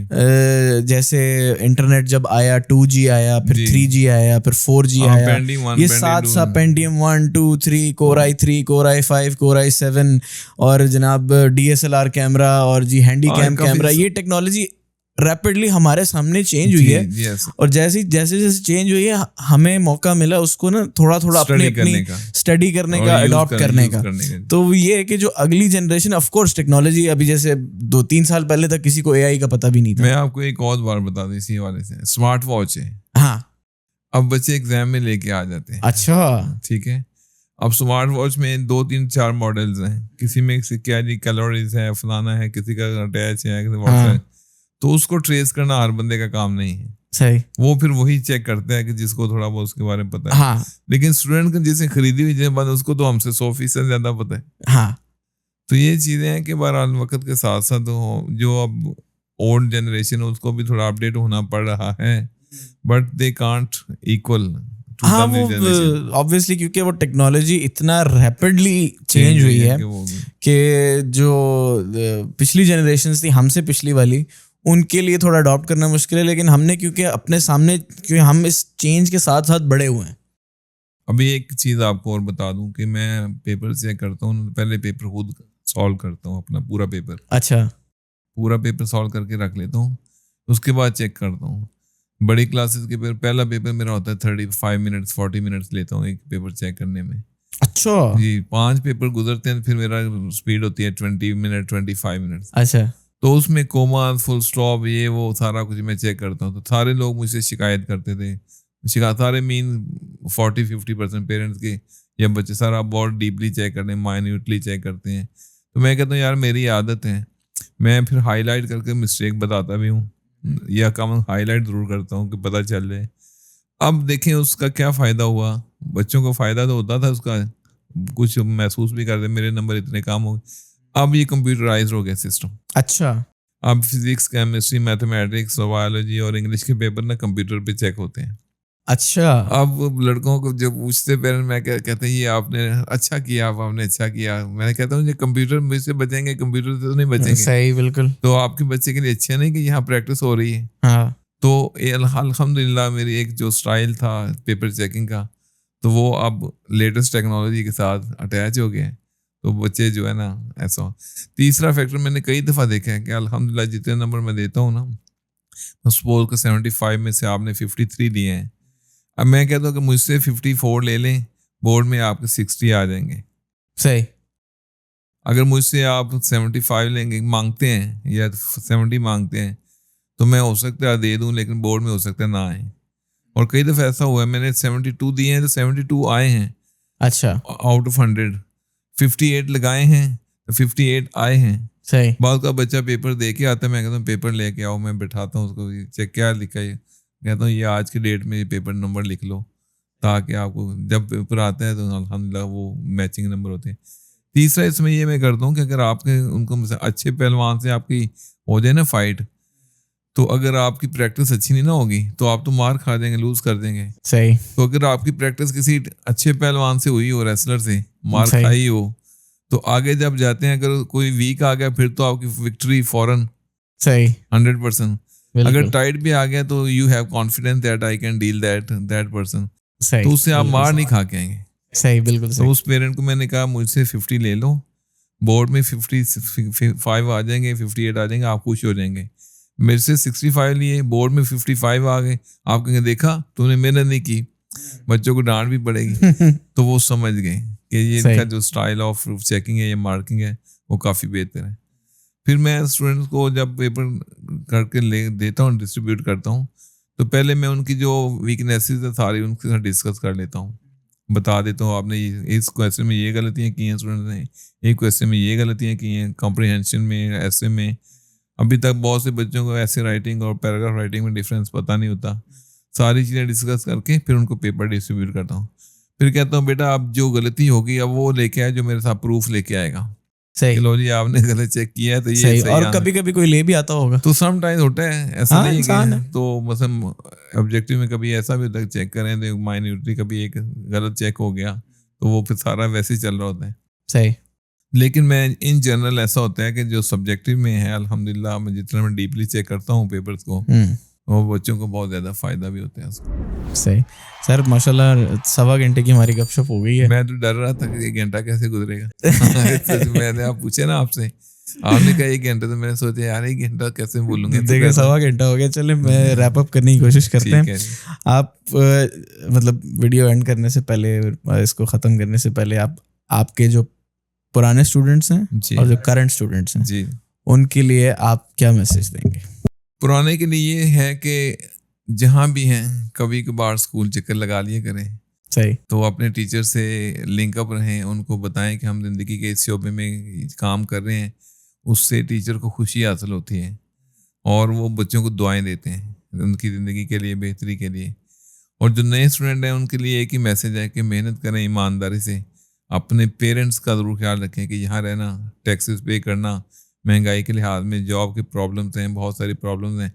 جیسے انٹرنیٹ جب آیا، 2G آیا، پھر 3G آیا، پھر 4G آیا، یہ ساتھ ساتھ Pentium 1 2 3 Core i3 Core i5 Core i7 اور جناب DSLR کیمرہ اور جی ہینڈی کیم کیمرہ، یہ ٹیکنالوجی ریپڈلی ہمارے سامنے چینج ہوئی ہے. اور جیسے جیسے چینج ہوئی ہے ہمیں موقع ملا اس کو نا تھوڑا اپنی اسٹڈی کرنے کا، اڈاپٹ کرنے کا. تو یہ ہے کہ جو اگلی جنریشن، آف کورس ٹیکنالوجی ابھی جیسے 2-3 سال پہلے تک کسی کو AI کا پتہ بھی نہیں تھا. میں آپ کو ایک اور بار بتا دوں اسی حوالے سے، اسمارٹ واچ ہے. ہاں، اب بچے ایگزام میں لے کے آ جاتے ہیں. اچھا ٹھیک ہے. اب اسمارٹ واچ میں 2-3-4 ماڈلز ہیں. کسی میں کیا جی کیلوریز ہے، فلانا ہے، کسی کا اٹیچ ہے، واچ ہے. تو اس کو ٹریس کرنا ہر بندے کا کام نہیں ہے. صحیح. وہ پھر وہی چیک کرتے ہیں کہ جس کو تھوڑا بہت اس کے بارے میں پتا ہے. ہاں، لیکن اسٹوڈنٹ کو جسے خریدی ہوئی جن بات اس کو تو ہم سے 100% زیادہ پتا ہے. ہاں، تو یہ چیزیں ہیں کہ بہرحال وقت کے ساتھ ساتھ جو اب اولڈ جنریشن اس کو بھی تھوڑا اپڈیٹ ہونا پڑ رہا ہے، بٹ دے کانٹ ایکول. ہاں، وہ obviously کیونکہ وہ ٹیکنالوجی اتنا ریپڈلی چینج ہوئی ہے کہ جو پچھلی جنریشنز تھی ہم سے پچھلی والی، ان کے لیے تھوڑا اڈاپٹ کرنا مشکل ہے. لیکن ہم نے کیونکہ اپنے سامنے، کیونکہ ہم اس چینج کے ساتھ ساتھ بڑے ہوئے ہیں. ابھی ایک چیز آپ کو اور بتا دوں کہ میں پیپر چیک کرتا ہوں، پہلے پیپر خود سالو کرتا ہوں، اپنا پورا پیپر. اچھا. پورا پیپر سالو کر کے رکھ لیتا ہوں، اس کے بعد چیک کرتا ہوں. بڑی کلاسز کے پیپر، پہلا پیپر میرا ہوتا ہے 35 منٹس 40 منٹس لیتا ہوں ایک پیپر چیک کرنے میں. اچھا جی 5 پیپر گزرتے ہیں، پھر میرا اسپیڈ ہوتی ہے 20 منٹ 25 منٹس. اچھا. تو اس میں کوما، فل اسٹاپ، یہ وہ سارا کچھ میں چیک کرتا ہوں. تو سارے لوگ مجھ سے شکایت کرتے تھے، سارے مین 40-50% پیرنٹس کے یا بچے سارا بہت ڈیپلی چیک کرتے ہیں، مائنیوٹلی چیک کرتے ہیں. تو میں کہتا ہوں یار میری عادت ہے، میں پھر ہائی لائٹ کر کے مسٹیک بتاتا بھی ہوں، یا کم ہائی لائٹ ضرور کرتا ہوں کہ پتہ چل جائے. اب دیکھیں اس کا کیا فائدہ ہوا. بچوں کو فائدہ تو ہوتا تھا اس کا، کچھ محسوس بھی کرتے میرے نمبر اتنے کم ہو گئے. اب یہ کمپیوٹرائز ہو گیا سسٹم. اچھا. اب فزکس، کیمسٹری، میتھمیٹکس، بایولوجی اور انگلش کے پیپر نا کمپیوٹر پہ چیک ہوتے ہیں. اچھا. اب لڑکوں کو جب پوچھتے پیرنٹ، میں کہتے ہیں یہ آپ نے اچھا کیا، آپ نے اچھا کیا. میں کہتا ہوں یہ کمپیوٹر مجھ سے بچیں گے، کمپیوٹر سے تو نہیں بچیں گے. صحیح، بالکل. تو آپ کے بچے کے لیے اچھا نہیں کہ یہاں پریکٹس ہو رہی ہے. ہاں. تو الحمدللہ میری ایک جو اسٹائل تھا پیپر چیکنگ کا، تو وہ اب لیٹسٹ ٹیکنالوجی کے ساتھ اٹیچ ہو گئے. تو بچے جو ہے نا ایسا. تیسرا فیکٹر میں نے کئی دفعہ دیکھا ہے کہ الحمدللہ جتنے نمبر میں دیتا ہوں نا، سپوز کہ 75 میں سے آپ نے 53 لیے ہیں، اب میں کہتا ہوں کہ مجھ سے 54 لے لیں، بورڈ میں آپ کے 60 آ جائیں گے. صحیح. اگر مجھ سے آپ 75 لیں گے مانگتے ہیں یا 70 مانگتے ہیں تو میں ہو سکتا ہے دے دوں، لیکن بورڈ میں ہو سکتا ہے نہ آئیں. اور کئی دفعہ ایسا ہوا ہے میں نے 72 دیے ہیں تو 72 آئے ہیں. اچھا. آؤٹ آف 100 58 لگائے ہیں تو 58 آئے ہیں. صحیح. بعض کا بچہ پیپر دے کے آتا ہے، میں کہتا ہوں پیپر لے کے آؤ، میں بٹھاتا ہوں اس کو، چیک کیا لکھا ہے، کہتا ہوں یہ آج کی ڈیٹ میں یہ پیپر نمبر لکھ لو، تاکہ آپ کو جب پیپر آتا ہے تو الحمدللہ وہ میچنگ نمبر ہوتے ہیں. تیسرا اس میں یہ میں کرتا ہوں کہ اگر آپ کے ان کو اچھے پہلوان سے آپ کی ہو جائے نا فائٹ، تو اگر آپ کی پریکٹس اچھی نہیں نہ ہوگی تو آپ تو مار کھا دیں گے، لوز کر دیں گے. صحیح. تو اگر آپ کی پریکٹس کسی اچھے پہلوان سے ہوئی ہو، ریسلر سے مار کھائی ہو، تو آگے جب جاتے ہیں اگر کوئی ویک آ گیا پھر تو آپ کی وکٹری فوراً. صحیح. 100%. اگر ٹائٹ بھی آ گیا تو you have confidence that I can deal that person. تو اس سے آپ مار نہیں کھا کے آئیں گے. صحیح، بالکل. تو اس پیرنٹ کو میں نے کہا مجھ سے 50 لے لو، بورڈ میں 55 آ جائیں گے، 58 آ جائیں گے، آپ خوش ہو جائیں گے. میرے سے 65 لیے، بورڈ میں 55 آ گئے، آپ کہیں گے دیکھا تو نے محنت نہیں کی، بچوں کو ڈانٹ بھی پڑے گی. تو وہ سمجھ گئے کہ یہ ان کا جو اسٹائل آف چیکنگ ہے یا مارکنگ ہے وہ کافی بہتر ہے. پھر میں اسٹوڈنٹس کو جب پیپر کر کے لے دیتا ہوں، ڈسٹریبیوٹ کرتا ہوں، تو پہلے میں ان کی جو ویکنیسز ہے ساری ان کے ساتھ ڈسکس کر لیتا ہوں. بتا دیتا ہوں آپ نے اس کویسچن میں یہ غلطیاں کی ہیں اسٹوڈنٹ نے, ایک کویسچن میں یہ غلطیاں کی ہیں, کمپریہنشن میں, ایسے میں. ابھی تک بہت سے بچوں کو ایسے رائٹنگ اور پیراگراف رائٹنگ میں ڈفرینس پتہ نہیں ہوتا. ساری چیزیں ڈسکس کر کے پھر ان کو پیپر ڈسٹریبیوٹ کرتا ہوں. پھر کہتا ہوں بیٹا اب جو غلطی ہوگی اب وہ لے کے آئے جو میرے ساتھ پروف لے کے آئے گا. صحیح, لو جی آپ نے غلط چیک کیا ہے تو یہ صحیح. اور آنا. کبھی کبھی کوئی لے بھی آتا ہوگا تو سم ٹائم ہوتا ہے ایسا نہیں انسان کہ ہے. تو مثلا آبجیکٹیو میں کبھی ایسا بھی ہوتا ہے چیک کریں تو مائنیوٹلی کبھی ایک غلط چیک ہو گیا تو وہ پھر سارا ویسے ہی چل رہا ہوتا ہے. صحیح. لیکن میں ان جنرل ایسا ہوتا ہے کہ جو سبجیکٹیو میں ہے الحمدللہ میں جتنا میں ڈیپلی چیک کرتا ہوں پیپرز کو وہ بچوں کو بہت زیادہ فائدہ بھی ہوتا ہے اس کو. صحیح سر, ماشاء اللہ 1.25 گھنٹے کی ہماری گپ شپ ہو گئی ہے. میں تو ڈر رہا تھا کہ 1 گھنٹہ کیسے گزرے گا. میں نے آپ پوچھے نا آپ سے, آپ نے کہا 1 گھنٹہ, تو میں نے سوچا یار 1 گھنٹہ کیسے بولوں گا. دیکھیں 1.25 گھنٹہ ہو گیا. چلیں میں ریپ اپ کرنے کی کوشش کرتے ہیں. آپ مطلب ویڈیو اینڈ کرنے سے پہلے, اس کو ختم کرنے سے پہلے آپ کے جو پرانے اسٹوڈنٹس ہیں اور جو کرنٹ اسٹوڈنٹس ہیں جی ان کے لیے آپ کیا میسج دیں گے؟ پرانے کے لیے یہ ہے کہ جہاں بھی ہیں کبھی کبھار اسکول چکر لگا لیے کریں. صحیح. تو اپنے ٹیچر سے لنک اپ رہیں, ان کو بتائیں کہ ہم زندگی کے اس شعبے میں کام کر رہے ہیں. اس سے ٹیچر کو خوشی حاصل ہوتی ہے اور وہ بچوں کو دعائیں دیتے ہیں ان کی زندگی کے لیے, بہتری کے لیے. اور جو نئے اسٹوڈنٹ ہیں ان کے لیے ایک ہی میسج ہے کہ محنت کریں ایمانداری سے. اپنے پیرنٹس کا ضرور خیال رکھیں کہ یہاں رہنا, ٹیکسز پے کرنا, مہنگائی کے لحاظ میں جاب کے پرابلمس ہیں, بہت ساری پرابلمس ہیں.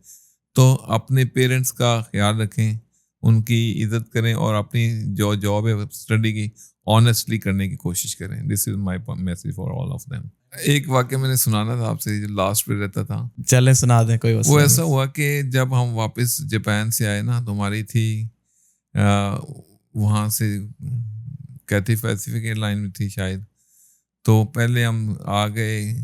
تو اپنے پیرنٹس کا خیال رکھیں, ان کی عزت کریں اور اپنی جو جاب ہے اسٹڈی کی آنیسٹلی کرنے کی کوشش کریں. This is my message for all of them. ایک واقعہ میں نے سنانا تھا آپ سے جو لاسٹ پہ رہتا تھا. چلیں سنا دیں کوئی. وہ ایسا ہوا کہ جب ہم واپس جاپان سے آئے نا تو ہماری تھی وہاں سے کیتھی پیسیفک ایئر لائن میں تھی شاید. تو پہلے ہم آ گئے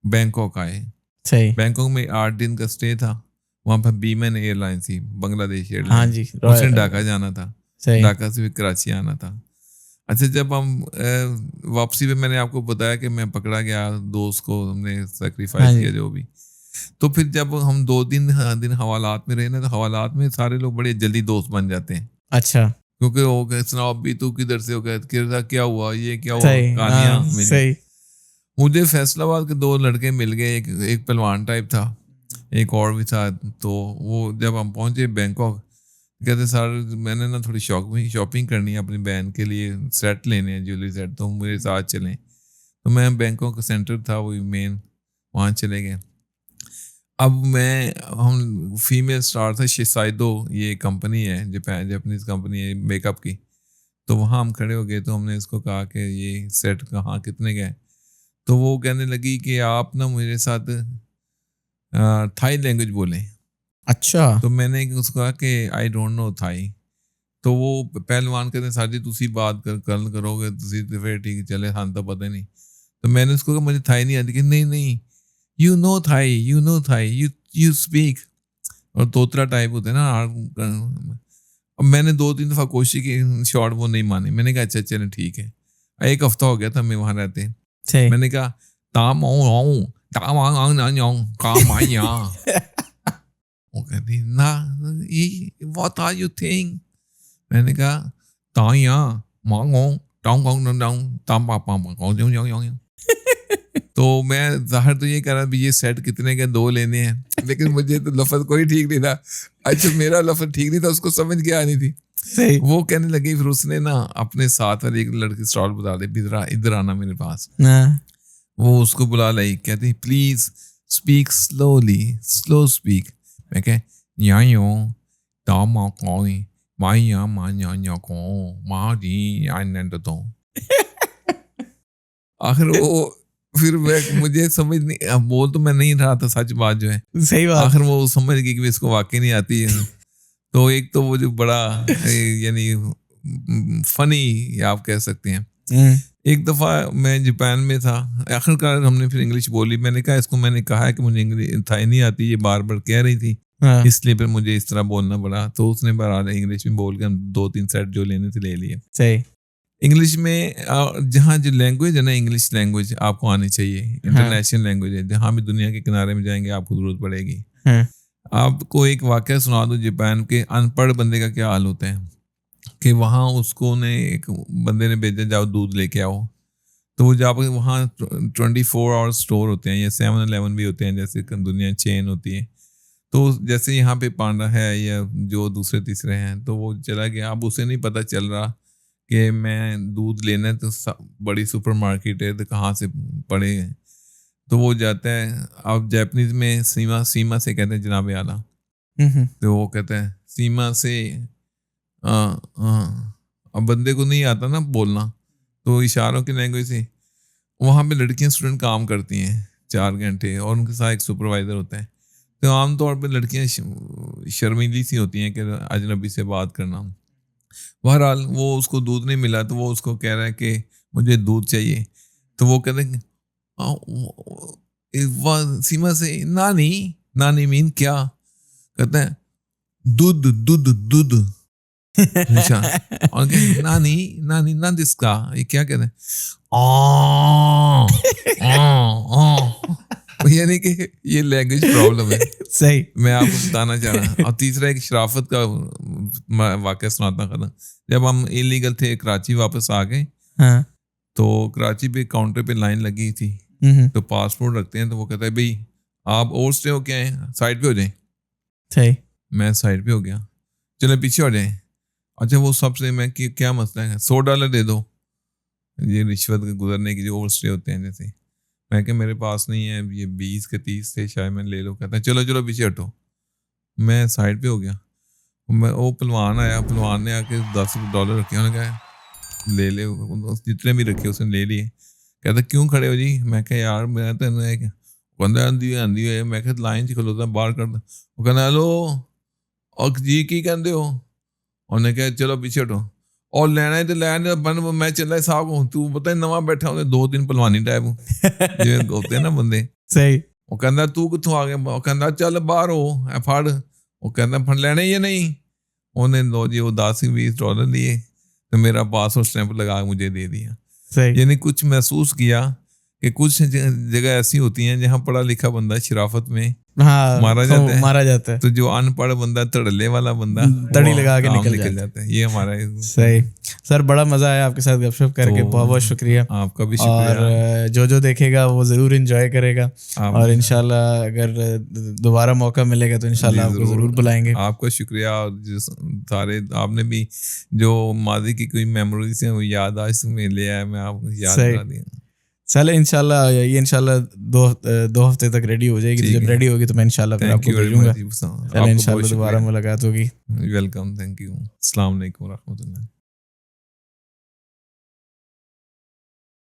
بینکاک آئے. صحیح. بینکاک میں 8 دن کا اسٹے تھا. وہاں پہ بیمن ایئر لائن تھی, بنگلہ دیش ایئر ہاں لائن. جی, اس نے ڈھاکہ جانا تھا. صحیح. ڈھاکہ سے بھی کراچی آنا تھا. اچھا جب ہم واپسی پہ میں نے آپ کو بتایا کہ میں پکڑا گیا, دوست کو ہم نے سیکریفائس کیا جو بھی. تو پھر جب ہم 2 دن حوالات میں رہے نا تو حوالات میں سارے لوگ بڑے جلدی دوست بن جاتے ہیں. اچھا. کیونکہ وہ سناؤ ابھی تو کدھر سے ہو گیا, کیا ہوا, یہ کیا ہوا, کہانیاں ملی. مجھے فیصل آباد کے 2 لڑکے مل گئے, ایک پہلوان ٹائپ تھا, ایک اور بھی تھا. تو وہ جب ہم پہنچے بینکاک کہتے سر میں نے نا تھوڑی شاپنگ کرنی ہے اپنی بہن کے لیے, سیٹ لینے ہیں جویلری سیٹ, تو میرے ساتھ چلیں. تو میں بینکاک کا سینٹر تھا وہی مین, وہاں چلے گئے. اب ہم فیمیل اسٹار تھا شیسائیدو, یہ کمپنی ہے جاپنیز کمپنی ہے میک اپ کی. تو وہاں ہم کھڑے ہو گئے تو ہم نے اس کو کہا کہ یہ سیٹ کہاں کتنے گئے. تو وہ کہنے لگی کہ آپ نا میرے ساتھ تھائی لینگویج بولیں. اچھا. تو میں نے اس کو کہا کہ آئی ڈونٹ نو تھائی. تو وہ پہلوان کہتے ہیں سر جی تسی بات کرو گے تسی تو پھر ٹھیک چلے, ہم تو پتہ نہیں. تو میں نے اس کو کہا مجھے تھائی نہیں آتی. کہ نہیں you know thy you speak. اور توترا ٹائپ ہوتے ہیں نا. اب میں نے 2-3 دفعہ کوشش کی, شارٹ وہ نہیں مانی. میں نے کہا اچھا چلیں ٹھیک ہے. 1 ہفتہ ہو گیا تھا میں وہاں رہتے. میں نے کہا وہ کہتی نا what are you think. میں نے کہا تو میں ظاہر تو یہ کر رہا بھی یہ سیٹ کتنے کے 2 لینے ہیں, لیکن مجھے تو لفظ کوئی ٹھیک نہیں تھا. اچھا میرا لفظ ٹھیک نہیں تھا, اس کو سمجھ کے آنی تھی. وہ کہنے لگی, پھر اس نے نا اپنے ساتھ والی ایک لڑکی اسٹال بتا دی, ادھر آنا میرے پاس. وہ اس کو بلا لائی, کہتی please speak slowly, slow speak. میں کہ آخر وہ پھر مجھے سمجھ نہیں, بول تو میں نہیں رہا تھا سچ بات جو ہے. صحیح بات. آخر وہ سمجھ گئی کہ اس کو واقعی نہیں آتی ہے. تو ایک تو وہ جو بڑا یعنی فنی آپ کہہ سکتے ہیں. ایک دفعہ میں جاپان میں تھا, آخرکار ہم نے پھر انگلش بولی. میں نے کہا اس کو میں نے کہا ہے کہ مجھے انگلش تھائی نہیں آتی, یہ بار بار کہہ رہی تھی, اس لیے پھر مجھے اس طرح بولنا پڑا. تو اس نے بہرحال انگلش میں بول کے ہم 2-3 سیٹ جو لینے تھے لے لیے. صحیح. انگلش میں جہاں جو لینگویج ہے نا, انگلش لینگویج آپ کو آنی چاہیے. انٹرنیشنل لینگویج ہے, جہاں بھی دنیا کے کنارے میں جائیں گے آپ کو ضرورت پڑے گی. آپ کو ایک واقعہ سنا دو جاپان کے ان پڑھ بندے کا کیا حال ہوتا ہے. کہ وہاں اس کو نے ایک بندے نے بھیجا جاؤ دودھ لے کے آؤ. تو وہ جا کے وہاں 24 آور اسٹور ہوتے ہیں یا 7-11 بھی ہوتے ہیں جیسے دنیا چین ہوتی ہے. تو جیسے یہاں پہ پانڈا ہے یا جو دوسرے تیسرے ہیں, تو وہ چلا گیا. اب اسے نہیں پتہ چل رہا کہ میں دودھ لینا ہے تو بڑی سپر مارکیٹ ہے تو کہاں سے پڑے ہیں. تو وہ جاتا ہے, اب جیپنیز میں سیما سے کہتے ہیں جناب اعلیٰ. تو وہ کہتا ہے سیما سے, اب بندے کو نہیں آتا نا بولنا, تو اشاروں کی لینگویج سے. وہاں پہ لڑکیاں اسٹوڈنٹ کام کرتی ہیں 4 گھنٹے اور ان کے ساتھ ایک سپروائزر ہوتا ہے. تو عام طور پہ لڑکیاں شرمیلی سی ہوتی ہیں کہ اجنبی سے بات کرنا. بہرحال وہ اس کو دودھ نہیں ملا تو وہ اس کو کہہ رہا ہے کہ مجھے دودھ چاہیے. تو وہ کہتے ہیں سیما سے نانی مین کیا, کہتے ہیں دودھ. اچھا, اور نانی نہ دس کا یہ کیا کہتے ہیں, یعنی کہ یہ لینگویج پرابلم ہے. صحیح, میں آپ کو بتانا چاہ رہا ہوں. اور تیسرا ایک شرافت کا واقعہ سناتا ختم. جب ہم انلیگل تھے کراچی واپس آ گئے, تو کراچی پہ کاؤنٹر پہ لائن لگی تھی, تو پاسپورٹ رکھتے ہیں. تو وہ کہتا ہے بھائی آپ اوور اسٹے ہو کے آئے, سائڈ پہ ہو جائیں. صحیح, میں سائڈ پہ ہو گیا, چلے پیچھے ہو جائیں. اچھا وہ سب سے میں کیا مسئلہ ہے, $100 دے دو, یہ رشوت گزرنے کی جو اوور اسٹے ہوتے ہیں جیسے. میں کہ میرے پاس نہیں ہے, یہ 20 کے 30 تھے شاید, میں لے لو. کہتا ہے چلو پیچھے ہٹو. میں سائڈ پہ ہو گیا. وہ پلوان آیا, پلوان نے آ کے $10 رکھے, انہوں نے کہا لے لے, جتنے بھی رکھے اس نے لے لیے. کہتا کیوں کھڑے ہو جی؟ میں کہ یار میں تو بندہ آندھی ہوئے. میں کہ لائن کھلوتا باہر کرتا. وہ کہنا ہیلو اور جی کی کہتے ہو؟ انہوں نے کہا چلو پیچھے ہٹو. اور لینا ہے تو لینا, میں چلا صاحب ہوں, تو پتہ نہیں نواں بیٹھا ہوں, 2-3 پلوانی ٹائپ جو ہوتے ہیں نا بندے. صحیح. وہ کہنا تو کتوں آ گیا؟ وہ کہنا چل باہر ہو پھڑ. وہ کہنا پھڑ لینا یا نہیں؟ انہیں لو جی وہ $10-20 لیے, تو میرا پاسپورٹ اسٹیمپ لگا کے مجھے دے دیا. یعنی کچھ محسوس کیا کہ کچھ جگہ ایسی ہوتی ہیں جہاں پڑھا لکھا بندہ شرافت میں مارا جاتا ہے, تو جو ان پڑھ بندہ تڑلے والا بندہ تڑی لگا کے نکل جاتا ہے. یہ ہمارا. صحیح سر, بڑا مزہ آیا آپ کے ساتھ گپ شپ کر کے, بہت بہت شکریہ. آپ کا بھی شکریہ. اور جو دیکھے گا وہ ضرور انجوائے کرے گا, اور انشاءاللہ اگر دوبارہ موقع ملے گا تو انشاءاللہ آپ کو ضرور بلائیں گے. آپ کا شکریہ. اور سارے آپ نے بھی جو ماضی کی کوئی میموریز ہیں وہ یاد آج میں لے آیا, میں آپ کو یاد کرا دیا. چلے انشاءاللہ یہ انشاءاللہ 2 ہفتے تک ریڈی ہو جائے گی. جب ریڈی ہوگی تو میں انشاءاللہ پھر آپ کو بھیجوں گا. چلے انشاءاللہ دوبارہ ملاقات ہوگی. Welcome, thank you. السلام علیکم ورحمۃ اللہ.